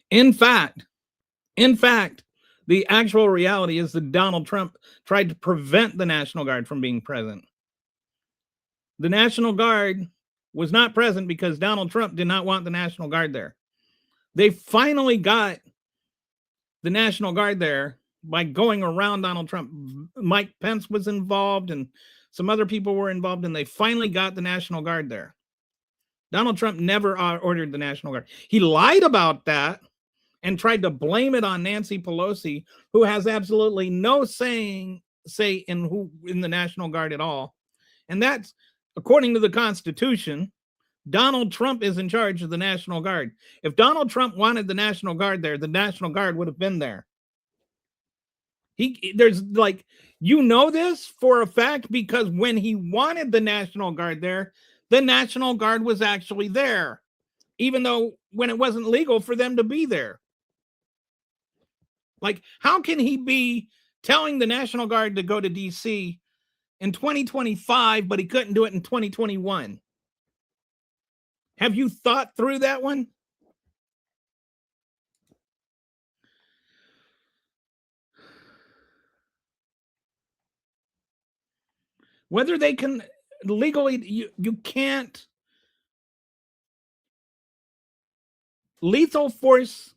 In fact, the actual reality is that Donald Trump tried to prevent the National Guard from being present. The National Guard was not present because Donald Trump did not want the National Guard there. They finally got the National Guard there by going around Donald Trump. Mike Pence was involved and some other people were involved, and they finally got the National Guard there. Donald Trump never ordered the National Guard. He lied about that and tried to blame it on Nancy Pelosi, who has absolutely no say in the National Guard at all. And that's, according to the Constitution, Donald Trump is in charge of the National Guard. If Donald Trump wanted the National Guard there, the National Guard would have been there. There's like, you know this for a fact because when he wanted the National Guard there, the National Guard was actually there, even though when it wasn't legal for them to be there. Like, how can he be telling the National Guard to go to DC in 2025, but he couldn't do it in 2021? Have you thought through that one? Whether they can legally, you can't. Lethal force,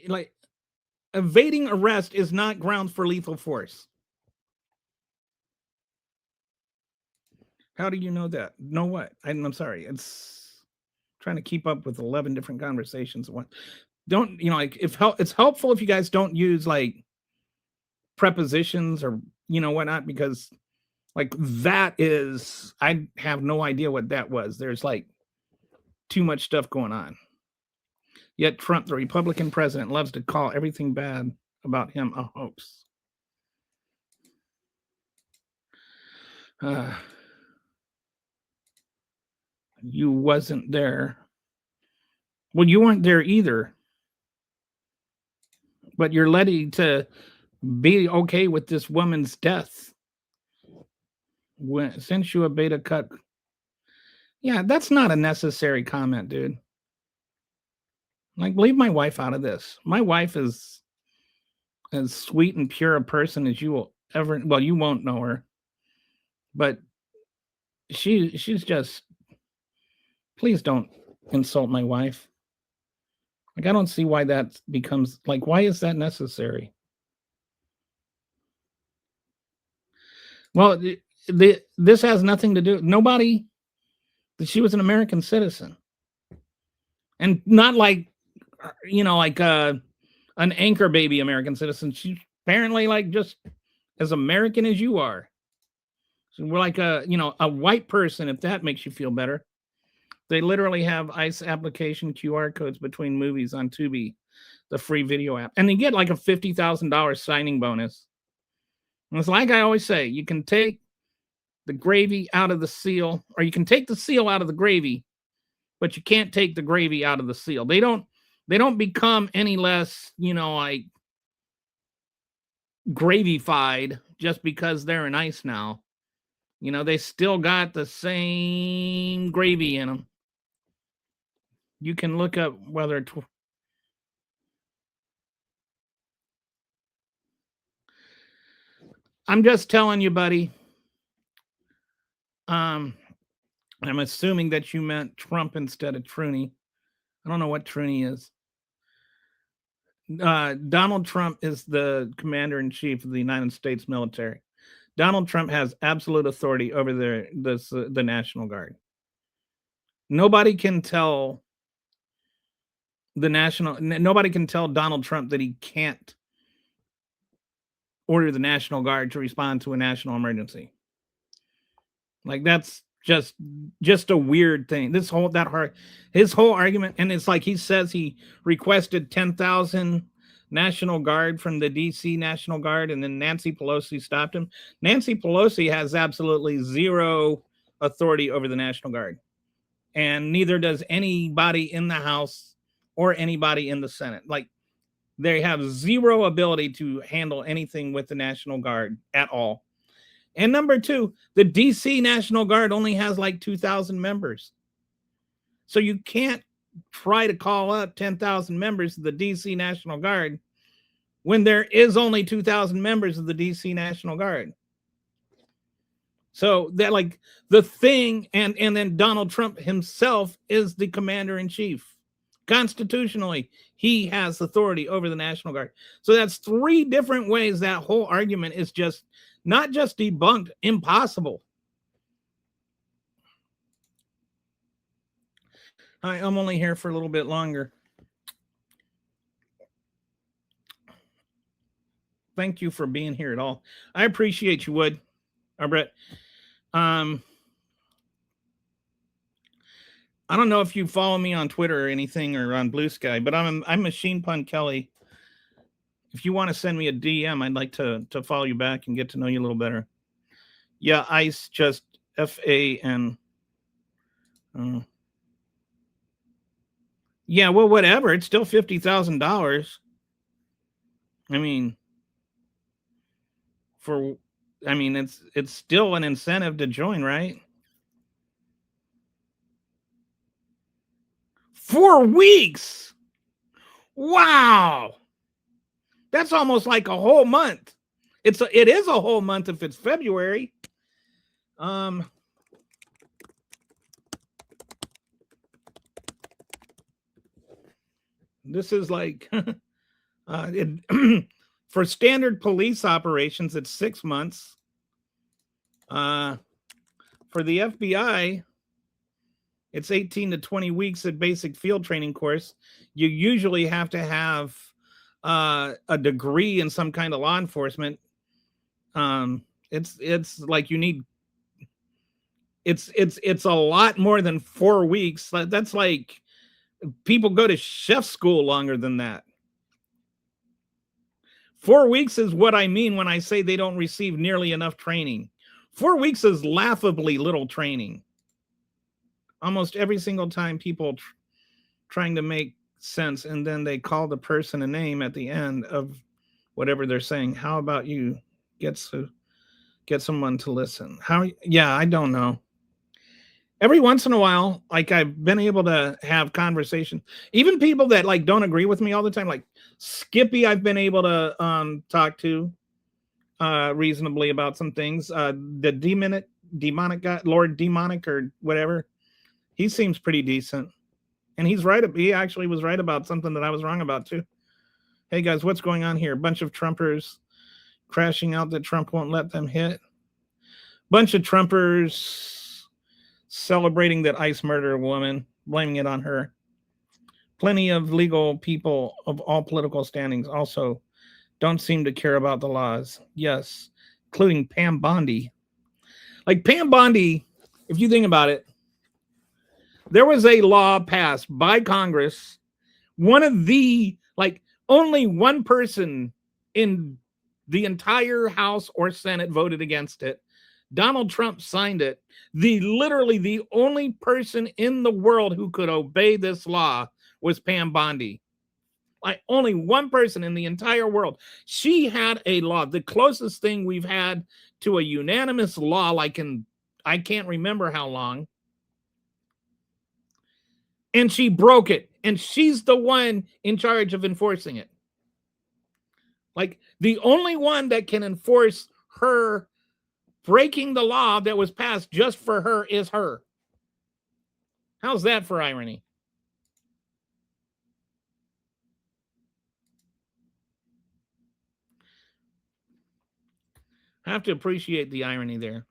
like evading arrest, is not grounds for lethal force. How do you know that? Know what? I'm sorry. It's trying to keep up with 11 different conversations at once. Don't, like, it's helpful if you guys don't use like prepositions or whatnot, because like that is, I have no idea what that was. There's like too much stuff going on. Yet Trump, the Republican president, loves to call everything bad about him a hoax. You wasn't there. Well, you weren't there either. But you're ready to be okay with this woman's death. Since you a beta cut. Yeah, that's not a necessary comment, dude. Like, leave my wife out of this. My wife is as sweet and pure a person as you will ever. Well, you won't know her, but she's just. Please don't insult my wife. Like, I don't see why that becomes like. Why is that necessary? Well, this has nothing to do. Nobody. She was an American citizen, and not like like an anchor baby American citizen. She's apparently like just as American as you are. So we're like a white person, if that makes you feel better. They literally have ICE application QR codes between movies on Tubi, the free video app, and they get like a $50,000 signing bonus. And it's like I always say, you can take the gravy out of the seal, or you can take the seal out of the gravy, but you can't take the gravy out of the seal. They don't become any less, like gravified just because they're in ICE now. They still got the same gravy in them. You can look up whether I'm just telling you, buddy. I'm assuming that you meant Trump instead of Truny. I don't know what Truny is. Donald Trump is the commander-in-chief of the United States military. Donald Trump has absolute authority over the National Guard. Nobody can tell nobody can tell Donald Trump that he can't order the National Guard to respond to a national emergency. Like, that's just a weird thing. His whole argument, and it's like he says he requested 10,000 National Guard from the DC National Guard, and then Nancy Pelosi stopped him. Nancy Pelosi has absolutely zero authority over the National Guard, and neither does anybody in the House or anybody in the Senate. Like, they have zero ability to handle anything with the National Guard at all. And number two, the DC National Guard only has like 2,000 members. So you can't try to call up 10,000 members of the DC National Guard when there is only 2,000 members of the DC National Guard. So that, like, the thing, and then Donald Trump himself is the commander-in-chief. Constitutionally, he has authority over the National Guard. So that's three different ways that whole argument is just not just debunked, impossible. I'm only here for a little bit longer. Thank you for being here at all. I appreciate you, Wood. Brett. I don't know if you follow me on Twitter or anything, or on Blue Sky, but I'm Machine Pun Kelly. If you want to send me a DM, I'd like to follow you back and get to know you a little better. Yeah, ICE, just FAN. Yeah, well, whatever. It's still $50,000. I mean, it's still an incentive to join, right? 4 weeks. Wow. That's almost like a whole month. It is a whole month if it's February. This is like for standard police operations, it's 6 months. For the FBI, it's 18 to 20 weeks at basic field training course. You usually have to have a degree in some kind of law enforcement. It's like you need. It's a lot more than 4 weeks. That's like people go to chef school longer than that. 4 weeks is what I mean when I say they don't receive nearly enough training. 4 weeks is laughably little training. Almost every single time people trying to make sense, and then they call the person a name at the end of whatever they're saying. How about you get someone to listen? I don't know. Every once in a while, like, I've been able to have conversation. Even people that like don't agree with me all the time, like Skippy, I've been able to talk to reasonably about some things. The demonic guy, Lord Demonic or whatever, he seems pretty decent. And he's right. He actually was right about something that I was wrong about too. Hey guys, what's going on here? A bunch of Trumpers crashing out that Trump won't let them hit. Bunch of Trumpers celebrating that ICE murdered a woman, blaming it on her. Plenty of legal people of all political standings also don't seem to care about the laws. Yes, including Pam Bondi. Like Pam Bondi, if you think about it, there was a law passed by Congress. One of the, like, only one person in the entire House or Senate voted against it. Donald Trump signed it. Literally the only person in the world who could obey this law was Pam Bondi. Like only one person in the entire world. She had a law, the closest thing we've had to a unanimous law, like in, I can't remember how long. And she broke it. And she's the one in charge of enforcing it. Like the only one that can enforce her breaking the law that was passed just for her is her. How's that for irony? I have to appreciate the irony there.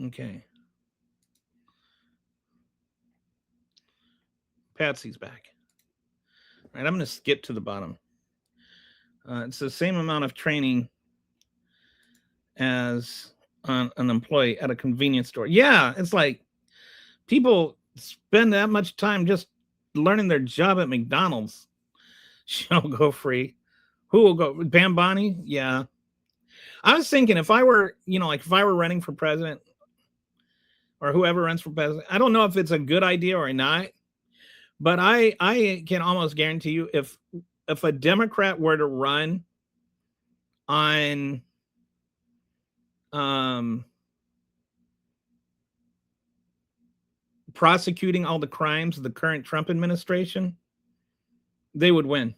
Okay. Patsy's back. All right, I'm going to skip to the bottom. It's the same amount of training as an employee at a convenience store. Yeah, it's like people spend that much time just learning their job at McDonald's. She'll go free. Who will go? Pam Bondi? Yeah. I was thinking if I were, if I were running for president or whoever runs for president, I don't know if it's a good idea or not, but I can almost guarantee you if a Democrat were to run on prosecuting all the crimes of the current Trump administration, they would win.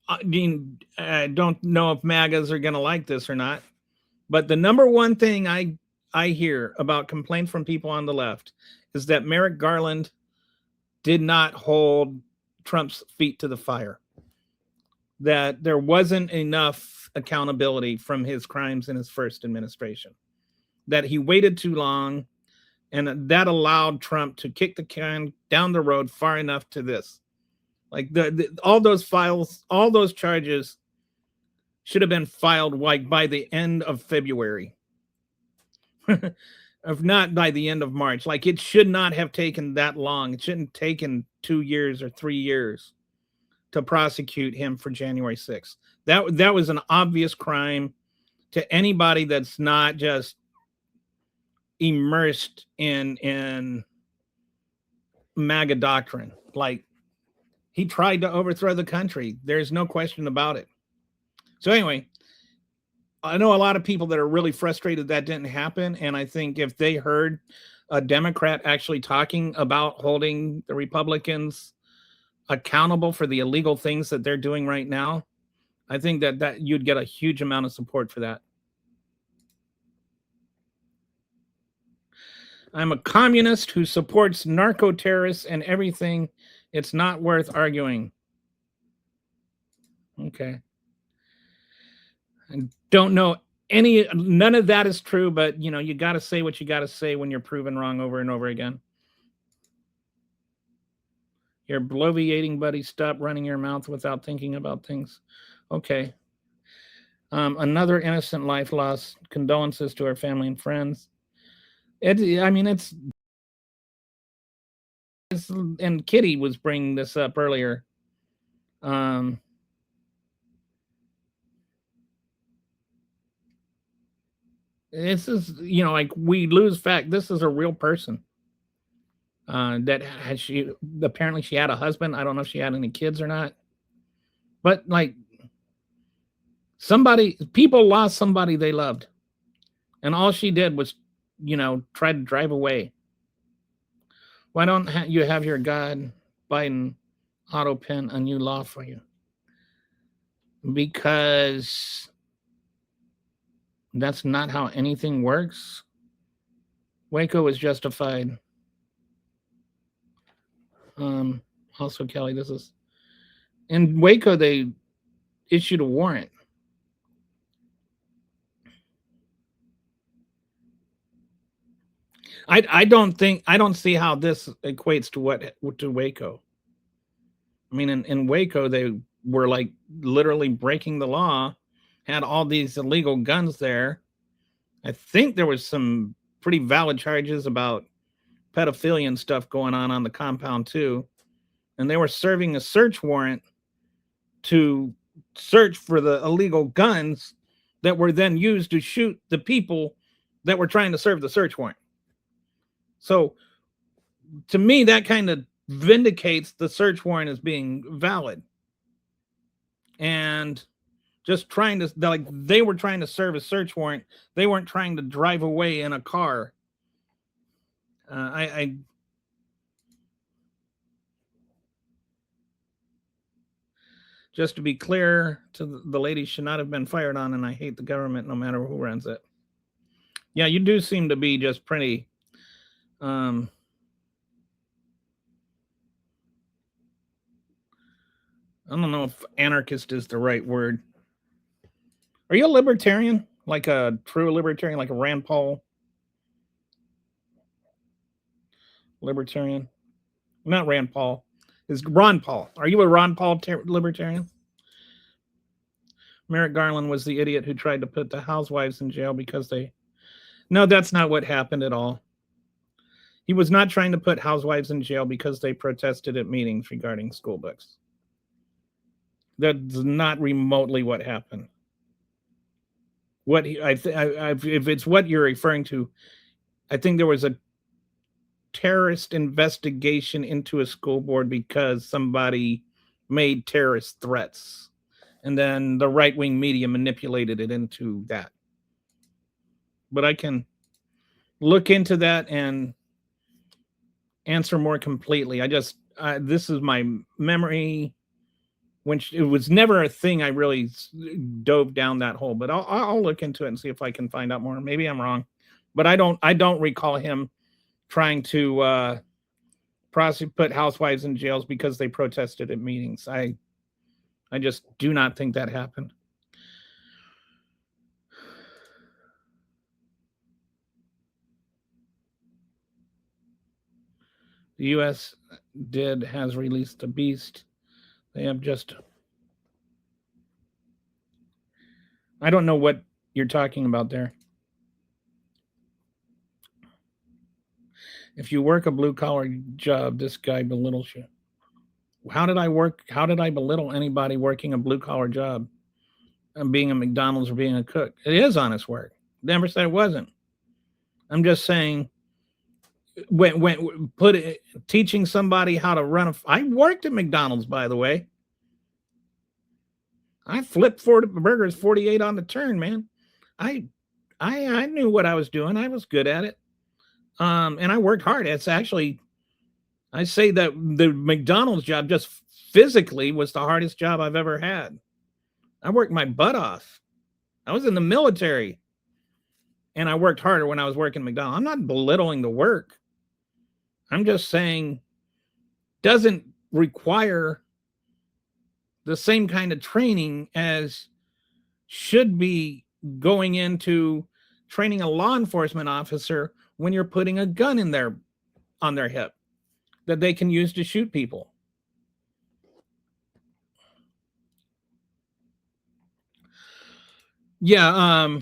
I mean, I don't know if MAGAs are going to like this or not, but the number one thing I hear about complaints from people on the left is that Merrick Garland did not hold Trump's feet to the fire, that there wasn't enough accountability from his crimes in his first administration, that he waited too long, and that allowed Trump to kick the can down the road far enough to this. Like all those files, all those charges should have been filed like by the end of February, if not by the end of March. Like it should not have taken that long. It shouldn't have taken 2 years or 3 years to prosecute him for January 6th. That was an obvious crime to anybody that's not just immersed in MAGA doctrine. Like, he tried to overthrow the country. There's no question about it. So anyway, I know a lot of people that are really frustrated that didn't happen. And I think if they heard a Democrat actually talking about holding the Republicans accountable for the illegal things that they're doing right now, I think that you'd get a huge amount of support for that. I'm a communist who supports narco terrorists and everything. It's not worth arguing. Okay. I don't know none of that is true, but you got to say what you got to say when you're proven wrong over and over again. You're bloviating, buddy. Stop running your mouth without thinking about things. Okay. Another innocent life lost. Condolences to our family and friends. It's and Kitty was bringing this up earlier. This is, like we lose fact. This is a real person. Apparently she had a husband. I don't know if she had any kids or not. But like people lost somebody they loved. And all she did was, try to drive away. Why don't you have your God, Biden, auto pen a new law for you? Because that's not how anything works. Waco is justified. Also, Kelly, this is in Waco. They issued a warrant. I don't see how this equates to Waco. I mean, in Waco, they were like literally breaking the law, had all these illegal guns there. I think there was some pretty valid charges about pedophilia and stuff going on the compound too. And they were serving a search warrant to search for the illegal guns that were then used to shoot the people that were trying to serve the search warrant. So to me, that kind of vindicates the search warrant as being valid. And just trying to, like, they were trying to serve a search warrant. They weren't trying to drive away in a car. Just to be clear, to the lady should not have been fired on, and I hate the government no matter who runs it. Yeah, you do seem to be just pretty I don't know if anarchist is the right word. Are you a libertarian? Like a true libertarian, like a Rand Paul libertarian? Not Rand Paul. Is Ron Paul. Are you a Ron Paul libertarian? Merrick Garland was the idiot who tried to put the housewives in jail because they... No, that's not what happened at all. He was not trying to put housewives in jail because they protested at meetings regarding school books. That's not remotely what happened. If it's what you're referring to, I think there was a terrorist investigation into a school board because somebody made terrorist threats, and then the right-wing media manipulated it into that. But I can look into that and answer more completely. This is my memory, which it was never a thing I really dove down that hole, but I'll look into it and see if I can find out more. Maybe I'm wrong, but I don't recall him trying to put housewives in jails because they protested at meetings. I just do not think that happened. The U.S. has released a beast. They have just... I don't know what you're talking about there. If you work a blue-collar job, this guy belittles you. How did I belittle anybody working a blue-collar job and being a McDonald's or being a cook? It is honest work. Never said it wasn't. I'm just saying, teaching somebody how to run I worked at McDonald's, by the way. I flipped burgers 48 on the turn, man. I knew what I was doing. I was good at it. And I worked hard. It's actually, I say that the McDonald's job just physically was the hardest job I've ever had. I worked my butt off. I was in the military and I worked harder when I was working McDonald's. I'm not belittling the work. I'm just saying doesn't require the same kind of training as should be going into training a law enforcement officer when you're putting a gun on their hip that they can use to shoot people. Yeah,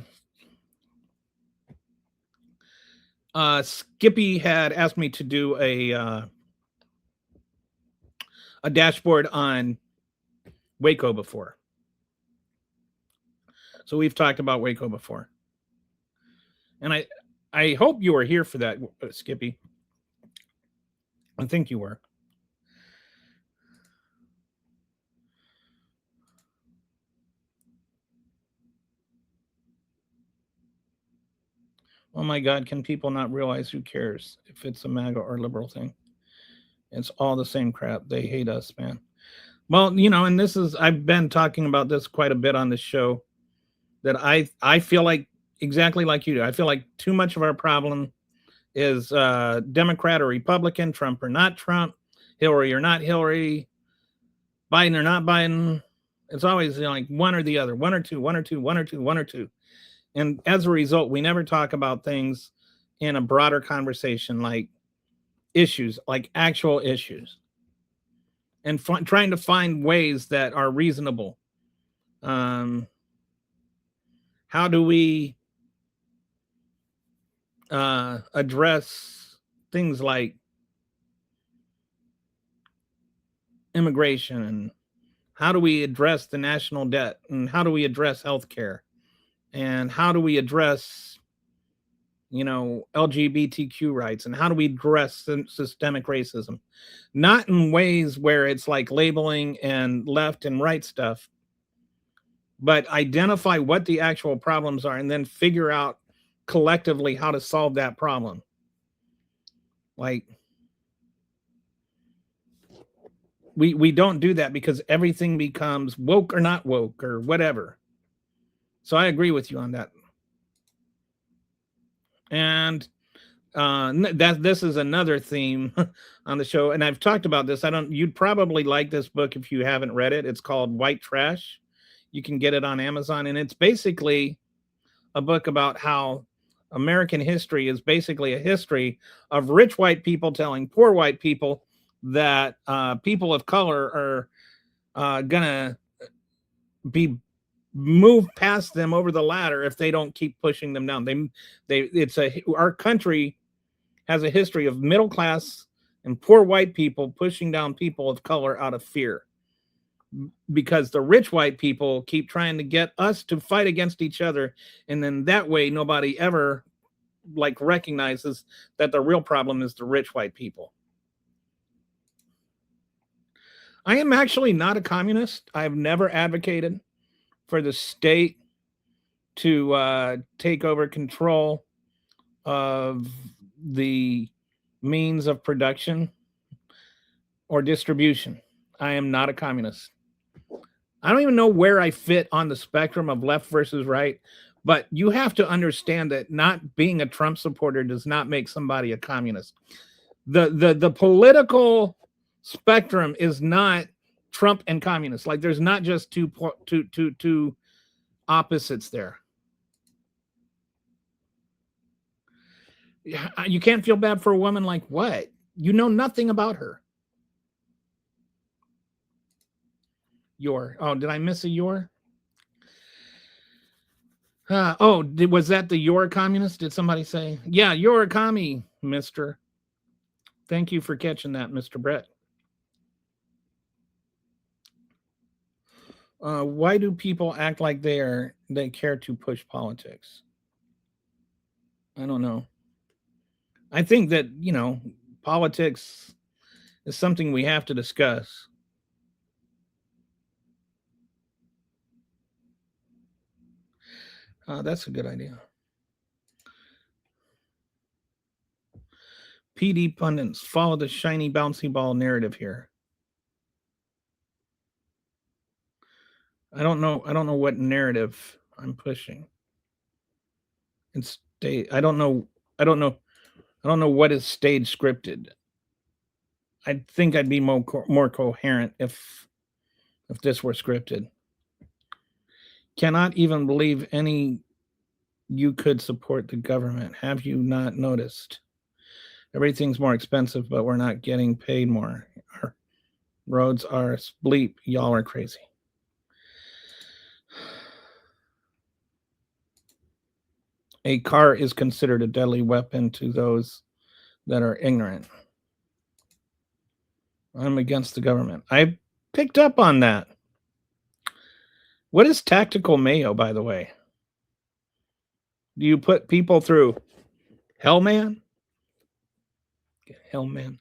Skippy had asked me to do a dashboard on Waco before. So we've talked about Waco before. And I hope you were here for that, Skippy. I think you were. Oh my God, can people not realize who cares if it's a MAGA or liberal thing? It's all the same crap. They hate us, man. Well, and I've been talking about this quite a bit on this show, that I feel like exactly like you do. I feel like too much of our problem is Democrat or Republican, Trump or not Trump, Hillary or not Hillary, Biden or not Biden. It's always like one or the other, one or two. And as a result, we never talk about things in a broader conversation, like issues, like actual issues, and trying to find ways that are reasonable. How do we address things like immigration, and how do we address the national debt, and how do we address healthcare, and how do we address LGBTQ rights, and how do we address systemic racism? Not in ways where it's like labeling and left and right stuff, but identify what the actual problems are and then figure out collectively how to solve that problem. Like, we don't do that because everything becomes woke or not woke or whatever. So I agree with you on that. And this is another theme on the show, and I've talked about this. You'd probably like this book if you haven't read it. It's called White Trash. You can get it on Amazon, and it's basically a book about how American history is basically a history of rich white people telling poor white people that people of color are gonna be moved past them over the ladder if they don't keep pushing them down. Our country has a history of middle class and poor white people pushing down people of color out of fear, because the rich white people keep trying to get us to fight against each other, and then that way nobody ever recognizes that the real problem is the rich white people. I am actually not a communist. I've never advocated for the state to take over control of the means of production or distribution. I am not a communist. I don't even know where I fit on the spectrum of left versus right, but you have to understand that not being a Trump supporter does not make somebody a communist. The political spectrum is not Trump and communists. Like, there's not just two opposites there. You can't feel bad for a woman like what? You know nothing about her. Did I miss a your? Was that the you're a communist? Did somebody say? Yeah, you're a commie, mister. Thank you for catching that, Mr. Brett. Why do people act like they care to push politics? I don't know. I think that, politics is something we have to discuss. That's a good idea. PD pundits follow the shiny bouncy ball narrative here. I don't know what narrative I'm pushing. I don't know what is stage scripted. I think I'd be more coherent if this were scripted. Cannot even believe you could support the government. Have you not noticed? Everything's more expensive, but we're not getting paid more. Our roads are bleep. Y'all are crazy. A car is considered a deadly weapon to those that are ignorant. I'm against the government. I picked up on that. What is tactical mayo, by the way? Do you put people through hell, man? Hellman.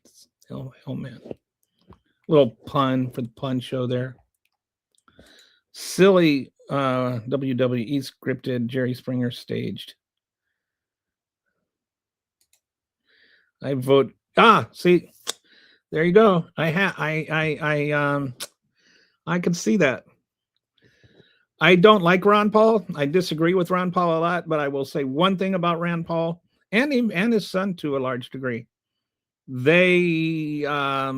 Little pun for the pun show there. Silly WWE scripted, Jerry Springer staged. I vote. See, there you go. I can see that. I don't like Ron Paul. I disagree with Ron Paul a lot, but I will say one thing about Ron Paul and his son to a large degree. They are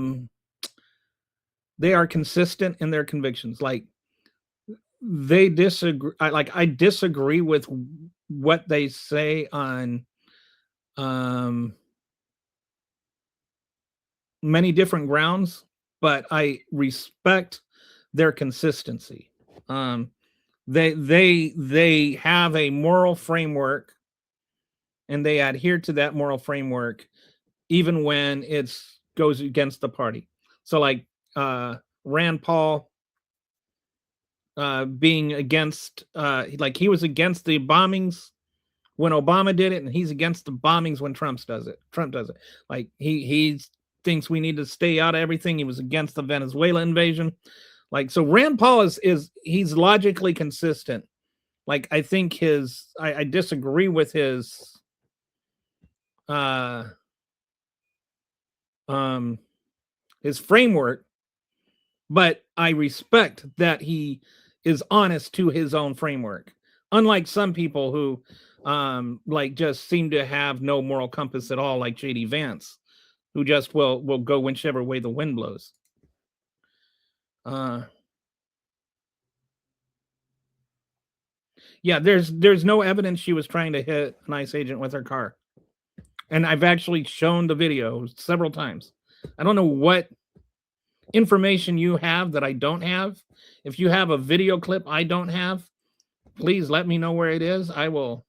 consistent in their convictions. Like, they disagree. I disagree with what they say on many different grounds, but I respect their consistency. They have a moral framework, and they adhere to that moral framework even when it's goes against the party. So like Rand Paul being against like he was against the bombings when Obama did it, and he's against the bombings when Trump does it. Like he thinks we need to stay out of everything. He was against the Venezuela invasion. Like, so Rand Paul is he's logically consistent. Like, I think I disagree with his framework, but I respect that he is honest to his own framework. Unlike some people who like just seem to have no moral compass at all, like JD Vance, who just will go whichever way the wind blows. Yeah, there's no evidence she was trying to hit an ICE agent with her car. And I've actually shown the video several times. I don't know what information you have that I don't have. If you have a video clip I don't have, please let me know where it is. I will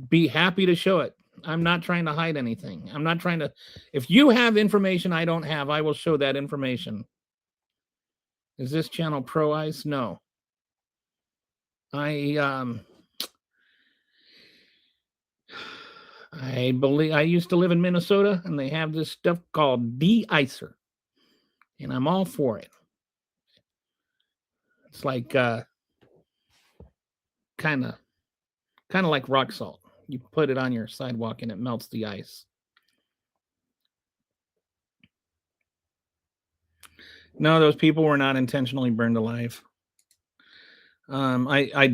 be happy to show it. I'm not trying to hide anything. I'm not trying to. If you have information I don't have, I will show that information. Is this channel pro-ICE? No. I believe I used to live in Minnesota, and they have this stuff called de-icer, and I'm all for it. It's like kind of like rock salt. You put it on your sidewalk and it melts the ice. No, those people were not intentionally burned alive. I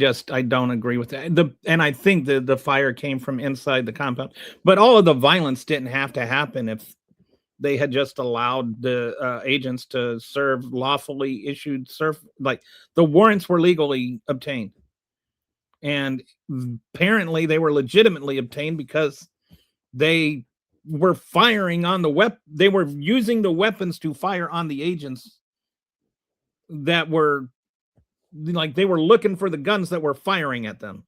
don't agree with that. And I think the fire came from inside the compound, but all of the violence didn't have to happen if they had just allowed the agents to serve lawfully issued like the warrants were legally obtained. And apparently they were legitimately obtained because they were firing on the weapon. They were using the weapons to fire on the agents that were like, they were looking for the guns that were firing at them.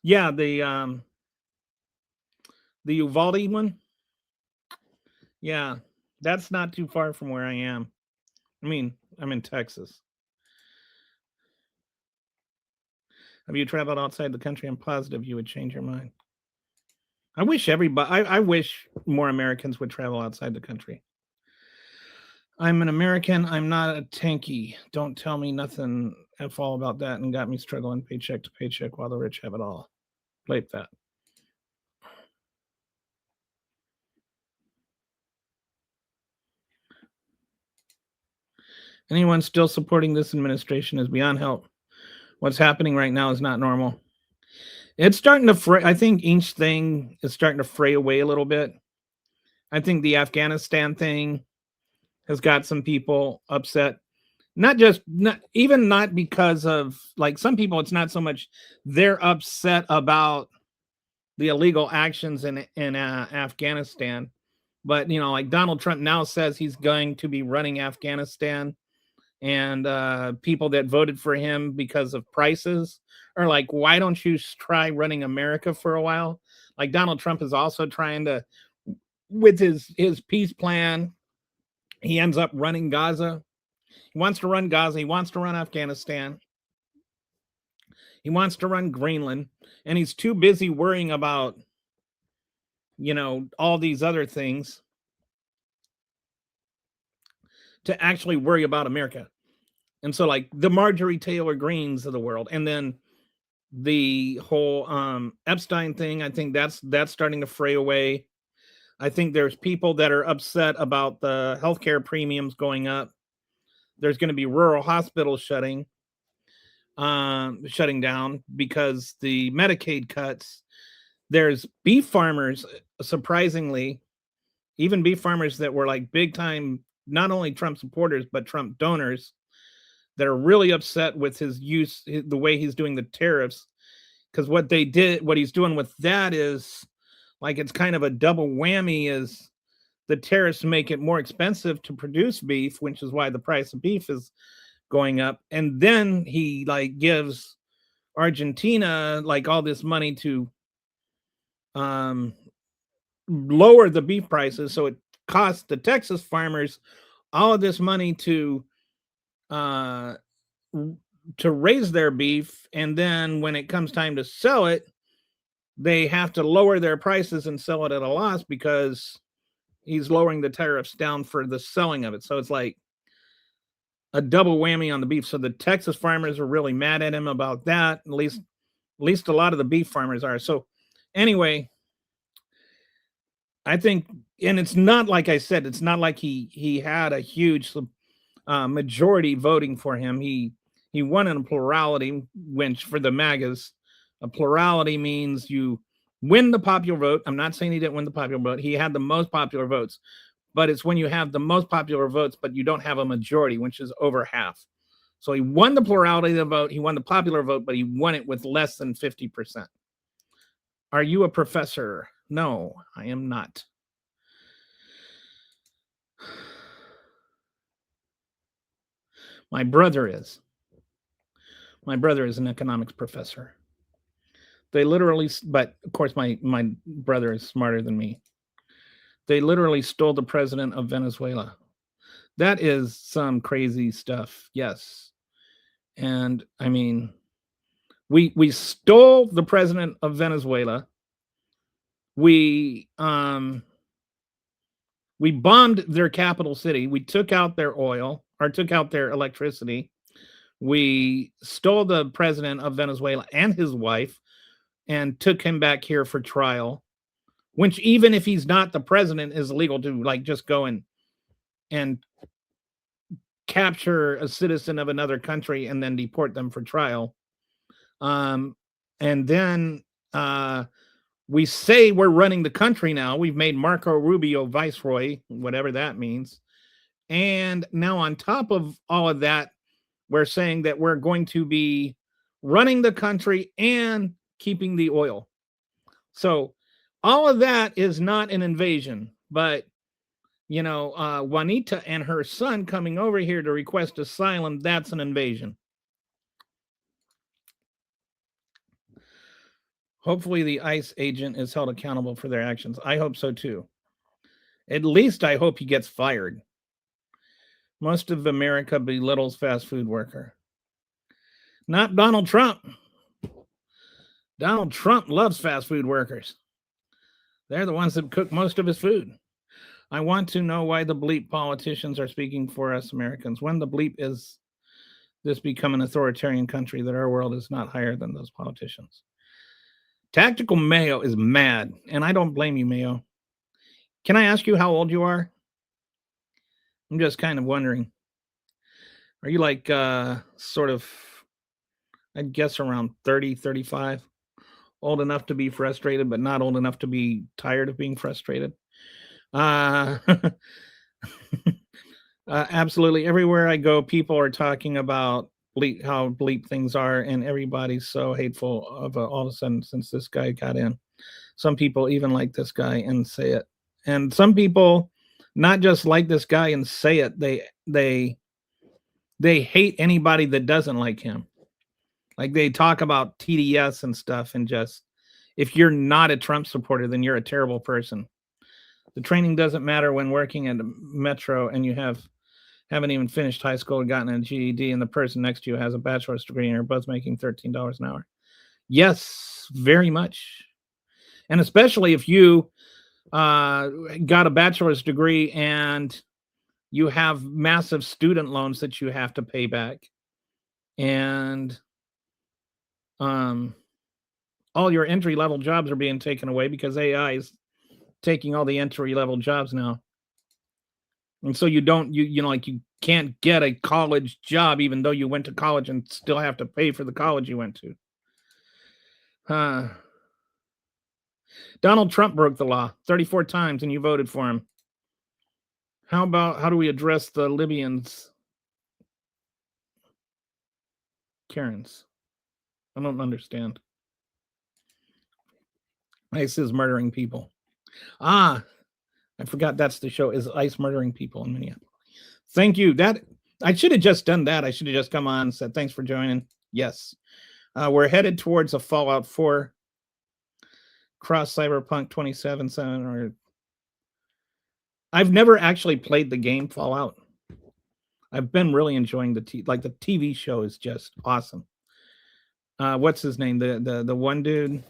Yeah, the Uvalde one. Yeah, that's not too far from where I am. I mean, I'm in Texas. Have you traveled outside the country? I'm positive you would change your mind. I wish I wish more Americans would travel outside the country. I'm an American. I'm not a tanky. Don't tell me nothing at all about that and got me struggling paycheck to paycheck while the rich have it all. Like that. Anyone still supporting this administration is beyond help. What's happening right now is not normal. It's starting to fray. I think each thing is starting to fray away a little bit. I think the Afghanistan thing has got some people upset. Not because of, like, some people, it's not so much they're upset about the illegal actions in Afghanistan, but, you know, like Donald Trump now says he's going to be running Afghanistan, and people that voted for him because of prices are like, why don't you try running America for a while? Like, Donald Trump is also trying to, with his peace plan, he ends up running Gaza. He wants to run Gaza. He wants to run Afghanistan. He wants to run Greenland. And he's too busy worrying about, you know, all these other things to actually worry about America. And so, like, the Marjorie Taylor Greens of the world, and then the whole Epstein thing, I think that's starting to fray away. I think there's people that are upset about the healthcare premiums going up. There's going to be rural hospitals shutting down because the Medicaid cuts. There's beef farmers, surprisingly, even beef farmers that were like big time, not only Trump supporters, but Trump donors, that are really upset with his the way he's doing the tariffs. Because what he's doing with that is like it's kind of a double whammy. Is the tariffs make it more expensive to produce beef, which is why the price of beef is going up, and then he like gives Argentina like all this money to lower the beef prices, so it costs the Texas farmers all of this money to raise their beef, and then when it comes time to sell it, they have to lower their prices and sell it at a loss because he's lowering the tariffs down for the selling of it. So it's like a double whammy on the beef. So the Texas farmers are really mad at him about that. At least a lot of the beef farmers are. So anyway, I think, and it's not like I said, it's not like he had a huge majority voting for him. He won in a plurality, which for the MAGAs, a plurality means you win the popular vote. I'm not saying he didn't win the popular vote. He had the most popular votes, but it's when you have the most popular votes, but you don't have a majority, which is over half. So he won the plurality of the vote. He won the popular vote, but he won it with less than 50%. Are you a professor? No, I am not. My brother is. My brother is an economics professor. They literally, but of course my brother is smarter than me. They literally stole the president of Venezuela. That is some crazy stuff. Yes. And I mean, we stole the president of Venezuela. We bombed their capital city. We took out their oil, or took out their electricity. We stole the president of Venezuela and his wife and took him back here for trial, which even if he's not the president is illegal to like just go and capture a citizen of another country and then deport them for trial. And then we say we're running the country now. We've made Marco Rubio viceroy, whatever that means. And now on top of all of that, we're saying that we're going to be running the country and keeping the oil. So all of that is not an invasion, but you know, Juanita and her son coming over here to request asylum, that's an invasion. Hopefully the ICE agent is held accountable for their actions. I hope so too. At least I hope he gets fired. Most of America belittles fast food worker. Not Donald Trump. Donald Trump loves fast food workers. They're the ones that cook most of his food. I want to know why the bleep politicians are speaking for us Americans. When the bleep is this become an authoritarian country that our world is not higher than those politicians? Tactical Mayo is mad, and I don't blame you, Mayo. Can I ask you how old you are? I'm just kind of wondering. Are you like sort of, I'd guess around 30, 35? Old enough to be frustrated, but not old enough to be tired of being frustrated? Absolutely. Everywhere I go, people are talking about how bleep things are, and everybody's so hateful of all of a sudden since this guy got in. Some people even like this guy and say it. And some people not just like this guy and say it, they hate anybody that doesn't like him. Like they talk about TDS and stuff, and just, if you're not a Trump supporter, then you're a terrible person. The training doesn't matter when working at a Metro and you haven't even finished high school and gotten a GED, and the person next to you has a bachelor's degree and you're both making $13 an hour. Yes, very much. And especially if you got a bachelor's degree and you have massive student loans that you have to pay back, and all your entry-level jobs are being taken away because AI is taking all the entry-level jobs now. And so you can't get a college job even though you went to college, and still have to pay for the college you went to. Donald Trump broke the law 34 times and you voted for him. How do we address the Libyans? Karens. I don't understand. ICE is murdering people. Ah, I forgot that's the show. Is ICE murdering people in Minneapolis? Thank you. That I should have just done that. I should have just come on and said thanks for joining. Yes, we're headed towards a Fallout 4 cross Cyberpunk 2077. Or I've never actually played the game Fallout. I've been really enjoying the TV show is just awesome. What's his name? The one dude.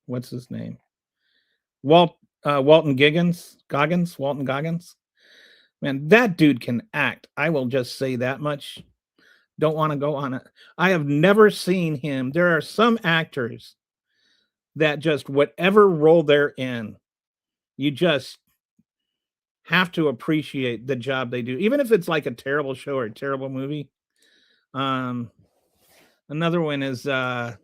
What's his name? Walton Goggins. Man, that dude can act. I will just say that much. Don't want to go on it. I have never seen him. There are some actors that just whatever role they're in, you just have to appreciate the job they do, even if it's like a terrible show or a terrible movie. Another one is Slow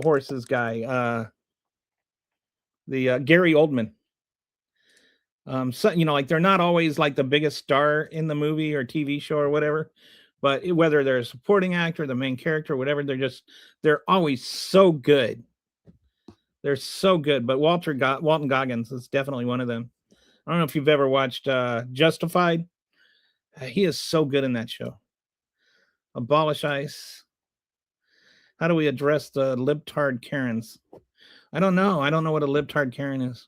Horses guy, the Gary Oldman. So like they're not always like the biggest star in the movie or TV show or whatever, but whether they're a supporting actor, the main character, whatever, they're always so good. They're so good. But Walton Goggins is definitely one of them. I don't know if you've ever watched Justified. He is so good in that show. Abolish ICE. How do we address the libtard Karens? I don't know. I don't know what a libtard Karen is.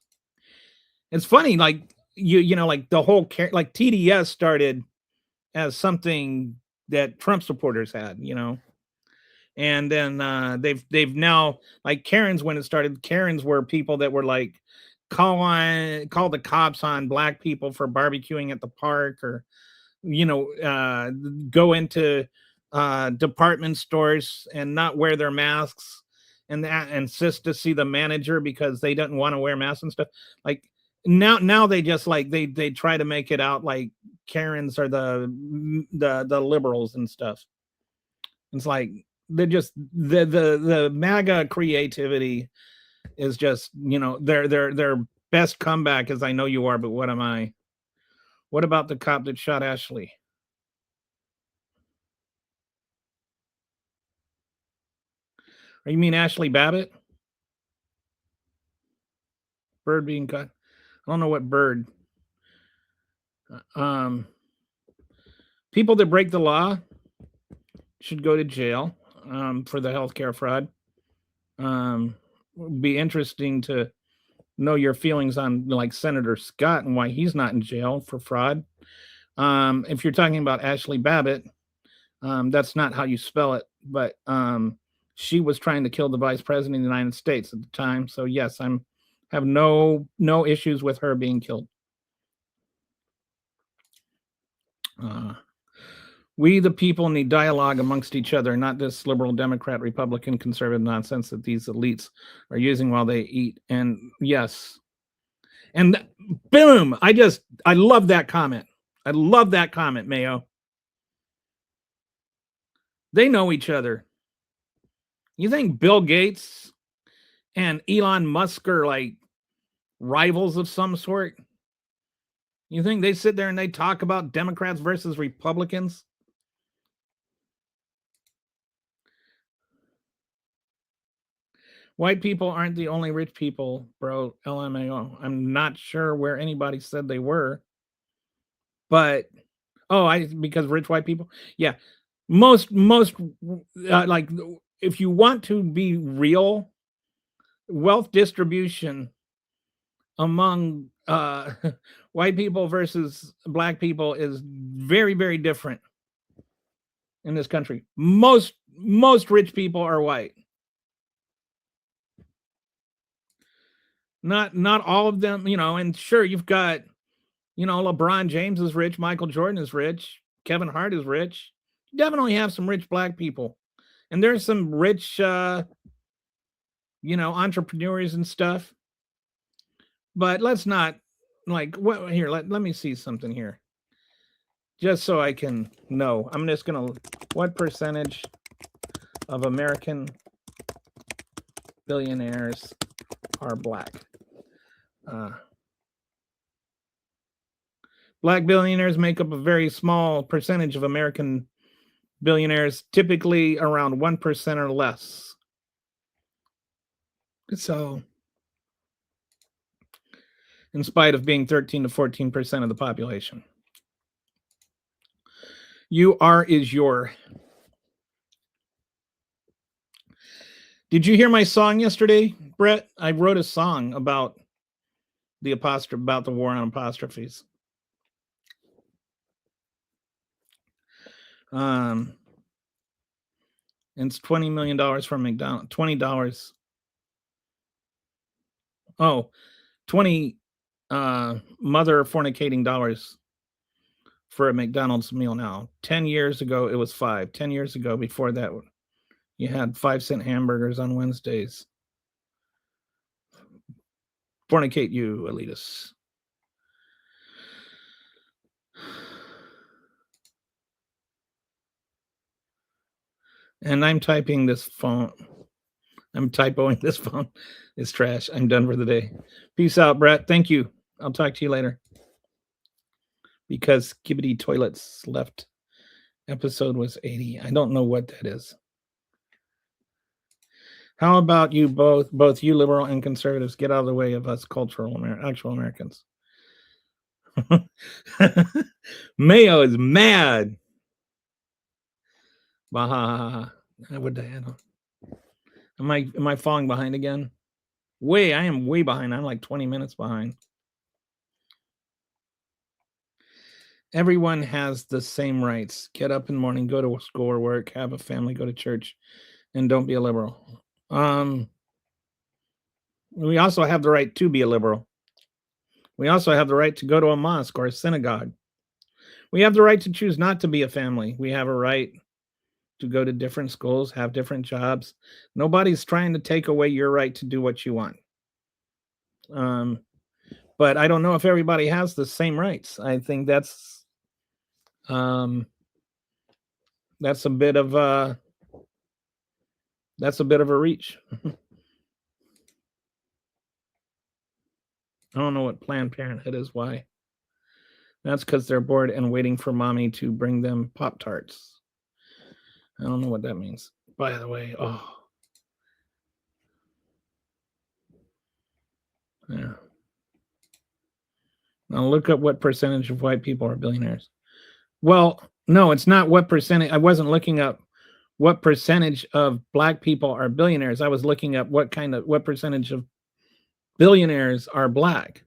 It's funny, like you know, like the whole like TDS started as something that Trump supporters had, and then they've now, like Karens, when it started, Karens were people that were like call the cops on black people for barbecuing at the park, or go into department stores and not wear their masks and insist to see the manager because they didn't want to wear masks and stuff. Like now they just like they try to make it out like Karens are the liberals and stuff. It's like they're just the MAGA creativity is just, their best comeback is I know you are, but what am I? What about the cop that shot Ashley? Or you mean Ashley Babbitt? Bird being cut. I don't know what bird. People that break the law should go to jail for the healthcare fraud. Would be interesting to know your feelings on like Senator Scott and why he's not in jail for fraud. If you're talking about Ashley Babbitt, that's not how you spell it, but she was trying to kill the vice president of the United States at the time. So yes, have no issues with her being killed. We, the people, need dialogue amongst each other, not this liberal, Democrat, Republican, conservative nonsense that these elites are using while they eat. And yes. And boom, I love that comment. I love that comment, Mayo. They know each other. You think Bill Gates and Elon Musk are like rivals of some sort? You think they sit there and they talk about Democrats versus Republicans? White people aren't the only rich people, bro. LMAO. I'm not sure where anybody said they were. But, because rich white people? Yeah. Most like, if you want to be real, wealth distribution among white people versus black people is very, very different in this country. Most rich people are white. Not all of them, and sure, you've got, LeBron James is rich, Michael Jordan is rich, Kevin Hart is rich. You definitely have some rich black people. And there's some rich, entrepreneurs and stuff. But let's not, like, what here, let me see something here. Just so I can know. I'm just going to, what percentage of American billionaires are black? Black billionaires make up a very small percentage of American billionaires, typically around 1% or less. So, in spite of being 13 to 14% of the population. You are is your. Did you hear my song yesterday, Brett? I wrote a song about the war on apostrophes. It's $20 million from McDonald's. $20. Oh, 20 mother fornicating dollars for a McDonald's meal now. 10 years ago, it was 5. 10 years ago, before that, you had 5-cent hamburgers on Wednesdays. Fornicate you, elitists. And I'm typing this phone. I'm typoing this phone. It's trash. I'm done for the day. Peace out, Brett. Thank you. I'll talk to you later. Because Gibbity Toilets left episode was 80. I don't know what that is. How about you both you liberal and conservatives, get out of the way of us actual Americans. Mayo is mad. Baha. Am I falling behind again? I am way behind. I'm like 20 minutes behind. Everyone has the same rights. Get up in the morning, go to school or work, have a family, go to church, and don't be a liberal. We also have the right to be a liberal. We also have the right to go to a mosque or a synagogue. We have the right to choose not to be a family. We have a right to go to different schools, have different jobs. Nobody's trying to take away your right to do what you want. But I don't know if everybody has the same rights. I think that's a bit of a reach. I don't know what Planned Parenthood is. Why? That's because they're bored and waiting for mommy to bring them Pop-Tarts. I don't know what that means. By the way, yeah. Now look up what percentage of white people are billionaires. Well, no, it's not what percentage. I wasn't looking up what percentage of black people are billionaires. I was looking up what percentage of billionaires are black.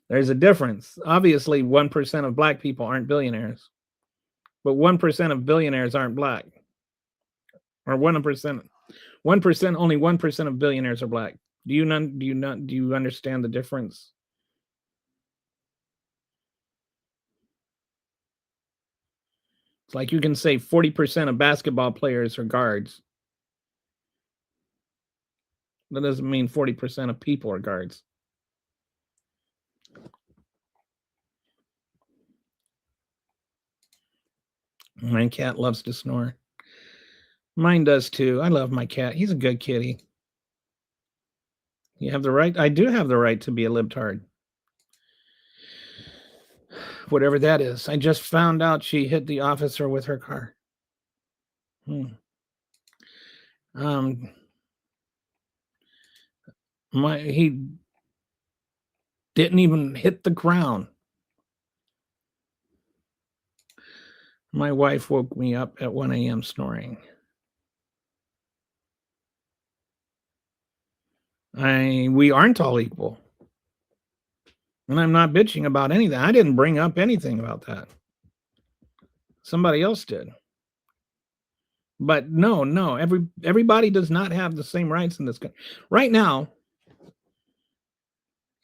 There's a difference. Obviously, 1% of black people aren't billionaires, but 1% of billionaires aren't black. Or 1%. 1%. Only 1% of billionaires are black. Do you understand the difference? It's like you can say 40% of basketball players are guards. That doesn't mean 40% of people are guards. My cat loves to snore. Mine does too. I love my cat. He's a good kitty. You have the right. I do have the right to be a libtard. Whatever that is. I just found out she hit the officer with her car. He didn't even hit the ground. My wife woke me up at 1 a.m. snoring. We aren't all equal. And I'm not bitching about anything. I didn't bring up anything about that. Somebody else did. But no. Everybody does not have the same rights in this country. Right now,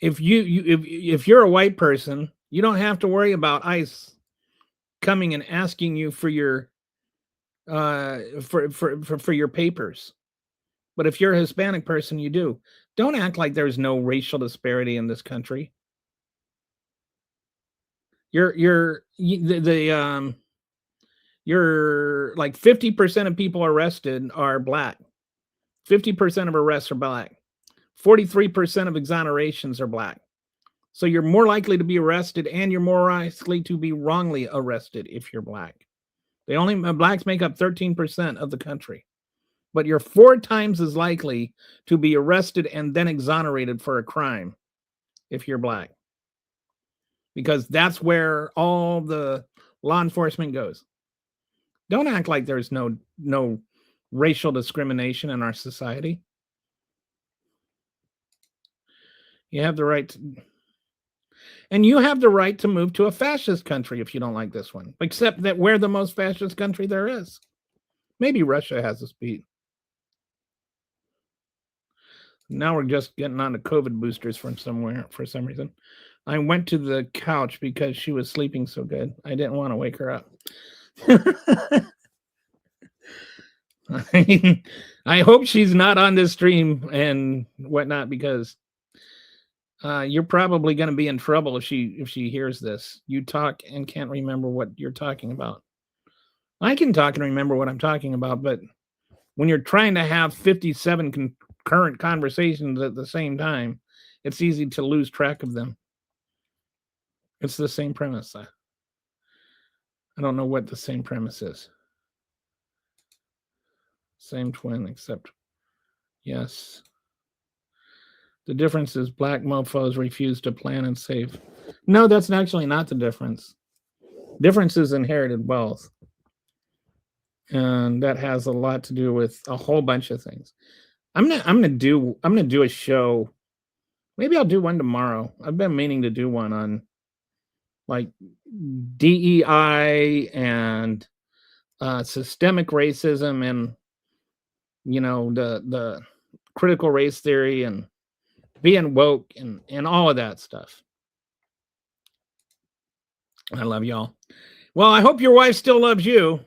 if you're a white person, you don't have to worry about ICE coming and asking you for your for your papers. But if you're a Hispanic person, you do. Don't act like there's no racial disparity in this country. You're like 50% of people arrested are black. 50% of arrests are black. 43% of exonerations are black. So you're more likely to be arrested, and you're more likely to be wrongly arrested if you're black. Blacks make up 13% of the country, but you're 4 times as likely to be arrested and then exonerated for a crime if you're black, because that's where all the law enforcement goes. Don't act like there's no racial discrimination in our society. You have the right to, and you have the right to move to a fascist country if you don't like this one, except that we're the most fascist country there is. Maybe Russia has us beat. Now we're just getting on to COVID boosters from somewhere for some reason. I went to the couch because she was sleeping so good. I didn't want to wake her up. I hope she's not on this stream and whatnot, because you're probably going to be in trouble if she hears this. You talk and can't remember what you're talking about. I can talk and remember what I'm talking about, but when you're trying to have 57 concurrent conversations at the same time, it's easy to lose track of them. It's the same premise. I don't know what the same premise is. Same twin, except yes. The difference is black mofos refuse to plan and save. No, that's actually not the difference. Difference is inherited wealth. And that has a lot to do with a whole bunch of things. I'm gonna do a show. Maybe I'll do one tomorrow. I've been meaning to do one on like DEI and systemic racism, and the critical race theory and being woke and all of that stuff. I love y'all. Well, I hope your wife still loves you.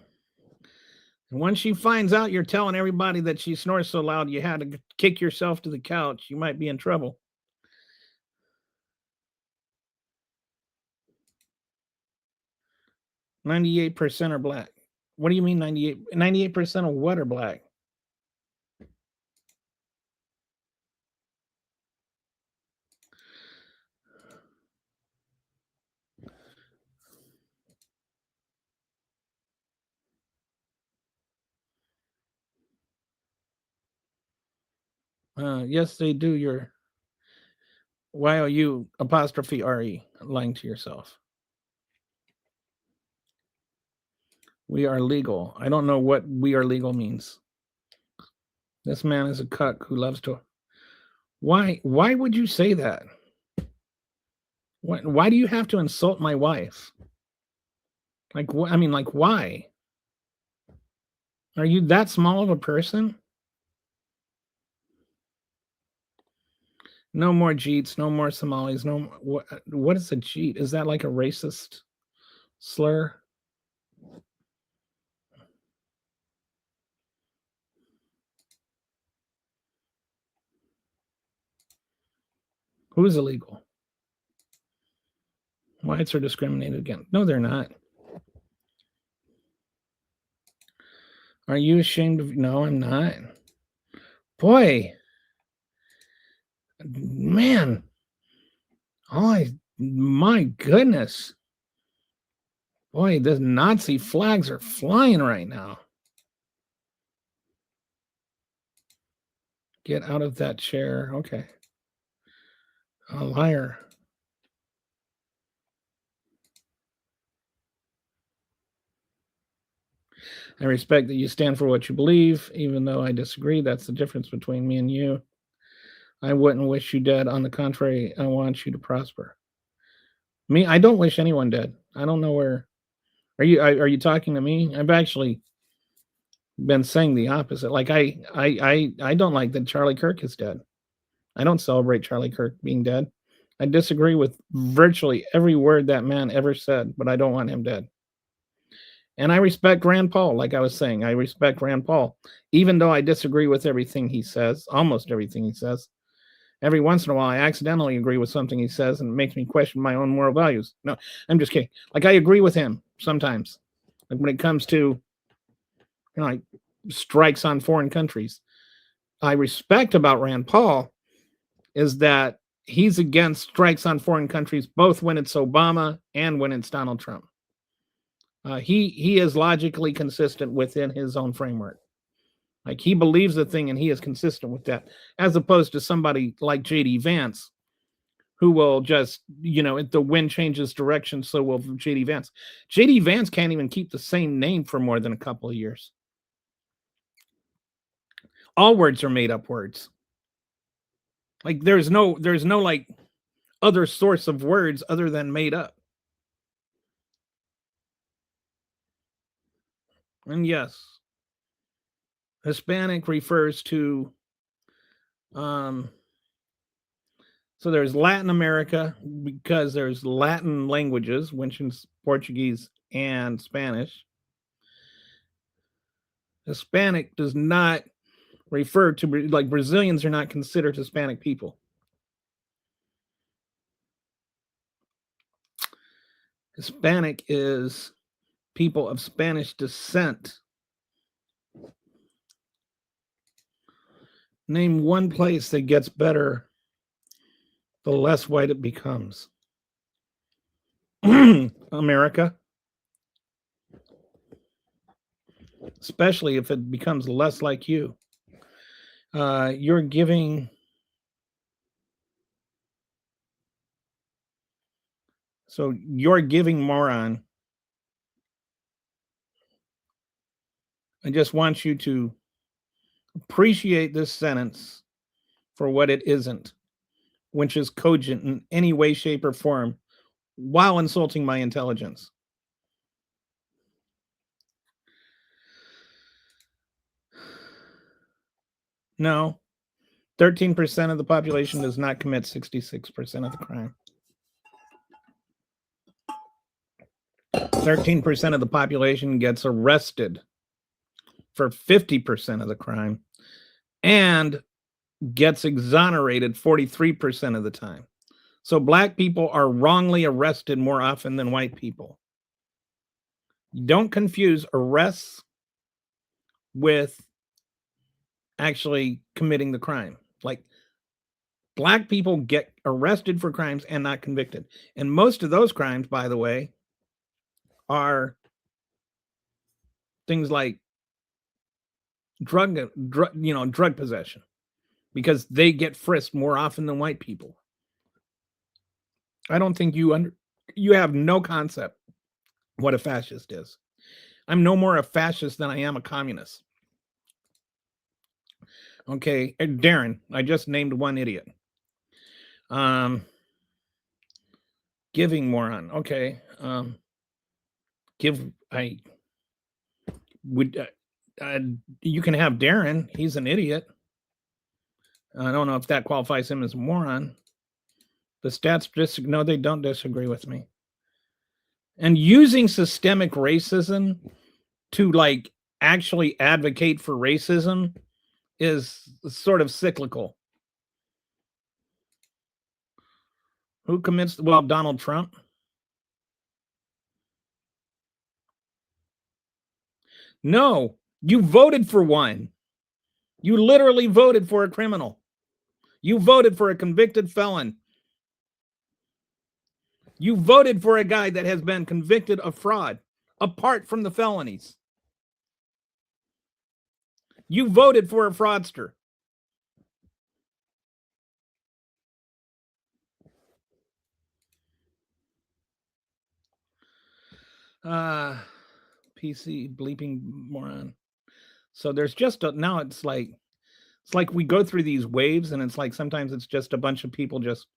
And once she finds out you're telling everybody that she snores so loud you had to kick yourself to the couch, you might be in trouble. %98 are black. What do you mean 98? 98% of what are black? Yes, they do. Your YOU_RE, lying to yourself. We are legal. I don't know what we are legal means. This man is a cuck who loves to. Why would you say that? Why do you have to insult my wife? Like, what? I mean, like, why? Are you that small of a person? No more Jeets, no more Somalis, no more, what is a Jeet? Is that like a racist slur? Who is illegal? Whites are discriminated against. No, they're not. Are you ashamed of? No, I'm not. Boy, man, my goodness. Boy, the Nazi flags are flying right now. Get out of that chair. Okay. A liar. I respect that you stand for what you believe, even though I disagree. That's the difference between me and you. I wouldn't wish you dead. On the contrary, I want you to prosper. Me, I don't wish anyone dead. I don't know where. Are you talking to me? I've actually been saying the opposite. Like I don't like that Charlie Kirk is dead. I don't celebrate Charlie Kirk being dead. I disagree with virtually every word that man ever said, but I don't want him dead. And I respect Rand Paul, like I was saying. I respect Rand Paul, even though I disagree with everything he says, almost everything he says. Every once in a while, I accidentally agree with something he says, and it makes me question my own moral values. No, I'm just kidding. Like, I agree with him sometimes. Like, when it comes to, like, strikes on foreign countries. I respect about Rand Paul is that he's against strikes on foreign countries, both when it's Obama and when it's Donald Trump. He is logically consistent within his own framework. Like, he believes the thing and he is consistent with that, as opposed to somebody like JD Vance, who will just, if the wind changes direction, so will JD Vance. JD Vance can't even keep the same name for more than a couple of years. All words are made up words. Like, there's no like other source of words other than made up. And yes, Hispanic refers to, so there's Latin America, because there's Latin languages, which is Portuguese and Spanish. Hispanic does not refer to, like, Brazilians are not considered Hispanic people. Hispanic is people of Spanish descent. Name one place that gets better the less white it becomes. America. Especially if it becomes less like you. You're giving. So you're giving moron. I just want you to appreciate this sentence for what it isn't, which is cogent in any way, shape, or form, while insulting my intelligence. No, 13% of the population does not commit 66% of the crime. 13% of the population gets arrested for 50% of the crime and gets exonerated 43% of the time. So black people are wrongly arrested more often than white people. Don't confuse arrests with actually committing the crime. Like, black people get arrested for crimes and not convicted. And most of those crimes, by the way, are things like drug possession, because they get frisked more often than white people. I don't think you have no concept what a fascist is. I'm no more a fascist than I am a communist. Okay, Darren, I just named one idiot. Giving moron. Okay. You can have Darren. He's an idiot. I don't know if that qualifies him as a moron. The stats no, they don't disagree with me. And using systemic racism to, like, actually advocate for racism is sort of cyclical. Who commits? Well, Donald Trump. No, you voted for one. You literally voted for a criminal. You voted for a convicted felon. You voted for a guy that has been convicted of fraud, apart from the felonies. You voted for a fraudster. PC bleeping moron. So there's just now it's like we go through these waves, and it's like sometimes it's just a bunch of people just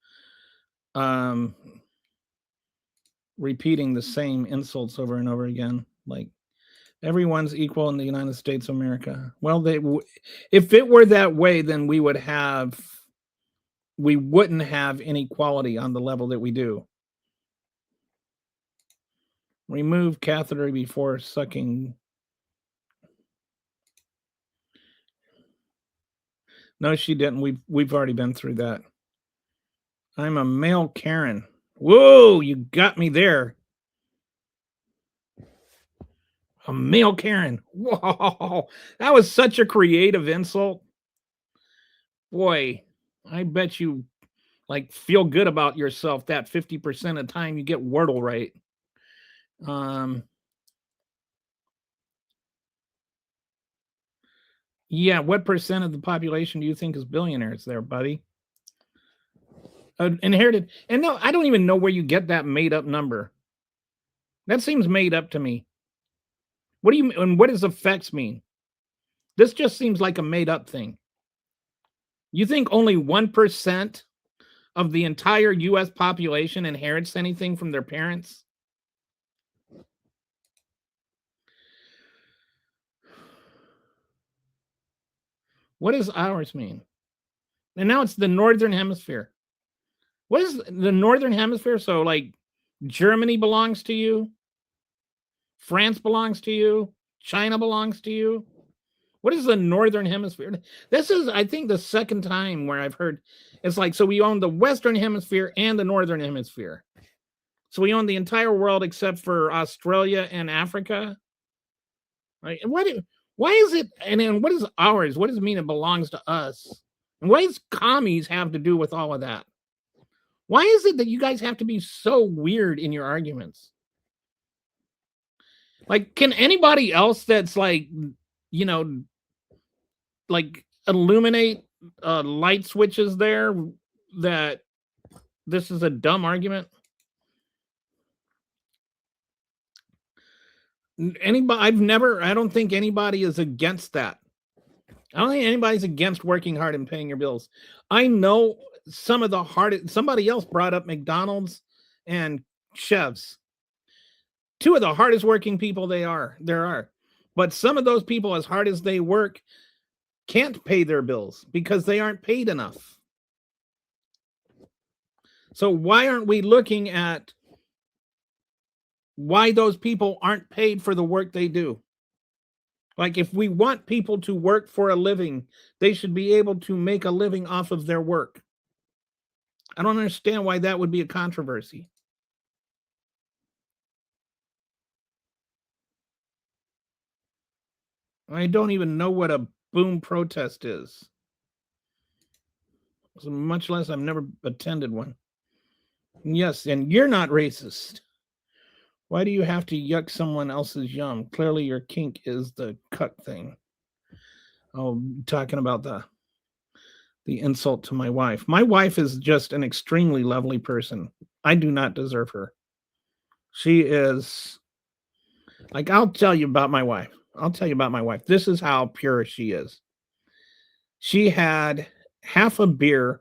repeating the same insults over and over again. Like, everyone's equal in the United States of America. Well, if it were that way, then we wouldn't have inequality on the level that we do. Remove catheter before sucking. No, she didn't. We've already been through that. I'm a male Karen. Whoa, you got me there. A male Karen. Whoa, that was such a creative insult. Boy, I bet you like feel good about yourself that 50% of the time you get Wordle right. Yeah, what percent of the population do you think is billionaires there, buddy? Inherited. And no, I don't even know where you get that made up number. That seems made up to me. What do you and what does effects mean? This just seems like a made up thing. You think only 1% of the entire US population inherits anything from their parents? What does ours mean? And now it's the Northern Hemisphere. What is the Northern Hemisphere? So, like, Germany belongs to you, France belongs to you, China belongs to you. What is the Northern Hemisphere? This is, I think, the second time where I've heard it's like, so we own the Western Hemisphere and the Northern Hemisphere. So we own the entire world except for Australia and Africa. Right? And why is it, and then what is ours? What does it mean it belongs to us? And what does commies have to do with all of that? Why is it that you guys have to be so weird in your arguments? Like, can anybody else that's like, you know, like illuminate light switches there that this is a dumb argument? Anybody? I don't think anybody is against that. I don't think anybody's against working hard and paying your bills. I know some of the hardest, somebody else brought up McDonald's and chefs. Two of the hardest working people there are. But some of those people, as hard as they work, can't pay their bills because they aren't paid enough. So why aren't we looking at why those people aren't paid for the work they do? Like, if we want people to work for a living, they should be able to make a living off of their work. I don't understand why that would be a controversy. I don't even know what a boom protest is. So much less I've never attended one. Yes, and you're not racist. Why do you have to yuck someone else's yum? Clearly your kink is the cuck thing. Oh, talking about the insult to my wife. My wife is just an extremely lovely person. I do not deserve her. She is, like, I'll tell you about my wife. This is how pure she is. She had half a beer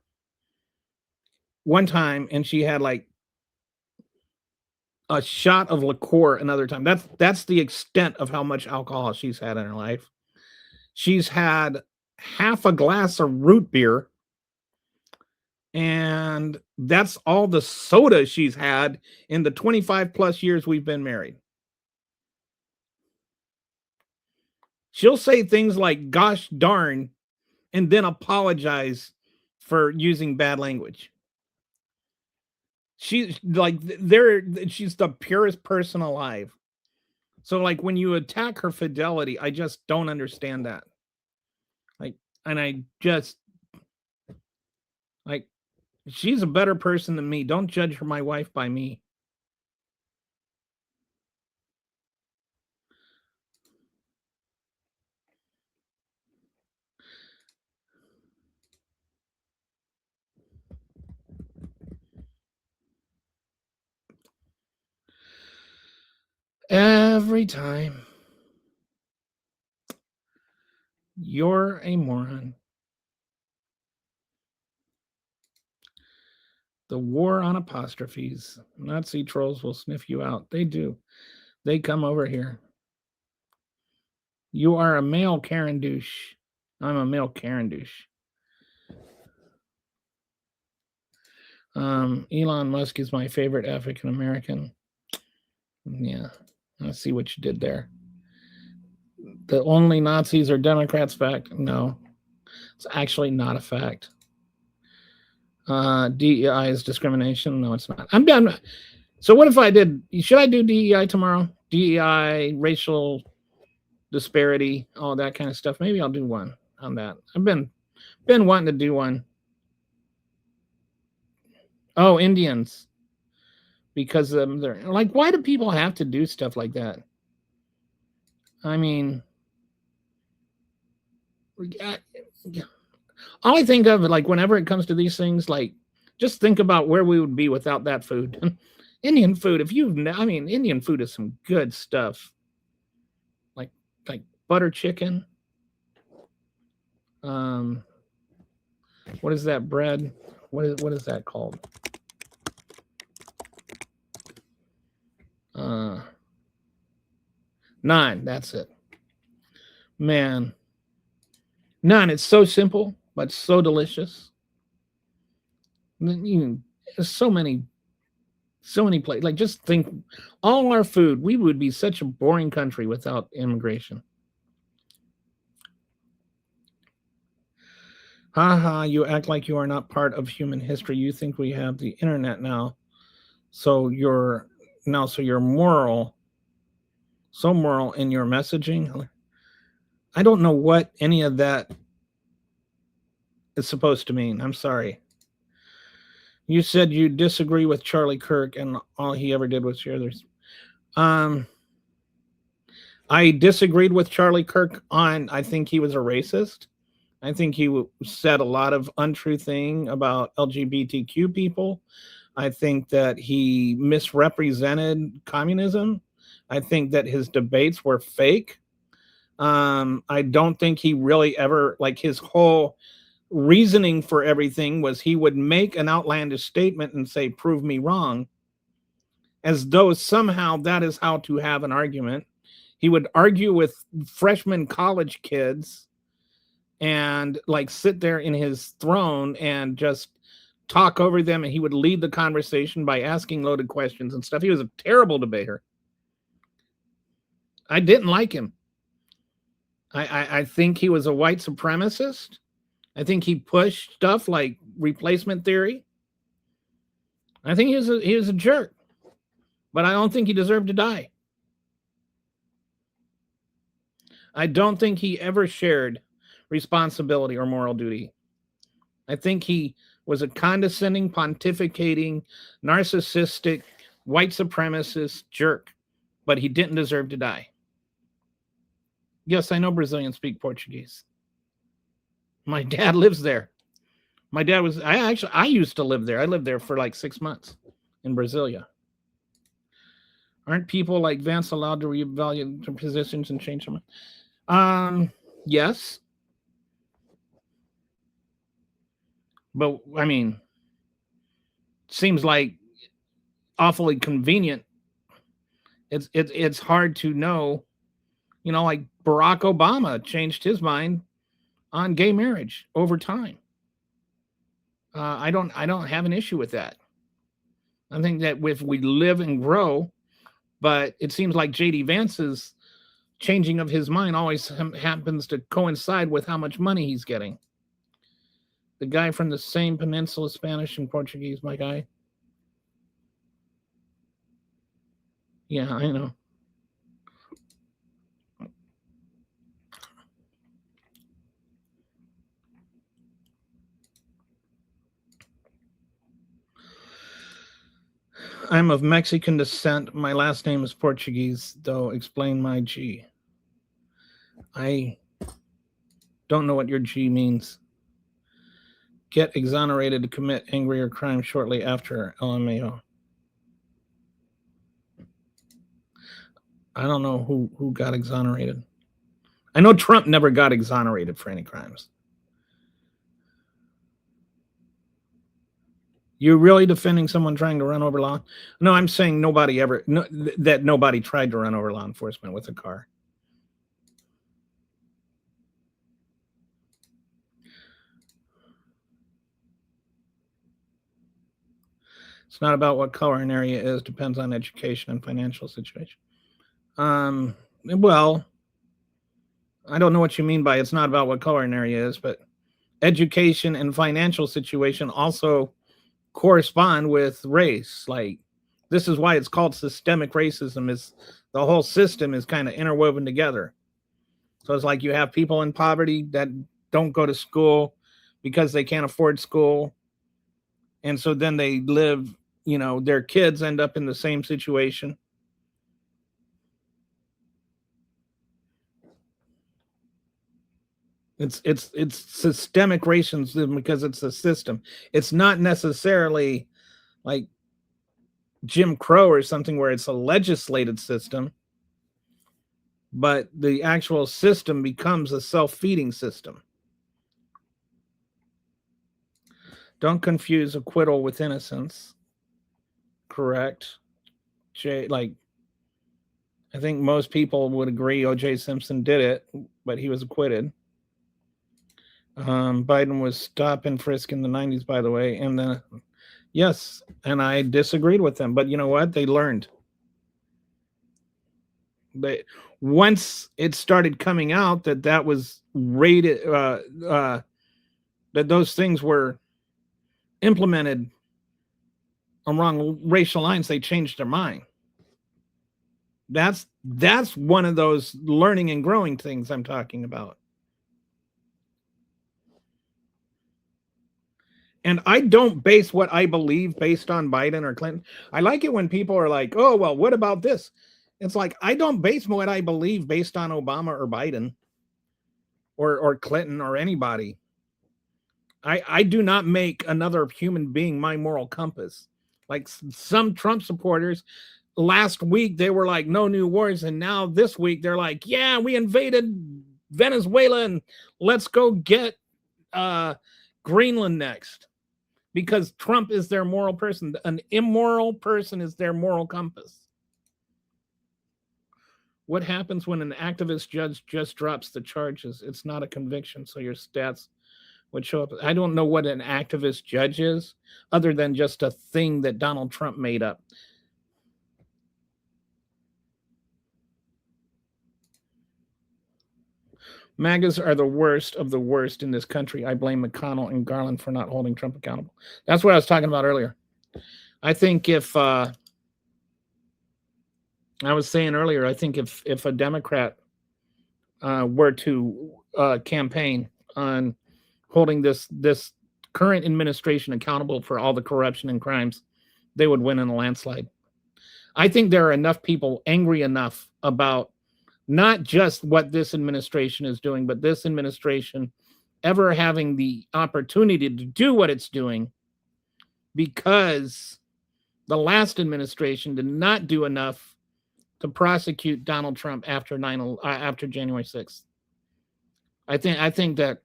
one time, and she had like a shot of liqueur another time. That's the extent of how much alcohol she's had in her life. She's had half a glass of root beer, and that's all the soda she's had in the 25 plus years we've been married. She'll say things like gosh darn and then apologize for using bad language. She's like she's the purest person alive. So, like, when you attack her fidelity, I just don't understand that. Like, and I just, like, she's a better person than me. Don't judge her, my wife, by me. Every time. You're a moron. The war on apostrophes. Nazi trolls will sniff you out. They do. They come over here. You are a male Karen douche. I'm a male Karen douche. Elon Musk is my favorite African American. Yeah, I see what you did there. The only Nazis are Democrats fact? No, it's actually not a fact. DEI is discrimination? No, it's not. I'm done. So what if I did? Should I do DEI tomorrow? DEI, racial disparity, all that kind of stuff. Maybe I'll do one on that. I've been wanting to do one. Oh, Indians. Because they're like, why do people have to do stuff like that? I mean, all I think of, like, whenever it comes to these things, like, just think about where we would be without that food. Indian food, Indian food is some good stuff. Like butter chicken. What is that bread? What is that called? Naan, that's it. Man. Naan, it's so simple, but so delicious. There's so many places. Like, just think, all our food, we would be such a boring country without immigration. Haha, you act like you are not part of human history. You think we have the internet now. So you're moral, so moral in your messaging. I don't know what any of that is supposed to mean. I'm sorry. You said you disagree with Charlie Kirk and all he ever did was share this. I disagreed with Charlie Kirk on, I think he was a racist. I think he said a lot of untrue thing about LGBTQ people. I think that he misrepresented communism. I think that his debates were fake. I don't think he really ever, like, his whole reasoning for everything was he would make an outlandish statement and say, prove me wrong, as though somehow that is how to have an argument. He would argue with freshman college kids and, like, sit there in his throne and just talk over them, and he would lead the conversation by asking loaded questions and stuff. He was a terrible debater. I didn't like him. I think he was a white supremacist. I think he pushed stuff like replacement theory. I think he was a jerk, but I don't think he deserved to die. I don't think he ever shared responsibility or moral duty. I think he was a condescending, pontificating, narcissistic, white supremacist jerk, but he didn't deserve to die. Yes, I know Brazilians speak Portuguese. My dad lives there. My dad was, I used to live there. I lived there for like 6 months in Brasilia. Aren't people like Vance allowed to reevaluate their positions and change them? Yes. But I mean, seems like awfully convenient. It's hard to know, like Barack Obama changed his mind on gay marriage over time. I don't have an issue with that. I think that if we live and grow, but it seems like JD Vance's changing of his mind always happens to coincide with how much money he's getting. The guy from the same peninsula, Spanish and Portuguese, my guy. Yeah, I know. I'm of Mexican descent. My last name is Portuguese, though. Explain my G. I don't know what your G means. Get exonerated to commit angrier crime shortly after LMAO. I don't know who got exonerated. I know Trump never got exonerated for any crimes. You're really defending someone trying to run over law? No, I'm saying that nobody tried to run over law enforcement with a car. It's not about what color an area is. Depends on education and financial situation. Well, I don't know what you mean by it's not about what color an area is, but education and financial situation also correspond with race. Like, this is why it's called systemic racism. Is the whole system is kind of interwoven together. So it's like you have people in poverty that don't go to school because they can't afford school. And so then they live, you know, their kids end up in the same situation. It's systemic racism because it's a system. It's not necessarily like Jim Crow or something where it's a legislated system, but the actual system becomes a self-feeding system. Don't confuse acquittal with innocence. Correct. Like, I think most people would agree O.J. Simpson did it, but he was acquitted. Biden was stop and frisk in the 90s, by the way. And then, yes, and I disagreed with them. But you know what? They learned. Once it started coming out that was rated, that those things were implemented along racial lines, they changed their mind. That's one of those learning and growing things I'm talking about. And I don't base what I believe based on Biden or Clinton. I like it when people are like, oh, well, what about this? It's like, I don't base what I believe based on Obama or Biden or Clinton or anybody. I do not make another human being my moral compass. Like some Trump supporters, last week they were like, no new wars. And now this week they're like, yeah, we invaded Venezuela and let's go get Greenland next. Because Trump is their moral person. An immoral person is their moral compass. What happens when an activist judge just drops the charges? It's not a conviction, so your stats would show up. I don't know what an activist judge is, other than just a thing that Donald Trump made up. MAGAs are the worst of the worst in this country. I blame McConnell and Garland for not holding Trump accountable. That's what I was talking about earlier. I think if I was saying earlier, I think if a Democrat were to campaign on holding this current administration accountable for all the corruption and crimes, they would win in a landslide. I think there are enough people angry enough about not just what this administration is doing, but this administration ever having the opportunity to do what it's doing, because the last administration did not do enough to prosecute Donald Trump after January 6th. I think that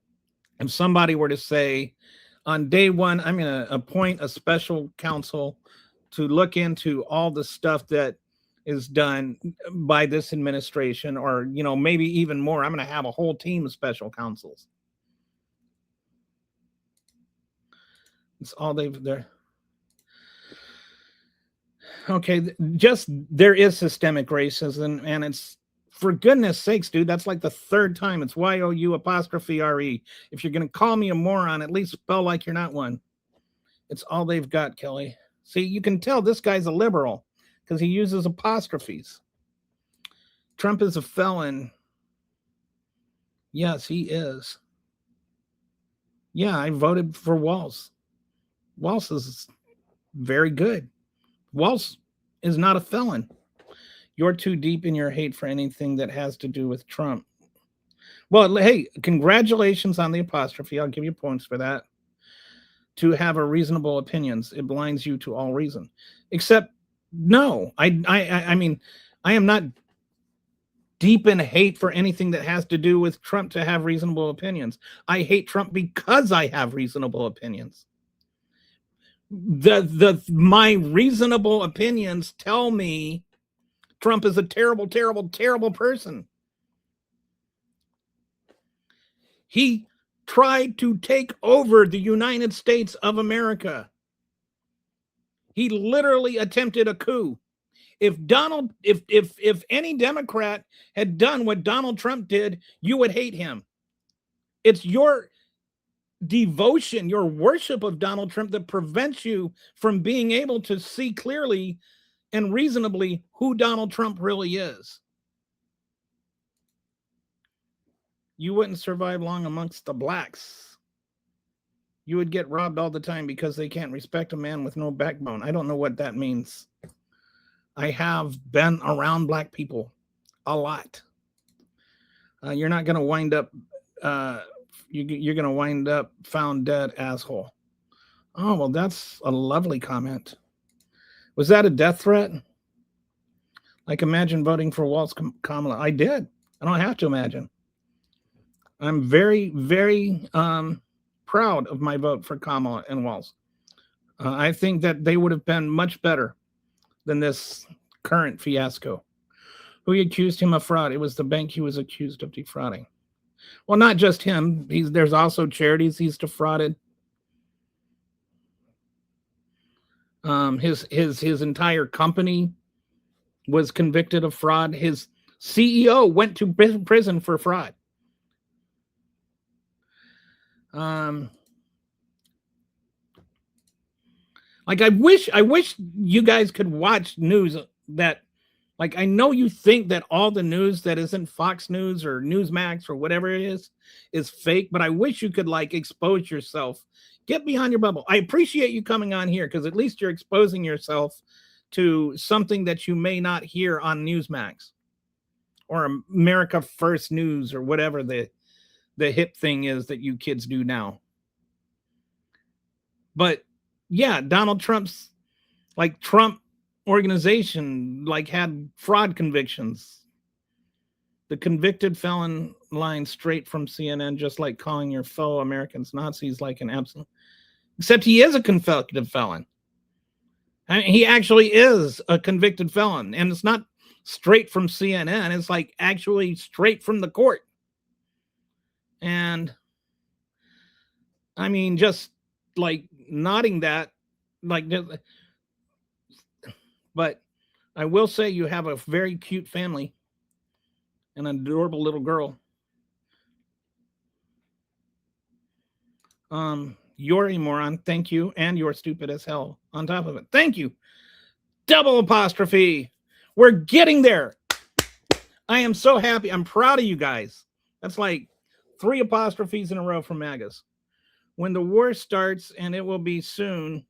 if somebody were to say on day one, I'm going to appoint a special counsel to look into all the stuff that is done by this administration, or, you know, maybe even more, I'm going to have a whole team of special counsels. It's all they're. Okay, just there is systemic racism, and it's, for goodness sakes, dude, that's like the third time. It's YOU_RE. If you're going to call me a moron, at least spell like you're not one. It's all they've got, Kelly. See, you can tell this guy's a liberal because he uses apostrophes. Trump is a felon. Yes, he is. Yeah, I voted for Walz. Walz is very good. Walz is not a felon. You're too deep in your hate for anything that has to do with Trump. Well, hey, congratulations on the apostrophe. I'll give you points for that. To have a reasonable opinions, it blinds you to all reason. Except, no, I mean, I am not deep in hate for anything that has to do with Trump to have reasonable opinions. I hate Trump because I have reasonable opinions. My reasonable opinions tell me Trump is a terrible, terrible, terrible person. He tried to take over the United States of America. He literally attempted a coup. If any Democrat had done what Donald Trump did, you would hate him. It's your devotion, your worship of Donald Trump that prevents you from being able to see clearly and reasonably who Donald Trump really is. You wouldn't survive long amongst the blacks. You would get robbed all the time because they can't respect a man with no backbone. I don't know what that means. I have been around black people a lot. You're not going to wind up, you're going to wind up found dead, asshole. Oh, well, that's a lovely comment. Was that a death threat? Like, imagine voting for Walz Kamala. I did. I don't have to imagine. I'm very, very proud of my vote for Kamala and Walz. I think that they would have been much better than this current fiasco. Who accused him of fraud? It was the bank he was accused of defrauding. Well, not just him. There's also charities he's defrauded. His entire company was convicted of fraud. His CEO went to prison for fraud. Like, I wish you guys could watch news that, like, I know you think that all the news that isn't Fox News or Newsmax or whatever it is fake, but I wish you could, like, expose yourself. Get behind your bubble. I appreciate you coming on here because at least you're exposing yourself to something that you may not hear on Newsmax or America First News or whatever the hip thing is that you kids do now. But yeah, Donald Trump's, like, Trump organization, like, had fraud convictions. The convicted felon line straight from CNN, just like calling your fellow Americans Nazis, like an absolute. Except he is a convicted felon. I mean, he actually is a convicted felon, and it's not straight from CNN. It's like actually straight from the court. And I mean, just like nodding that, like, but I will say you have a very cute family, an adorable little girl. You're a moron. Thank you. And you're stupid as hell on top of it. Thank you. Double apostrophe. We're getting there. I am so happy. I'm proud of you guys. That's like 3 apostrophes in a row from MAGAs. When the war starts, and it will be soon,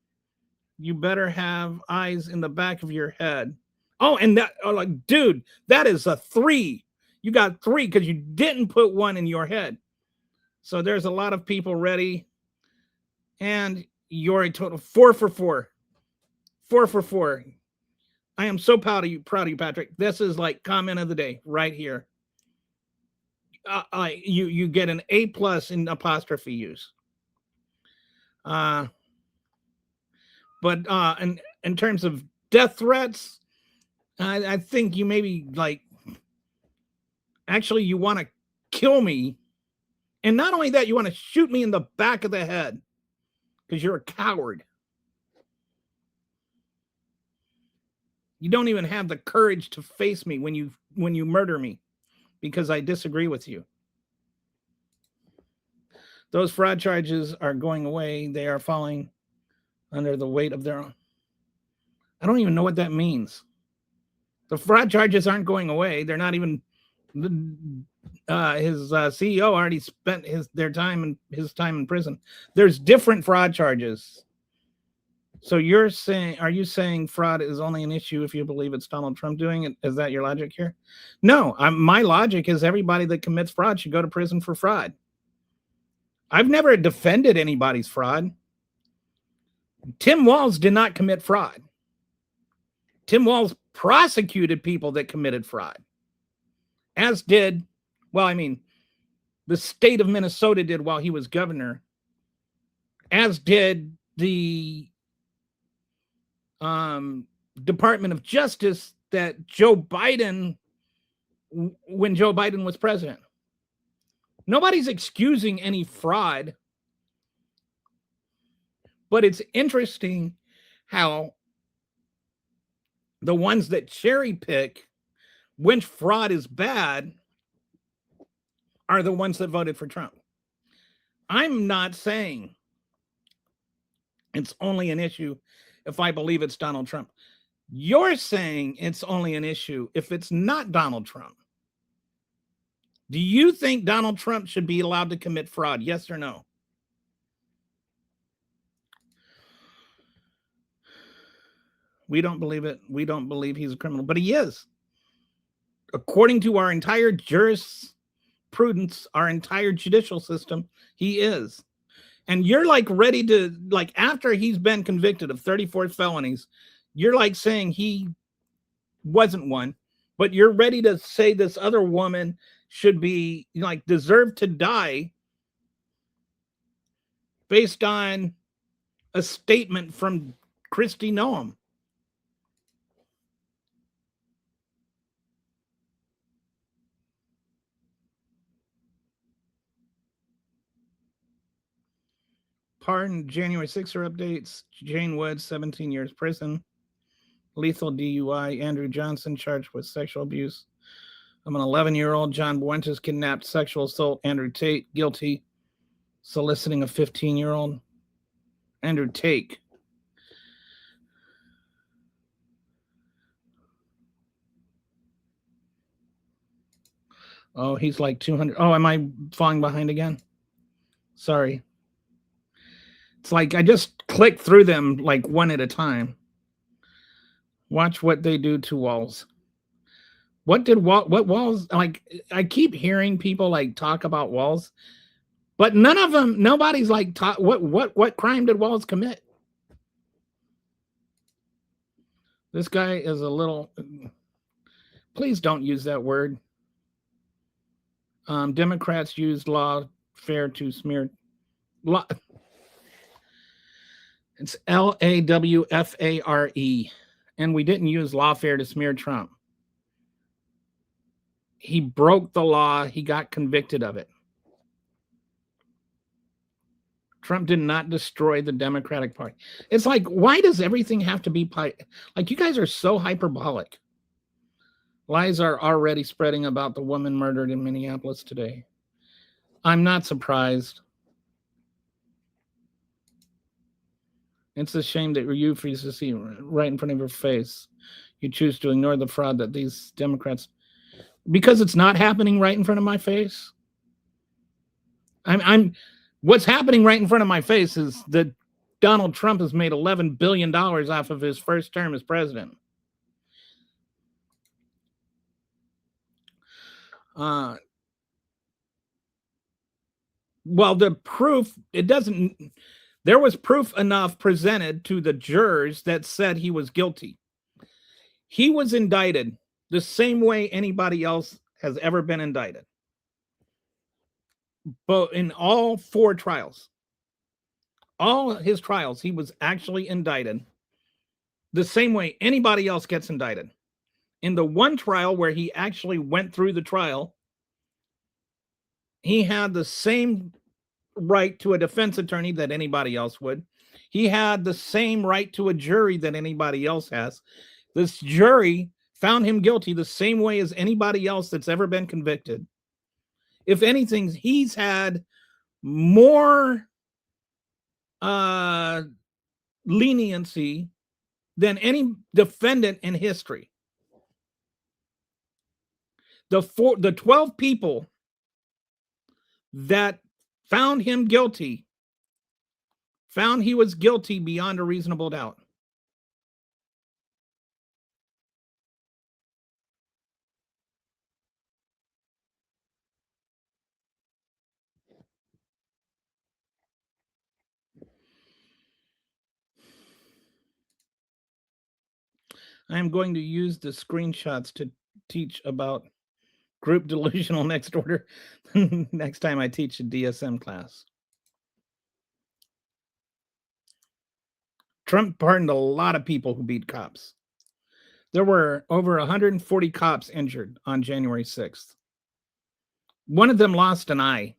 you better have eyes in the back of your head. Oh, and that, oh, like, dude, that is a 3. You got 3 because you didn't put 1 in your head. So there's a lot of people ready. And you're a total 4 for 4. 4 for 4. I am so proud of you, Patrick. This is like comment of the day right here. You get an A+ in apostrophe use. But in terms of death threats, I think you maybe, like, actually you want to kill me. And not only that, you want to shoot me in the back of the head because you're a coward. You don't even have the courage to face me when you murder me because I disagree with you. Those fraud charges are going away. They are falling under the weight of their own. I don't even know what that means. The fraud charges aren't going away. They're not even. His CEO already spent his time in prison. There's different fraud charges. So are you saying fraud is only an issue if you believe it's Donald Trump doing it? Is that your logic here? No, my logic is everybody that commits fraud should go to prison for fraud. I've never defended anybody's fraud. Tim Walz did not commit fraud. Tim Walz prosecuted people that committed fraud. As did, well, I mean, the state of Minnesota did while he was governor. As did the Department of Justice that Joe Biden, when Joe Biden was president. Nobody's excusing any fraud, but it's interesting how the ones that cherry pick when fraud is bad are the ones that voted for Trump. I'm not saying it's only an issue if I believe it's Donald Trump. You're saying it's only an issue if it's not Donald Trump. Do you think Donald Trump should be allowed to commit fraud? Yes or no? We don't believe it. We don't believe he's a criminal, but he is. According to our entire jurisprudence, our entire judicial system, he is. And you're like ready to, like, after he's been convicted of 34 felonies, you're like saying he wasn't one, but you're ready to say this other woman should be, like, deserved to die based on a statement from Kristi Noem. Pardon, January 6th updates. Jane Woods, 17 years prison. Lethal DUI. Andrew Johnson, charged with sexual abuse. I'm an 11-year-old. John Buentes, kidnapped, sexual assault. Andrew Tate, guilty. Soliciting a 15-year-old. Andrew Tate. Oh, he's like 200. Oh, am I falling behind again? Sorry. It's like I just click through them like one at a time. Watch what they do to Walz. What Walz, like, I keep hearing people like talk about Walz, but none of them, nobody's like, what crime did Walz commit? This guy is a little, please don't use that word. Democrats used lawfare to smear. It's LAWFARE. And we didn't use lawfare to smear Trump. He broke the law. He got convicted of it. Trump did not destroy the Democratic Party. It's like, why does everything have to be like, you guys are so hyperbolic. Lies are already spreading about the woman murdered in Minneapolis today. I'm not surprised. It's a shame that you refuse to see right in front of your face. You choose to ignore the fraud that these Democrats, because it's not happening right in front of my face. What's happening right in front of my face is that Donald Trump has made $11 billion off of his first term as president. Well, the proof, there was proof enough presented to the jurors that said he was guilty. He was indicted the same way anybody else has ever been indicted. But in all 4 trials, all his trials, he was actually indicted the same way anybody else gets indicted. In the one trial where he actually went through the trial, he had the same right to a defense attorney that anybody else would. He had the same right to a jury that anybody else has. This jury found him guilty the same way as anybody else that's ever been convicted. If anything, he's had more leniency than any defendant in history. The 12 people that found him guilty found he was guilty beyond a reasonable doubt. I am going to use the screenshots to teach about group delusional next order next time I teach a DSM class. Trump pardoned a lot of people who beat cops. There were over 140 cops injured on January 6th. One of them lost an eye.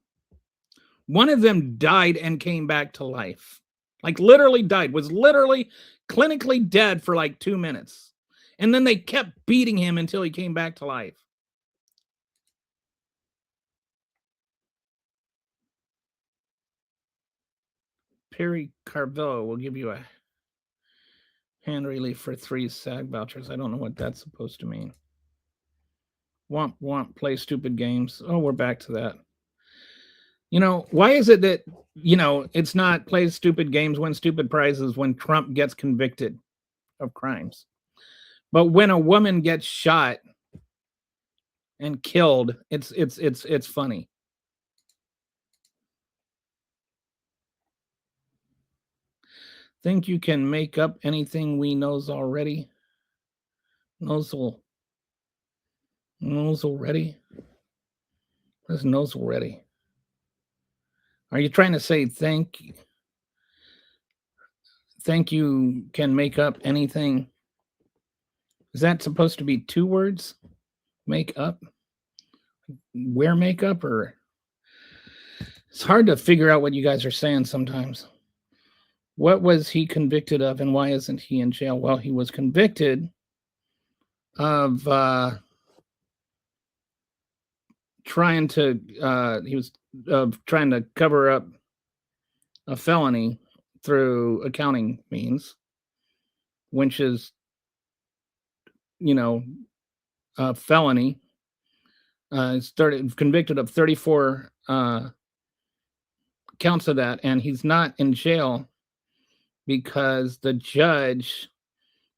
One of them died and came back to life. Like literally died, was literally clinically dead for like 2 minutes. And then they kept beating him until he came back to life. Perry Carvello will give you a hand relief for 3 SAG vouchers. I don't know what that's supposed to mean. Womp, play stupid games. Oh, we're back to that. You know, why is it that, you know, it's not play stupid games, win stupid prizes when Trump gets convicted? of crimes. But when a woman gets shot and killed, it's funny. Think you can make up anything we knows already? Knows already? What is knows already? Are you trying to say think you can make up anything? Is that supposed to be 2 words? Make up? Wear makeup? Or it's hard to figure out what you guys are saying sometimes. What was he convicted of and why isn't he in jail? Well, he was convicted of trying to cover up a felony through accounting means, which is, a felony. Convicted of 34 counts of that, and he's not in jail because the judge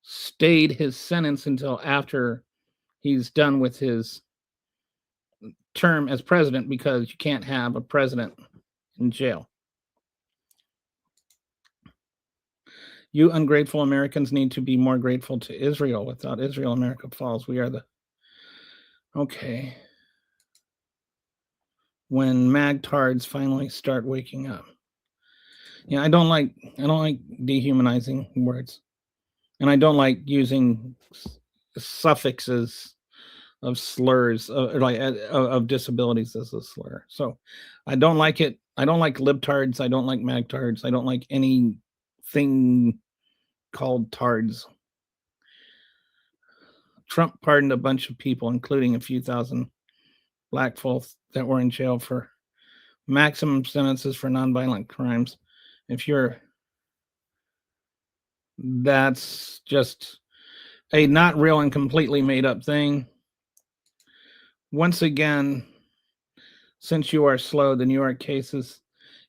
stayed his sentence until after he's done with his term as president, because you can't have a president in jail. You ungrateful Americans need to be more grateful to Israel. Without Israel, America falls. We are the... Okay. When magtards finally start waking up. Yeah, I don't like dehumanizing words. And I don't like using suffixes of slurs, of disabilities as a slur. So I don't like it. I don't like libtards. I don't like magtards. I don't like anything called tards. Trump pardoned a bunch of people, including a few thousand black folks that were in jail for maximum sentences for nonviolent crimes. That's just a not real and completely made up thing. Once again, since you are slow, the New York cases,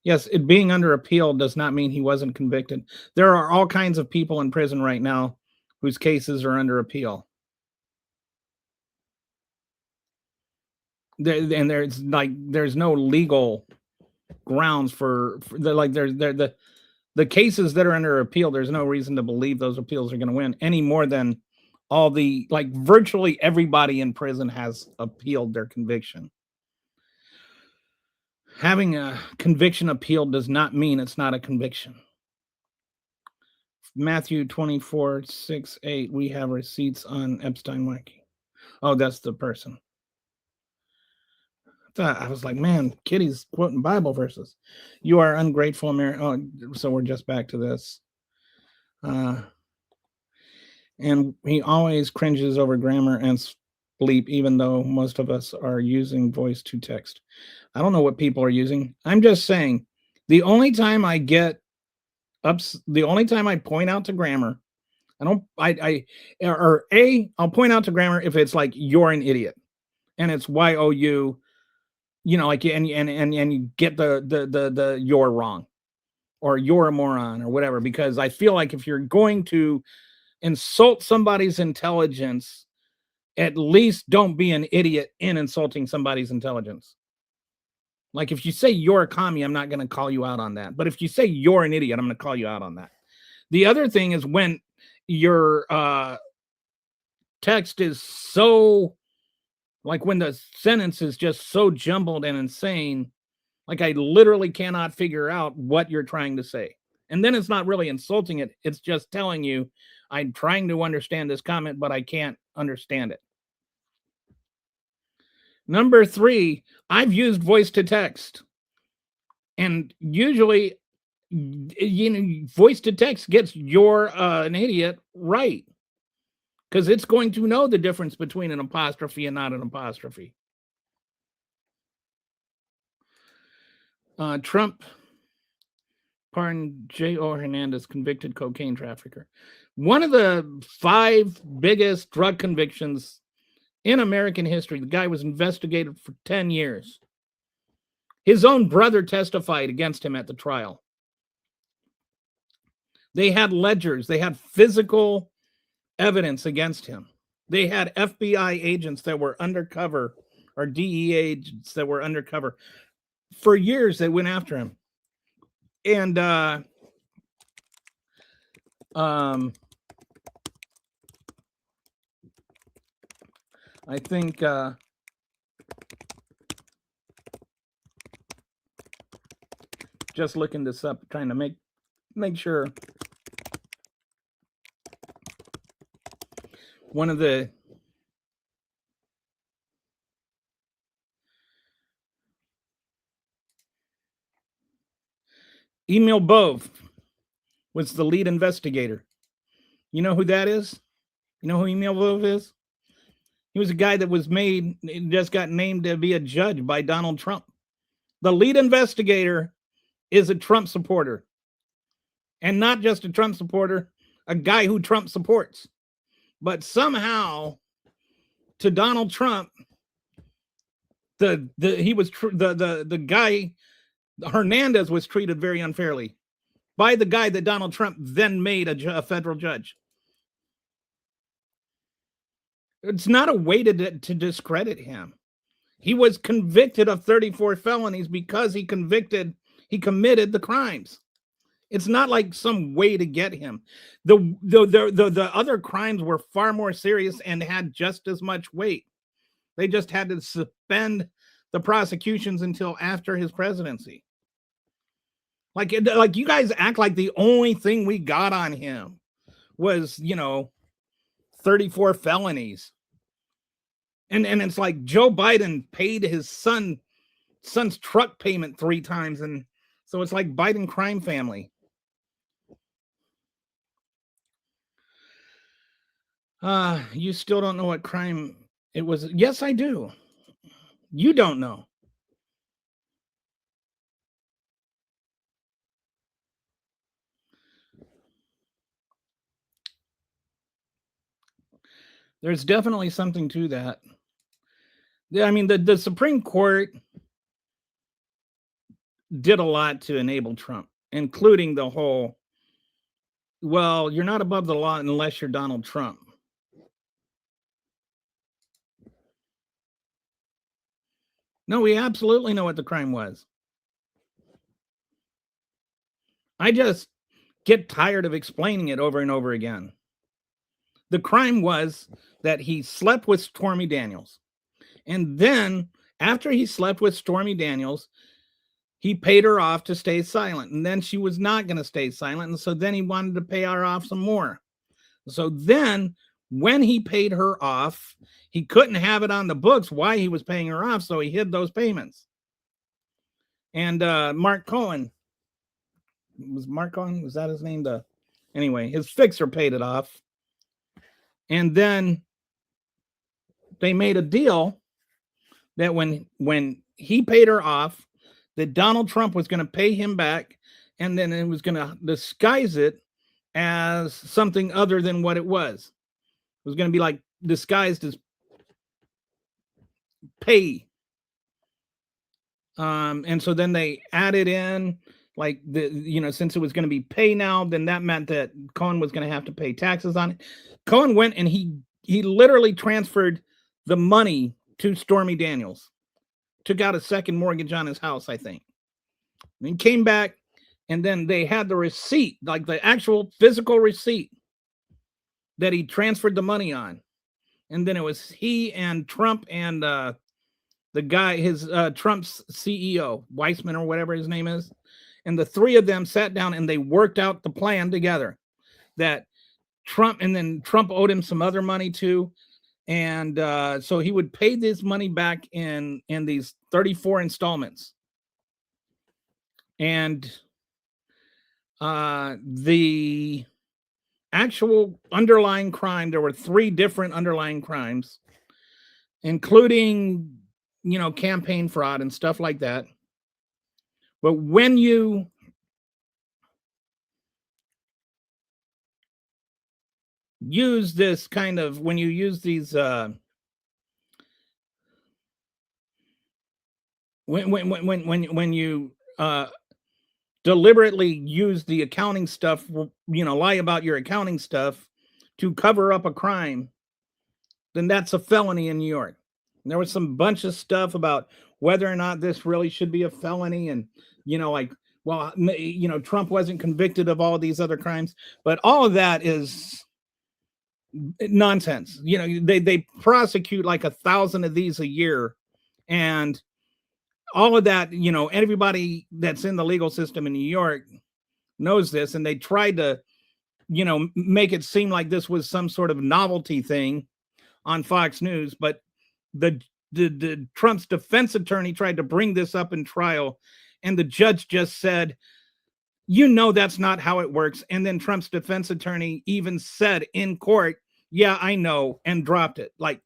yes, it being under appeal does not mean he wasn't convicted. There are all kinds of people in prison right now whose cases are under appeal. There's no legal grounds for the cases that are under appeal. There's no reason to believe those appeals are going to win any more than virtually everybody in prison has appealed their conviction. Having a conviction appealed does not mean it's not a conviction. Matthew 24:6-8. We have receipts on Epstein Wiki. Oh, that's the person. I was like, man, Kitty's quoting Bible verses. You are ungrateful, American. Oh, so we're just back to this. And he always cringes over grammar and bleep, even though most of us are using voice to text. I don't know what people are using. I'm just saying, the only time I point out to grammar, I'll point out to grammar if it's like you're an idiot, and it's YOU. And you get the you're wrong, or you're a moron, or whatever, because I feel like if you're going to insult somebody's intelligence, at least don't be an idiot in insulting somebody's intelligence. Like if you say you're a commie, I'm not going to call you out on that. But if you say you're an idiot, I'm going to call you out on that. The other thing is when your text is so... like when the sentence is just so jumbled and insane, like I literally cannot figure out what you're trying to say. And then it's not really insulting it. It's just telling you, I'm trying to understand this comment, but I can't understand it. Number 3, I've used voice to text. And usually, voice to text gets you're an idiot right. Because it's going to know the difference between an apostrophe and not an apostrophe. Trump pardoned J.O. Hernandez, convicted cocaine trafficker. One of the 5 biggest drug convictions in American history. The guy was investigated for 10 years. His own brother testified against him at the trial. They had ledgers. They had physical evidence against him. They had FBI agents that were undercover, or DEA agents that were undercover for years. They went after him. And I think just looking this up, trying to make sure. One of the Emil Bove was the lead investigator. You know who that is? You know who Emil Bove is? He was a guy that was just got named to be a judge by Donald Trump. The lead investigator is a Trump supporter. And not just a Trump supporter, a guy who Trump supports. But somehow, to Donald Trump, the guy Hernandez was treated very unfairly by the guy that Donald Trump then made a federal judge. It's not a way to discredit him. He was convicted of 34 felonies because he committed the crimes. It's not like some way to get him. The other crimes were far more serious and had just as much weight. They just had to suspend the prosecutions until after his presidency. Like you guys act like the only thing we got on him was, 34 felonies. And it's like Joe Biden paid his son's truck payment 3 times. And so it's like Biden crime family. You still don't know what crime it was. Yes, I do. You don't know. There's definitely something to that. I mean, the Supreme Court did a lot to enable Trump, including the whole, well, you're not above the law unless you're Donald Trump. No, we absolutely know what the crime was. I just get tired of explaining it over and over again. The crime was that he slept with Stormy Daniels. And then after he slept with Stormy Daniels, he paid her off to stay silent. And then she was not going to stay silent. And so then he wanted to pay her off some more. So then when he paid her off, he couldn't have it on the books why he was paying her off. So he hid those payments. And Mark Cohen, was Mark Cohen? Was that his name? Anyway, his fixer paid it off. And then they made a deal that when he paid her off, that Donald Trump was going to pay him back, and then it was going to disguise it as something other than what it was. It was going to be like disguised as pay. And so then they added in like since it was going to be pay now, then that meant that Cohen was going to have to pay taxes on it. Cohen went and he literally transferred the money to Stormy Daniels, took out a second mortgage on his house, I think. And then came back, and then they had the receipt, like the actual physical receipt that he transferred the money on. And then it was he and Trump and the guy, Trump's CEO, Weissman or whatever his name is. And the three of them sat down and they worked out the plan together that Trump owed him some other money too. And so he would pay this money back in these 34 installments. And the actual underlying crime, there were 3 different underlying crimes, including, campaign fraud and stuff like that. But when you use this when you use these, when you deliberately use the accounting stuff, lie about your accounting stuff to cover up a crime, then that's a felony in New York. And there was some bunch of stuff about whether or not this really should be a felony, and like, well, Trump wasn't convicted of all these other crimes, but all of that is nonsense. They prosecute like 1,000 of these a year, and all of that, everybody that's in the legal system in New York knows this, and they tried to make it seem like this was some sort of novelty thing on Fox News, but the Trump's defense attorney tried to bring this up in trial, and the judge just said, that's not how it works. And then Trump's defense attorney even said in court, yeah, I know, and dropped it. Like,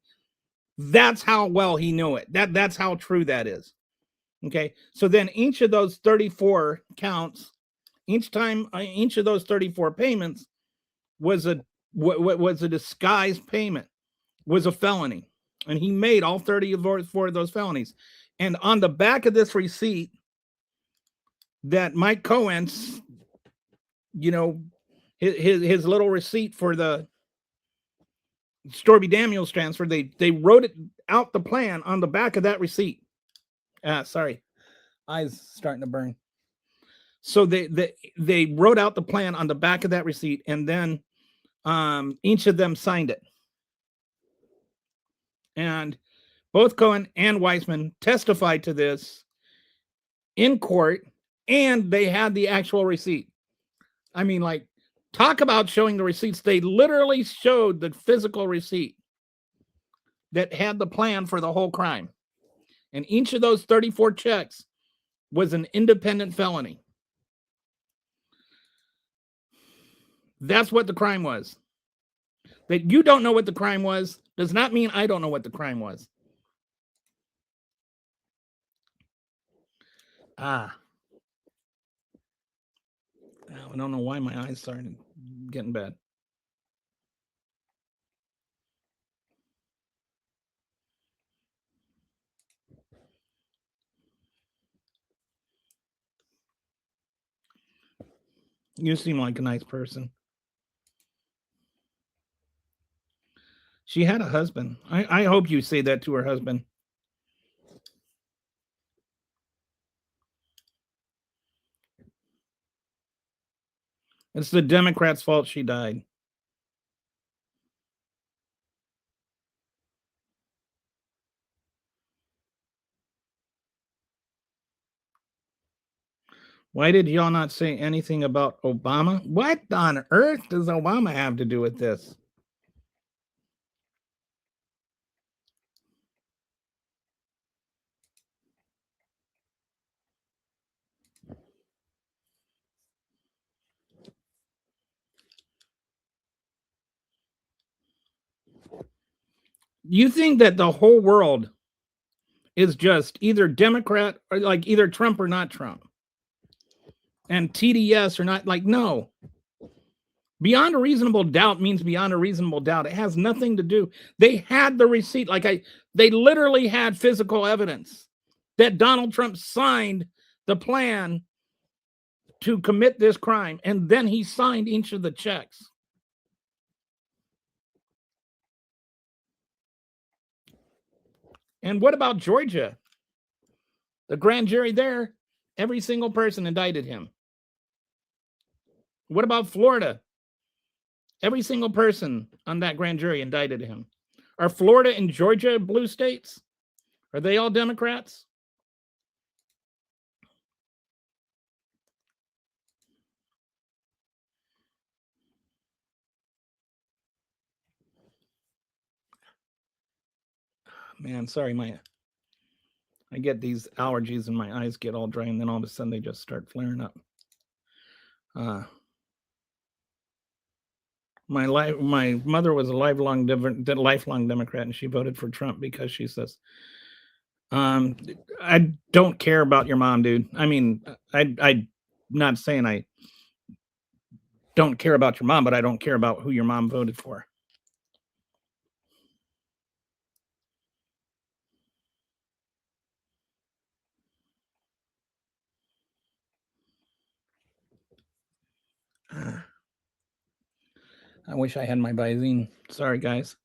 that's how well he knew it. That's how true that is. Okay. So then each of those 34 counts, each of those 34 payments was a disguised payment, was a felony. And he made all 34 of those felonies. And on the back of this receipt that Mike Cohen's, his little receipt for the Stormy Daniels transfer, they wrote it out, the plan on the back of that receipt. Sorry, eyes starting to burn. So they wrote out the plan on the back of that receipt, and then each of them signed it. And both Cohen and Weissman testified to this in court, and they had the actual receipt. I mean, like, talk about showing the receipts. They literally showed the physical receipt that had the plan for the whole crime. And each of those 34 checks was an independent felony. That's what the crime was. That you don't know what the crime was does not mean I don't know what the crime was. I don't know why my eyes started getting bad. You seem like a nice person. She had a husband. I hope you say that to her husband. It's the Democrats' fault she died. Why did y'all not say anything about Obama? What on earth does Obama have to do with this? You think that the whole world is just either Democrat or like either Trump or not Trump, and TDS or not? Like, no. Beyond a reasonable doubt means beyond a reasonable doubt. It has nothing to do. They had the receipt. They literally had physical evidence that Donald Trump signed the plan to commit this crime, and then he signed each of the checks. And what about Georgia? The grand jury there, every single person indicted him. What about Florida? Every single person on that grand jury indicted him. Are Florida and Georgia blue states? Are they all Democrats? Man, sorry, I get these allergies and my eyes get all dry, and then all of a sudden they just start flaring up. My mother was a lifelong Democrat, and she voted for Trump because she says, I don't care about your mom, dude. I mean, I'm not saying I don't care about your mom, but I don't care about who your mom voted for. I wish I had my Visine. Sorry, guys.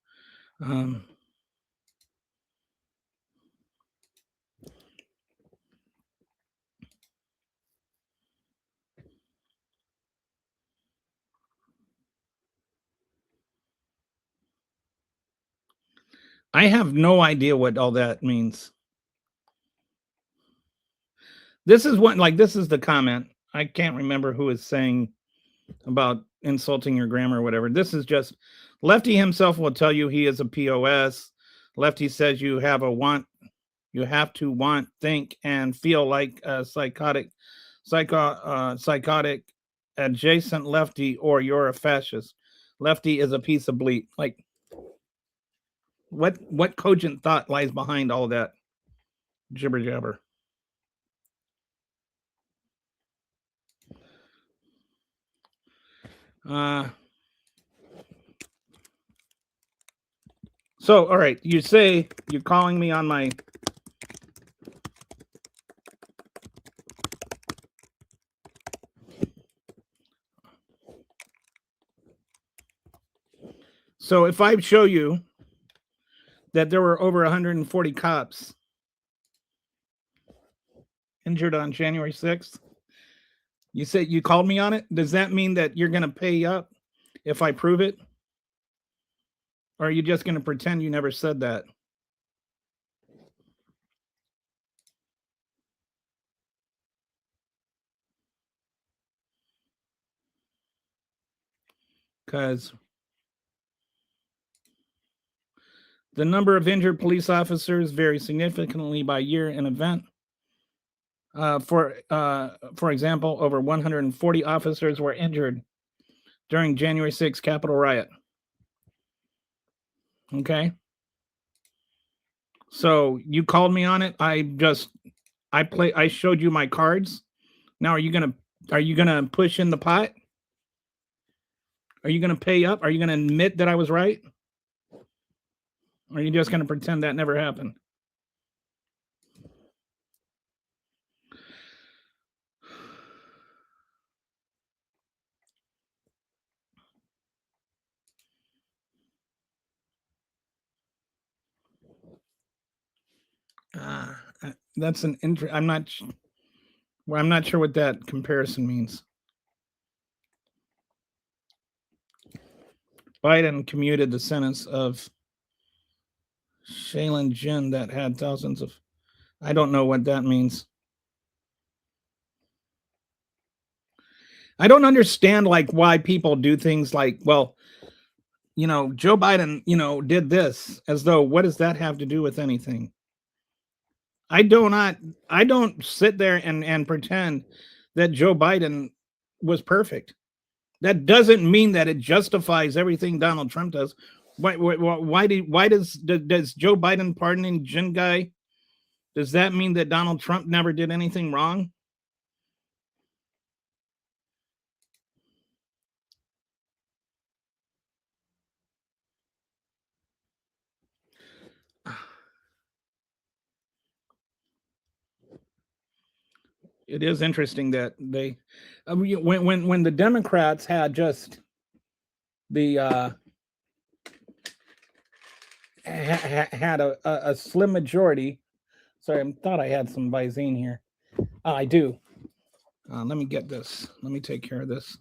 I have no idea what all that means. This is what, like, this is the comment. I can't remember who is saying about insulting your grammar or whatever. This is just Lefty himself will tell you he is a POS. Lefty says you have to want, think, and feel like a psychotic adjacent lefty, or you're a fascist. Lefty is a piece of bleep. Like, what cogent thought lies behind all that jibber jabber? So, all right, you say you're calling me on my... So if I show you that there were over 140 cops injured on January 6th, you said you called me on it. Does that mean that you're going to pay up if I prove it? Or are you just going to pretend you never said that? Because the number of injured police officers vary significantly by year and event. For example, over 140 officers were injured during January 6th Capitol riot. Okay. So you called me on it. I showed you my cards. Now are you gonna push in the pot? Are you gonna pay up? Are you gonna admit that I was right? Or are you just gonna pretend that never happened? That's an I'm not sure what that comparison means. Biden commuted the sentence of Shailin Jin that had thousands of... I don't know what that means. I don't understand like why people do things like, well, Joe Biden, did this, as though, what does that have to do with anything? I don't sit there and pretend that Joe Biden was perfect. That doesn't mean that it justifies everything Donald Trump does. Why does Joe Biden pardoning Jin Guy, does that mean that Donald Trump never did anything wrong? It is interesting that they, when the Democrats had just the had a slim majority. Sorry, I thought I had some Visine here. I do. Let me get this. Let me take care of this.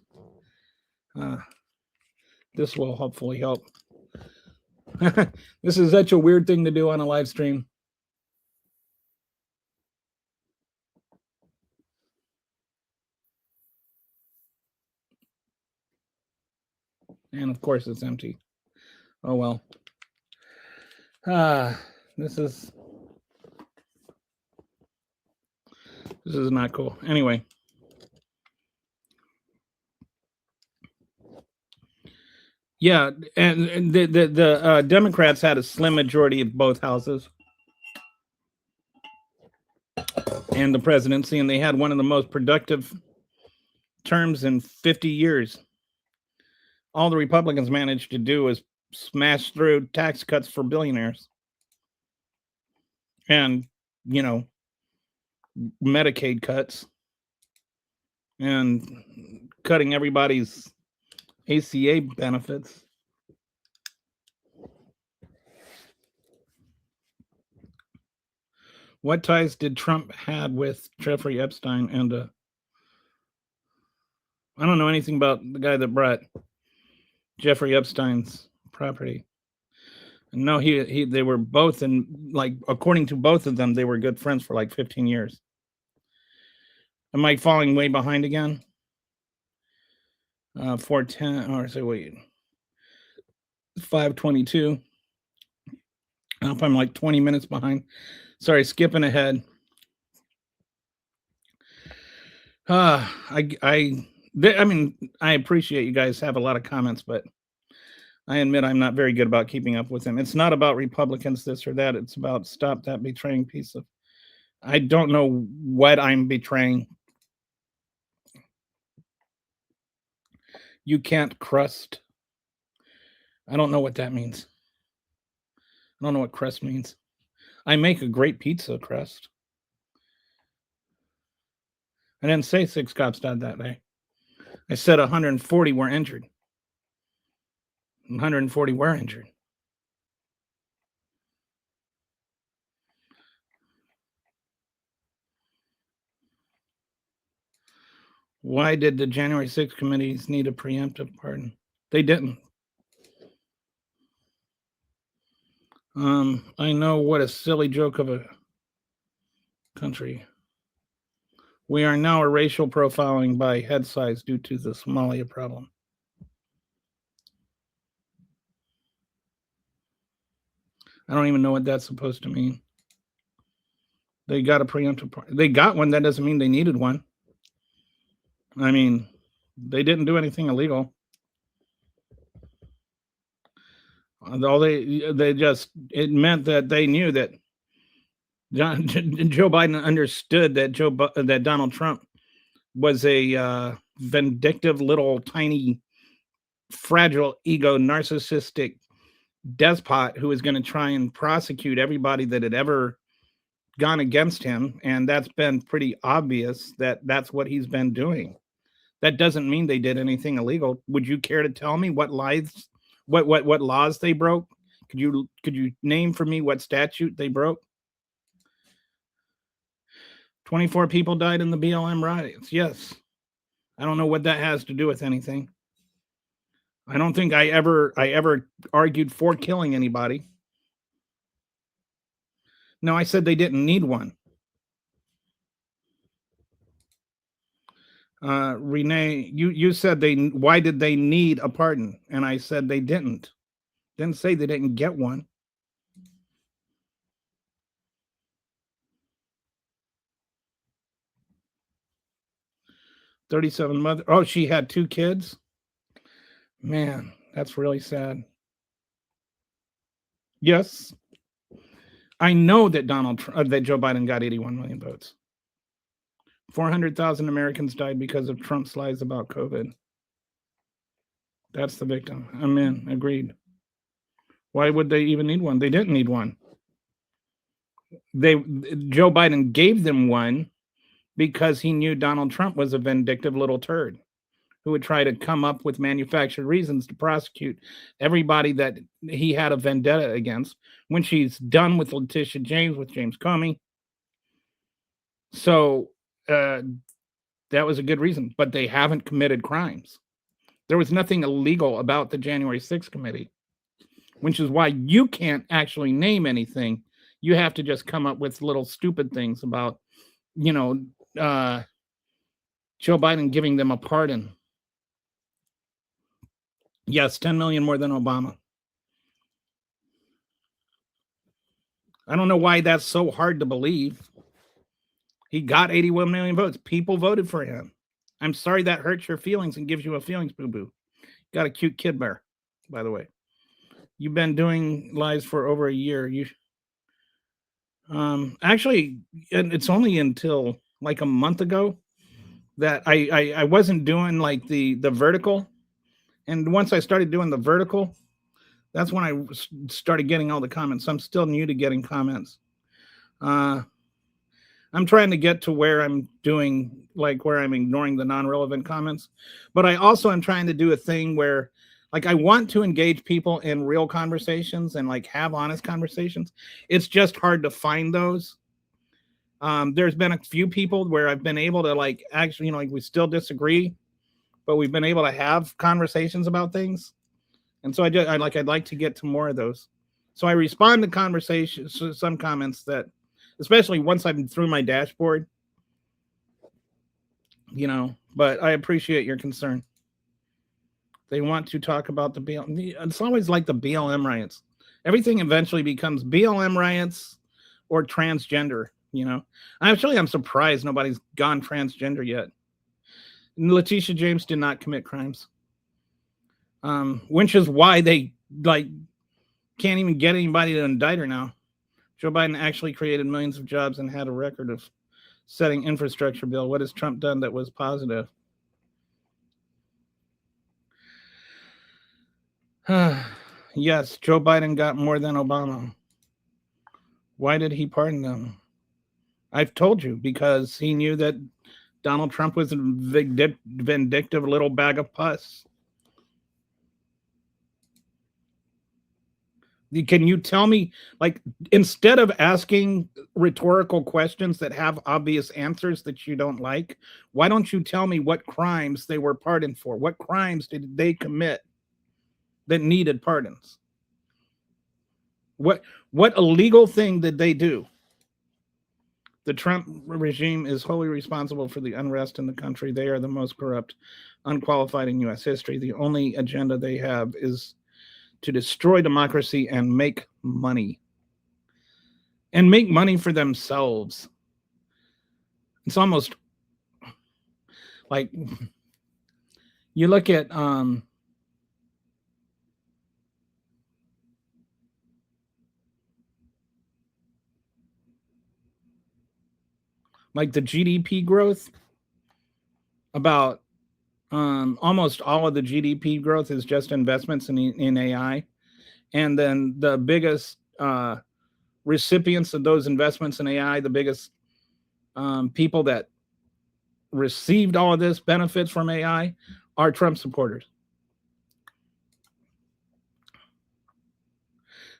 This will hopefully help. This is such a weird thing to do on a live stream. And of course it's empty. Oh well. This is not cool. Anyway. Yeah, and the Democrats had a slim majority of both houses and the presidency, and they had one of the most productive terms in 50 years. All the Republicans managed to do is smash through tax cuts for billionaires and, Medicaid cuts and cutting everybody's ACA benefits. What ties did Trump had with Jeffrey Epstein and I don't know anything about the guy that brought Jeffrey Epstein's property. No, they were both in, like, according to both of them, they were good friends for like 15 years. Am I falling way behind again? 410, or say, wait, 522. I hope I'm like 20 minutes behind. Sorry, skipping ahead. I mean, I appreciate you guys have a lot of comments, but I admit I'm not very good about keeping up with them. It's not about Republicans, this or that. It's about stop that betraying piece of. I don't know what I'm betraying. You can't crust. I don't know what that means. I don't know what crust means. I make a great pizza crust. I didn't say 6 cops died that day. I said 140 were injured. 140 were injured. Why did the January 6th committees need a preemptive pardon? They didn't. I know what a silly joke of a country. We are now a racial profiling by head size due to the Somalia problem. I don't even know what that's supposed to mean. They got a preemptive pardon. They got one. That doesn't mean they needed one. I mean, they didn't do anything illegal. Although it meant that they knew that Joe Biden understood that that Donald Trump was a vindictive little tiny fragile ego narcissistic despot who was going to try and prosecute everybody that had ever gone against him, and that's been pretty obvious that that's what he's been doing. That doesn't mean they did anything illegal. Would you care to tell me what laws they broke? Could you name for me what statute they broke? 24 people died in the BLM riots. Yes. I don't know what that has to do with anything. I don't think I ever argued for killing anybody. No, I said they didn't need one. Renee, you said why did they need a pardon? And I said they didn't. Didn't say they didn't get one. $37 mother. Oh, she had 2 kids. Man, that's really sad. Yes, I know that that Joe Biden got 81 million votes. 400,000 Americans died because of Trump's lies about COVID. That's the victim. I'm in. Agreed. Why would they even need one? They didn't need one. Joe Biden gave them one because he knew Donald Trump was a vindictive little turd who would try to come up with manufactured reasons to prosecute everybody that he had a vendetta against when she's done with Letitia James, with James Comey. So that was a good reason, but they haven't committed crimes. There was nothing illegal about the January 6th committee, which is why you can't actually name anything. You have to just come up with little stupid things about, Joe Biden giving them a pardon. Yes, 10 million more than Obama. I don't know why that's so hard to believe. He got 81 million votes. People voted for him. I'm sorry that hurts your feelings and gives you a feelings boo-boo. Got a cute kid bear, by the way. You've been doing lives for over a year. Actually, it's only until like a month ago that I wasn't doing like the vertical. And once I started doing the vertical, that's when I started getting all the comments. I'm still new to getting comments. I'm trying to get to where I'm doing, like, where I'm ignoring the non-relevant comments. But I also am trying to do a thing where, like, I want to engage people in real conversations and, like, have honest conversations. It's just hard to find those. There's been a few people where I've been able to, like, actually, you know, like, we still disagree, but we've been able to have conversations about things. And so I'd like to get to more of those. So I respond to conversations, some comments that, especially once I'm through my dashboard, you know, but I appreciate your concern. They want to talk about the BLM. It's always like the BLM riots. Everything eventually becomes BLM riots or transgender, you know. Actually, I'm surprised nobody's gone transgender yet. Letitia James did not commit crimes. Which is why they, like, can't even get anybody to indict her now. Joe Biden actually created millions of jobs and had a record of setting infrastructure bill. What has Trump done that was positive? Yes, Joe Biden got more than Obama. Why did he pardon them? I've told you, because he knew that Donald Trump was a vindictive little bag of pus. Can you tell me, like, instead of asking rhetorical questions that have obvious answers that you don't like, why don't you tell me what crimes they were pardoned for? What crimes did they commit that needed pardons? What illegal thing did they do? The Trump regime is wholly responsible for the unrest in the country. They are the most corrupt, unqualified in U.S. history. The only agenda they have is to destroy democracy and make money. And make money for themselves. It's almost like, you look at like the GDP growth, about almost all of the GDP growth is just investments in AI. And then the biggest recipients of those investments in AI, the biggest people that received all of this benefits from AI are Trump supporters.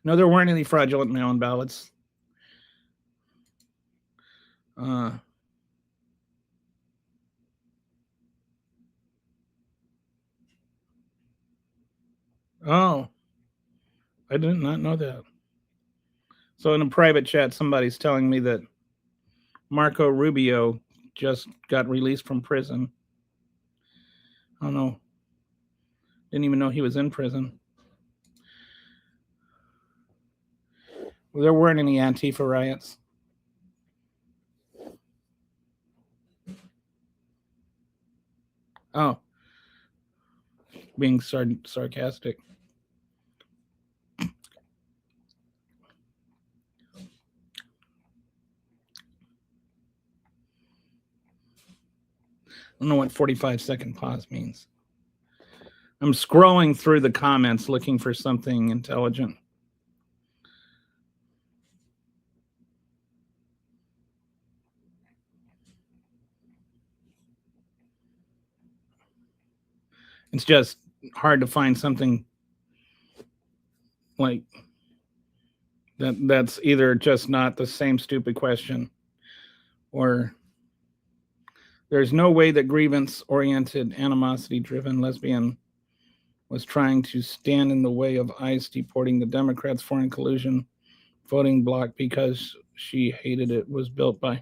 No, there weren't any fraudulent mail-in ballots. Oh, I did not know that. So in a private chat, somebody's telling me that Marco Rubio just got released from prison. I don't know. Didn't even know he was in prison. Well, there weren't any Antifa riots. Oh, being sarcastic. I don't know what 45-second pause means. I'm scrolling through the comments looking for something intelligent. It's just hard to find something like that's either just not the same stupid question, or there's no way that grievance-oriented, animosity-driven lesbian was trying to stand in the way of ICE deporting the Democrats' foreign collusion voting bloc because she hated it was built by.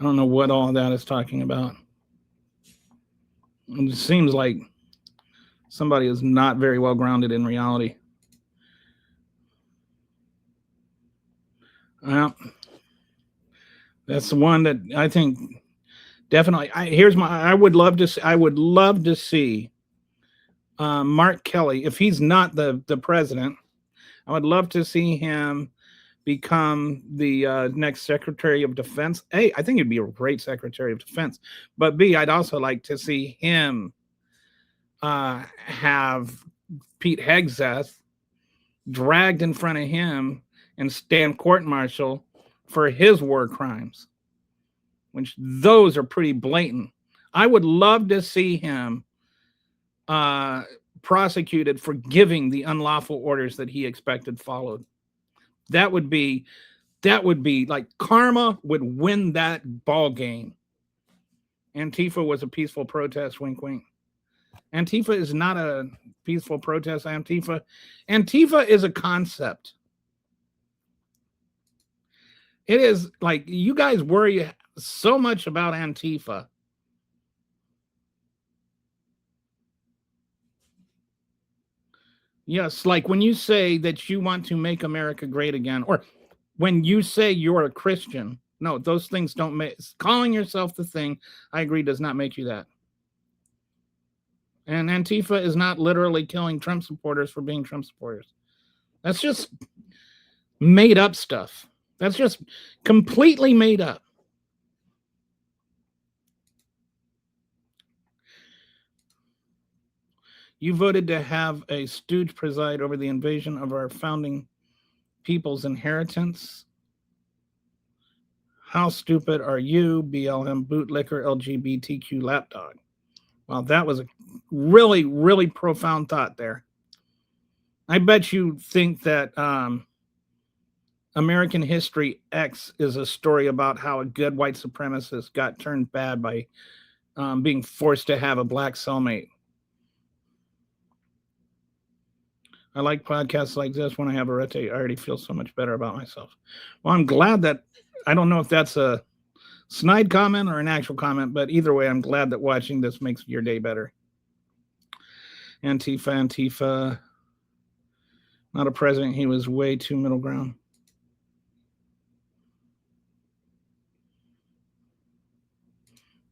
I don't know what all that is talking about. It seems like somebody is not very well grounded in reality. That's the one that I think definitely. I would love to see Mark Kelly, if he's not the president. I would love to see him become the next Secretary of Defense. A, I think he'd be a great Secretary of Defense. But B, I'd also like to see him have Pete Hegseth dragged in front of him and stand court-martial for his war crimes, which those are pretty blatant. I would love to see him prosecuted for giving the unlawful orders that he expected followed. That would be like karma would win that ball game. Antifa was a peaceful protest, wink, wink. Antifa is not a peaceful protest. Antifa is a concept. It is like you guys worry so much about Antifa. Yes, like when you say that you want to make America great again, or when you say you're a Christian, no, those things don't make, calling yourself the thing, I agree, does not make you that. And Antifa is not literally killing Trump supporters for being Trump supporters. That's just made up stuff. That's just completely made up. You voted to have a stooge preside over the invasion of our founding people's inheritance. How stupid are you, BLM bootlicker LGBTQ lapdog? Well, that was a really, really profound thought there. I bet you think that American History X is a story about how a good white supremacist got turned bad by being forced to have a black cellmate. I like podcasts like this. When I have a rete, I already feel so much better about myself. Well, I'm glad that, I don't know if that's a snide comment or an actual comment, but either way, I'm glad that watching this makes your day better. Antifa. Not a president. He was way too middle ground.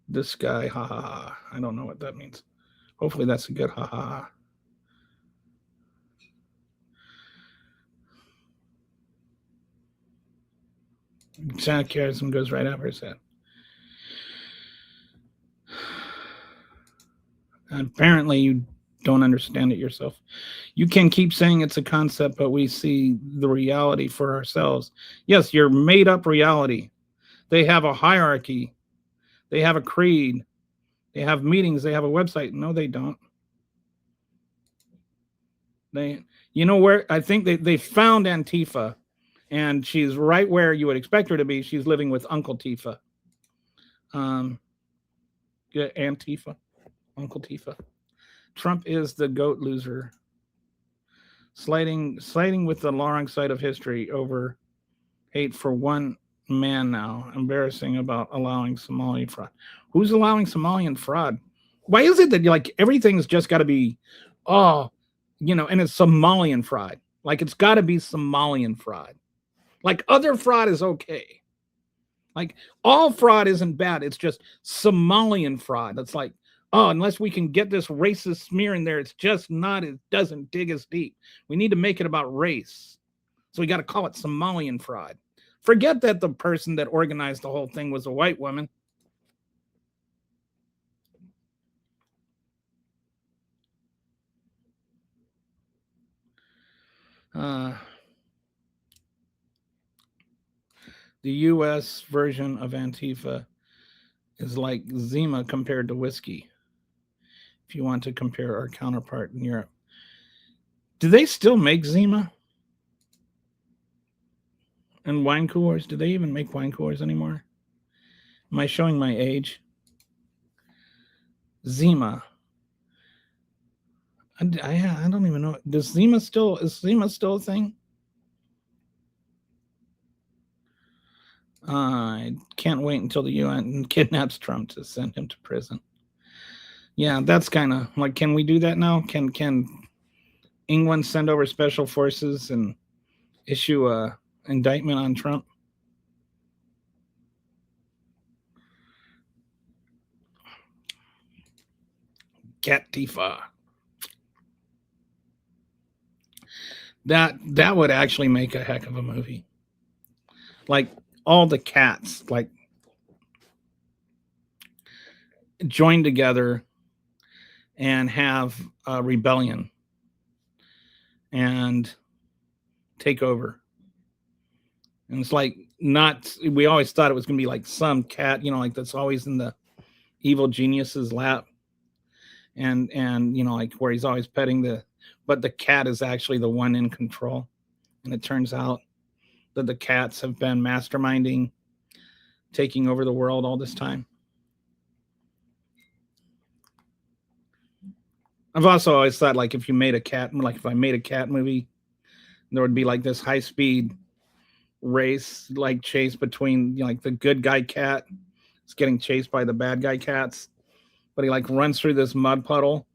This guy, ha ha ha. I don't know what that means. Hopefully that's a good ha ha ha. Sarcasm goes right over his head. Apparently you don't understand it yourself. You can keep saying it's a concept, but we see the reality for ourselves. Yes, your made up reality. They have a hierarchy. They have a creed. They have meetings. They have a website. No, they don't. You know where? I think they found Antifa. And she's right where you would expect her to be. She's living with Uncle Tifa. Antifa. Uncle Tifa. Trump is the goat loser. Sliding with the wrong side of history over hate for one man now. Embarrassing about allowing Somali fraud. Who's allowing Somalian fraud? Why is it that like everything's just got to be, and it's Somalian fraud. Like it's got to be Somalian fraud. Like other fraud is okay. Like all fraud isn't bad. It's just Somalian fraud. That's like, unless we can get this racist smear in there, it's just not, it doesn't dig as deep. We need to make it about race. So we got to call it Somalian fraud. Forget that the person that organized the whole thing was a white woman. The U.S. version of Antifa is like Zima compared to whiskey. If you want to compare our counterpart in Europe. Do they still make Zima? And wine coolers? Do they even make wine coolers anymore? Am I showing my age? Zima. I don't even know. Is Zima still a thing? I can't wait until the UN kidnaps Trump to send him to prison. Yeah, that's kind of like, can we do that now? Can England send over special forces and issue a indictment on Trump? Antifa. That would actually make a heck of a movie. Like all the cats like join together and have a rebellion and take over. And it's like not, we always thought it was going to be like some cat, like that's always in the evil genius's lap. And, like where he's always petting but the cat is actually the one in control. And it turns out that the cats have been masterminding, taking over the world all this time. I've also always thought like if I made a cat movie, there would be like this high speed race, like chase between like the good guy cat is getting chased by the bad guy cats, but he like runs through this mud puddle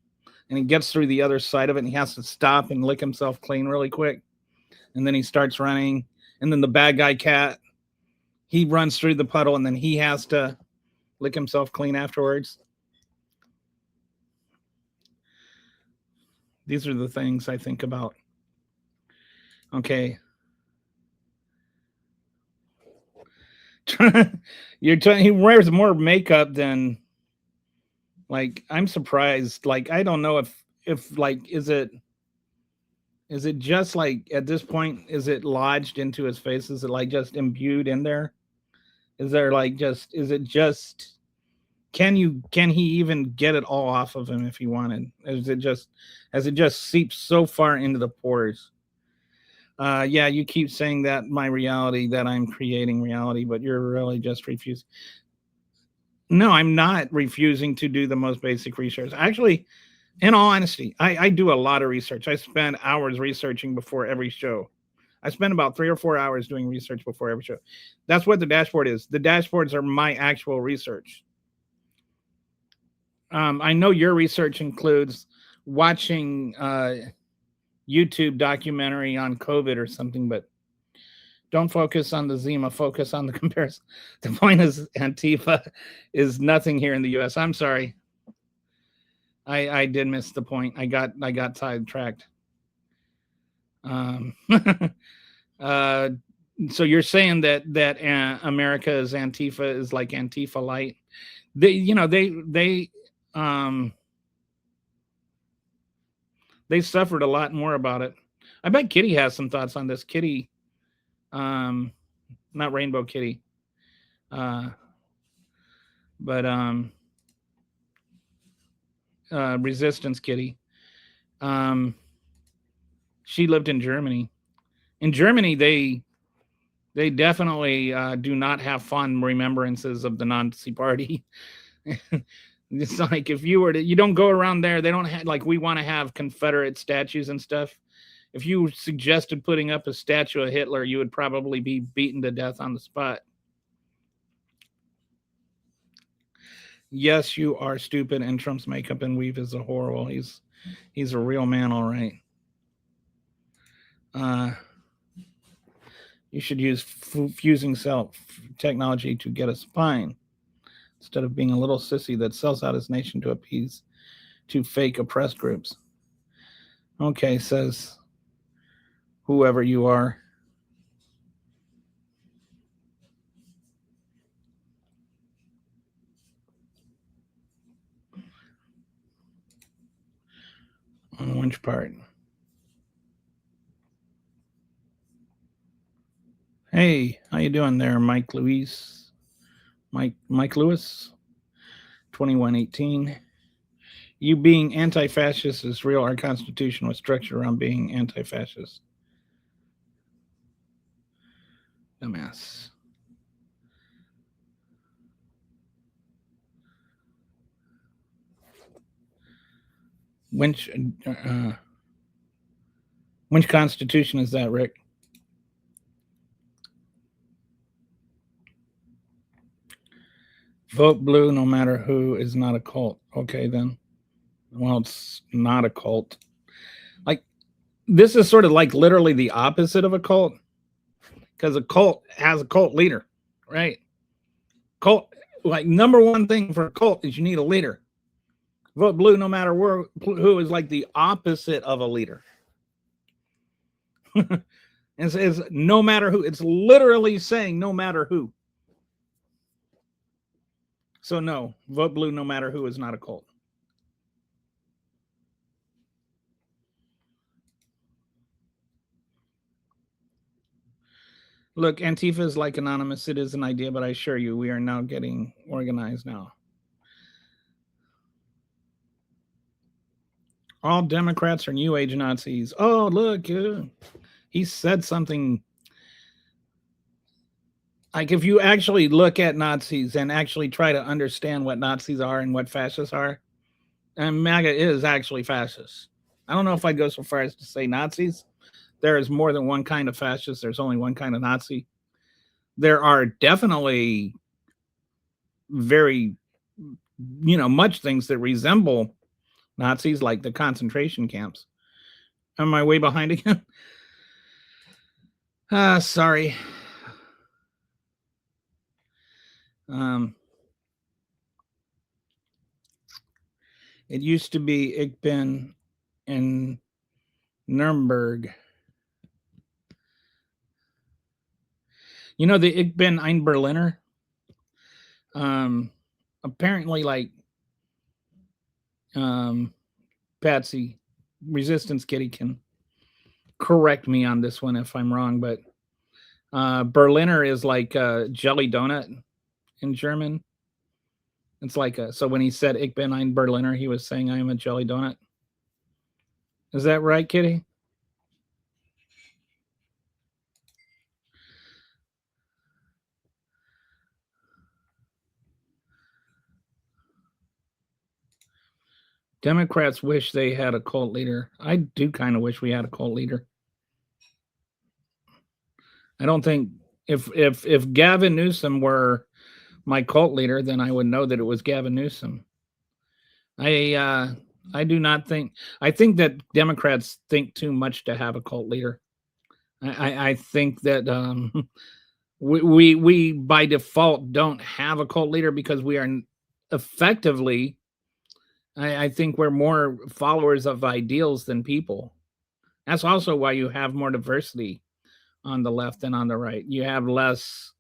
and he gets through the other side of it and he has to stop and lick himself clean really quick. And then he starts running, and then the bad guy cat, he runs through the puddle and then he has to lick himself clean afterwards. These are the things I think about. Okay. He wears more makeup than, like, I'm surprised. Like, I don't know if like, is it just like at this point, is it lodged into his face? Is it like just imbued in there? Is there like is it just, can he even get it all off of him if he wanted? Has it just seeped so far into the pores? Yeah, you keep saying that my reality, that I'm creating reality, but you're really just refusing. No, I'm not refusing to do the most basic research. Actually, in all honesty, I do a lot of research. I spend hours researching before every show. I spend about 3 or 4 hours doing research before every show. That's what the dashboard is. The dashboards are my actual research. I know your research includes watching YouTube documentary on COVID or something, but don't focus on the Zima, focus on the comparison. The point is Antifa is nothing here in the US. I'm sorry. I did miss the point. I got sidetracked. So you're saying that America is Antifa, is like Antifa light. They suffered a lot more about it. I bet Kitty has some thoughts on this. Kitty, not Rainbow Kitty, but Resistance Kitty. She lived in Germany. In Germany, they definitely do not have fond remembrances of the Nazi Party. It's like if you don't go around there, they don't have, like, we want to have Confederate statues and stuff. If you suggested putting up a statue of Hitler, you would probably be beaten to death on the spot. Yes, you are stupid, and Trump's makeup and weave is a horrible. He's a real man, all right. You should use fusing cell technology to get a spine, instead of being a little sissy that sells out his nation to appease to fake oppressed groups. Okay, says whoever you are. On which part? Hey, how you doing there, Mike Lewis? Mike Lewis, 2118. You being anti-fascist is real. Our Constitution was structured around being anti-fascist. Dumbass. Which Constitution is that, Rick? Vote blue no matter who is not a cult. Okay, then. Well, it's not a cult. Like, this is sort of like literally the opposite of a cult, because a cult has a cult leader, right? Cult, like, number one thing for a cult is you need a leader. Vote blue no matter who is like the opposite of a leader. It says no matter who. It's literally saying no matter who. So no, vote blue no matter who is not a cult. Look, Antifa is like Anonymous. It is an idea, but I assure you, we are now getting organized now. All Democrats are New Age Nazis. Oh, look, he said something. Like, if you actually look at Nazis and actually try to understand what Nazis are and what fascists are, and MAGA is actually fascist. I don't know if I'd go so far as to say Nazis. There is more than one kind of fascist. There's only one kind of Nazi. There are definitely very, much things that resemble Nazis, like the concentration camps. Am I way behind again? Sorry. It used to be Ich bin in Nuremberg. You know the Ich bin ein Berliner? Apparently, like, Patsy, Resistance Kitty can correct me on this one if I'm wrong, but Berliner is like a jelly donut in German. It's like so when he said Ich bin ein Berliner, he was saying I am a jelly donut. Is that right, Kitty? Democrats wish they had a cult leader. I do kind of wish we had a cult leader. I don't think if Gavin Newsom were my cult leader, then I would know that it was Gavin Newsom. I do not think. I think that Democrats think too much to have a cult leader. I think that we by default don't have a cult leader because we are effectively. I think we're more followers of ideals than people. That's also why you have more diversity on the left than on the right. You have less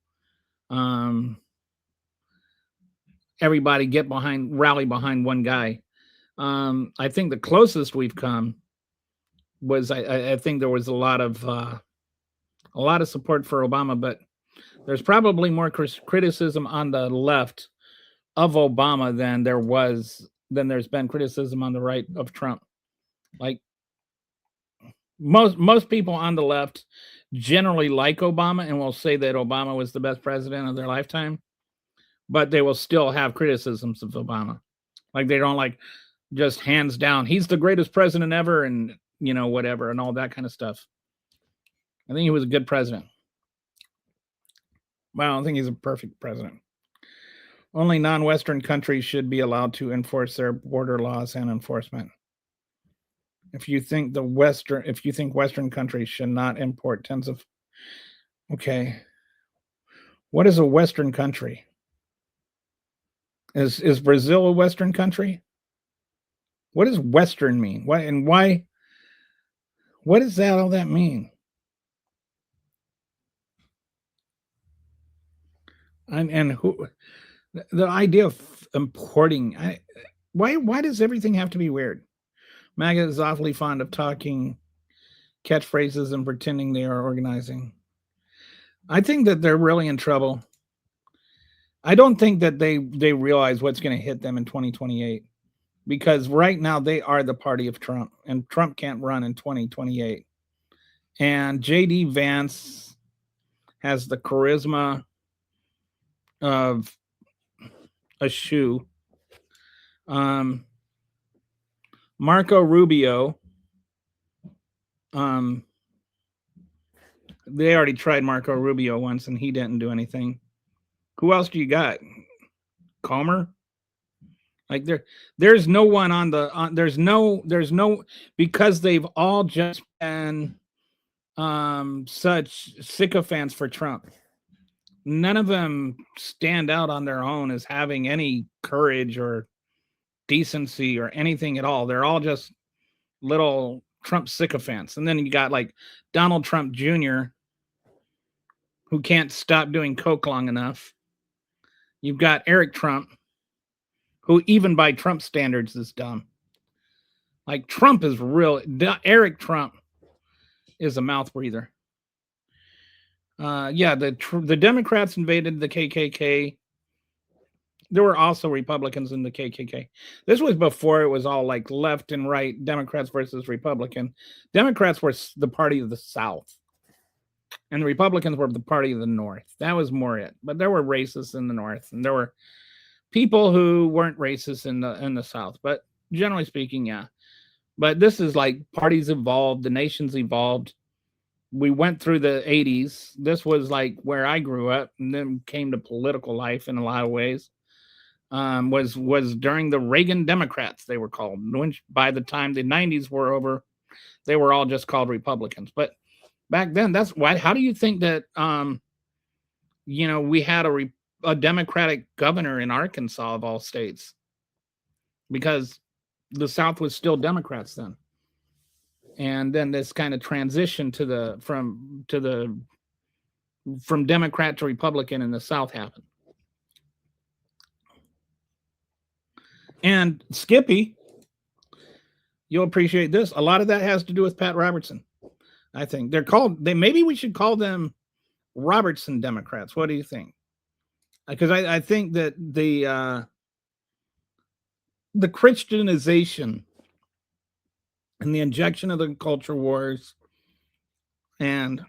everybody rally behind one guy. I think the closest we've come was I think there was a lot of support for Obama, but there's probably more criticism on the left of Obama than there's been criticism on the right of Trump. Like most people on the left generally like Obama and will say that Obama was the best president of their lifetime, but they will still have criticisms of Obama. Like they don't like just hands down, he's the greatest president ever and whatever and all that kind of stuff. I think he was a good president. But I don't think he's a perfect president. Only non-Western countries should be allowed to enforce their border laws and enforcement. If you think Western countries should not import tens of, okay, what is a Western country? Is Brazil a Western country? What does Western mean? What and why? What does all that mean? And who? The idea of importing. Why does everything have to be weird? MAGA is awfully fond of talking catchphrases and pretending they are organizing. I think that they're really in trouble. I don't think that they realize what's going to hit them in 2028 because right now they are the party of Trump and Trump can't run in 2028. And J.D. Vance has the charisma of a shoe. Marco Rubio, they already tried Marco Rubio once and he didn't do anything. Who else do you got? Comer? Like there's no one on there's no because they've all just been such sycophants for Trump. None of them stand out on their own as having any courage or decency or anything at all. They're all just little Trump sycophants. And then you got like Donald Trump Jr., who can't stop doing coke long enough. You've got Eric Trump, who even by Trump standards is dumb. Like Trump is Eric Trump is a mouth breather. Yeah, the Democrats invaded the KKK. There were also Republicans in the KKK. This was before it was all like left and right, Democrats versus Republican. Democrats were the party of the South, and the Republicans were the party of the North. That was more it. But there were racists in the North, and there were people who weren't racist in the South. But generally speaking, yeah. But this is like parties evolved, the nations evolved. We went through the 80s. This was like where I grew up, and then came to political life in a lot of ways. Was during the Reagan Democrats, they were called. Which by the time the 90s were over, they were all just called Republicans. But back then, that's why. How do you think that we had a Democratic governor in Arkansas of all states? Because the South was still Democrats then. And then this kind of transition from Democrat to Republican in the South happened. And Skippy, you'll appreciate this. A lot of that has to do with Pat Robertson. I think maybe we should call them Robertson Democrats. What do you think? Because I think that the Christianization and the injection of the culture wars and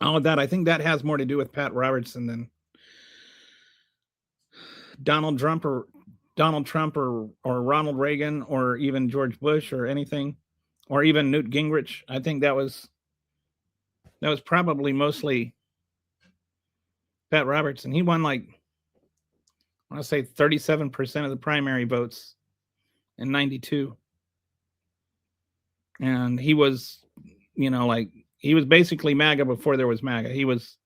all of that, I think that has more to do with Pat Robertson than Donald Trump or Ronald Reagan or even George Bush or anything, or even Newt Gingrich. I think that was probably mostly Pat Robertson. He won like, I want to say 37% of the primary votes in 92. And he was, he was basically MAGA before there was MAGA. He was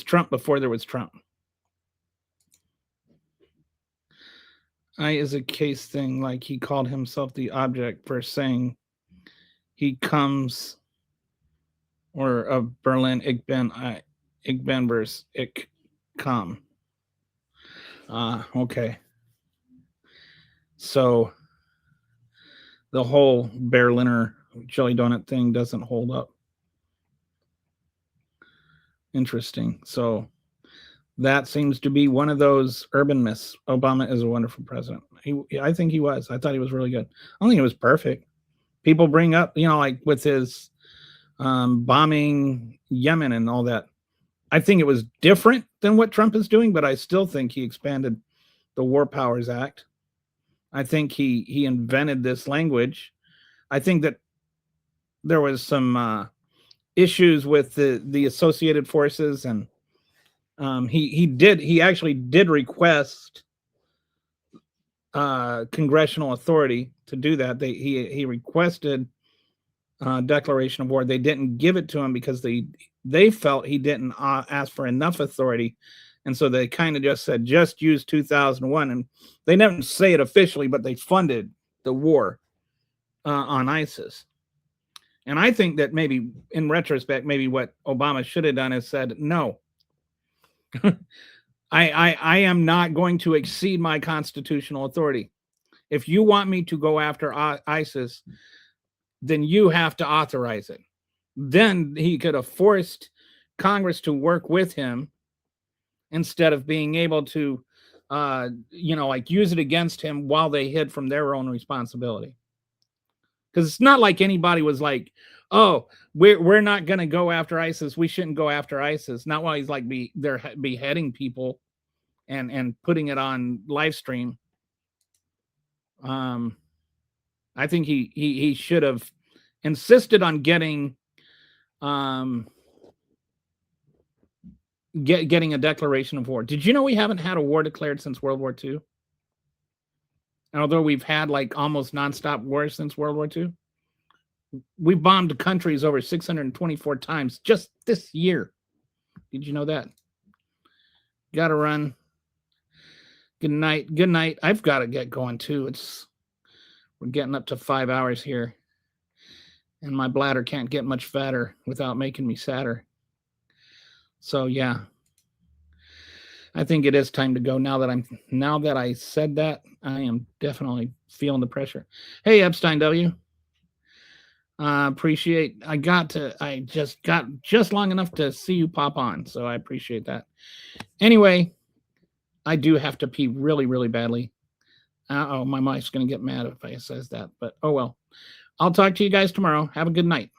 Trump before there was Trump. I is a case thing, like he called himself the object for saying he comes, or of Berlin, ich bin versus ich komme. Okay. So the whole Berliner jelly donut thing doesn't hold up. Interesting. So that seems to be one of those urban myths. Obama is a wonderful president. I think he was. I thought he was really good. I don't think he was perfect. People bring up, like with his bombing Yemen and all that. I think it was different than what Trump is doing, but I still think he expanded the War Powers Act. I think he invented this language. I think that there was some issues with the associated forces, and he actually did request congressional authority to do that. He requested declaration of war. They didn't give it to him because they felt he didn't ask for enough authority. And so they kind of just said, just use 2001. And they never say it officially, but they funded the war on ISIS. And I think that maybe in retrospect, maybe what Obama should have done is said, no, I am not going to exceed my constitutional authority. If you want me to go after ISIS, then you have to authorize it. Then he could have forced Congress to work with him instead of being able to, use it against him while they hid from their own responsibility. Because it's not like anybody was like, oh, we're not going to go after ISIS. We shouldn't go after ISIS. Not while he's like they're beheading people and putting it on live stream. I think he should have insisted on getting getting a declaration of war. Did you know we haven't had a war declared since World War II? Although we've had like almost nonstop wars since World War II, we bombed countries over 624 times just this year. Did you know that? Got to run. Good night. Good night. I've got to get going too. We're getting up to 5 hours here, and my bladder can't get much fatter without making me sadder. So yeah, I think it is time to go. Now that I said that, I am definitely feeling the pressure. Hey, Epstein W. Appreciate. I just got long enough to see you pop on, so I appreciate that. Anyway, I do have to pee really, really badly. My wife's gonna get mad if I says that, but oh well. I'll talk to you guys tomorrow. Have a good night.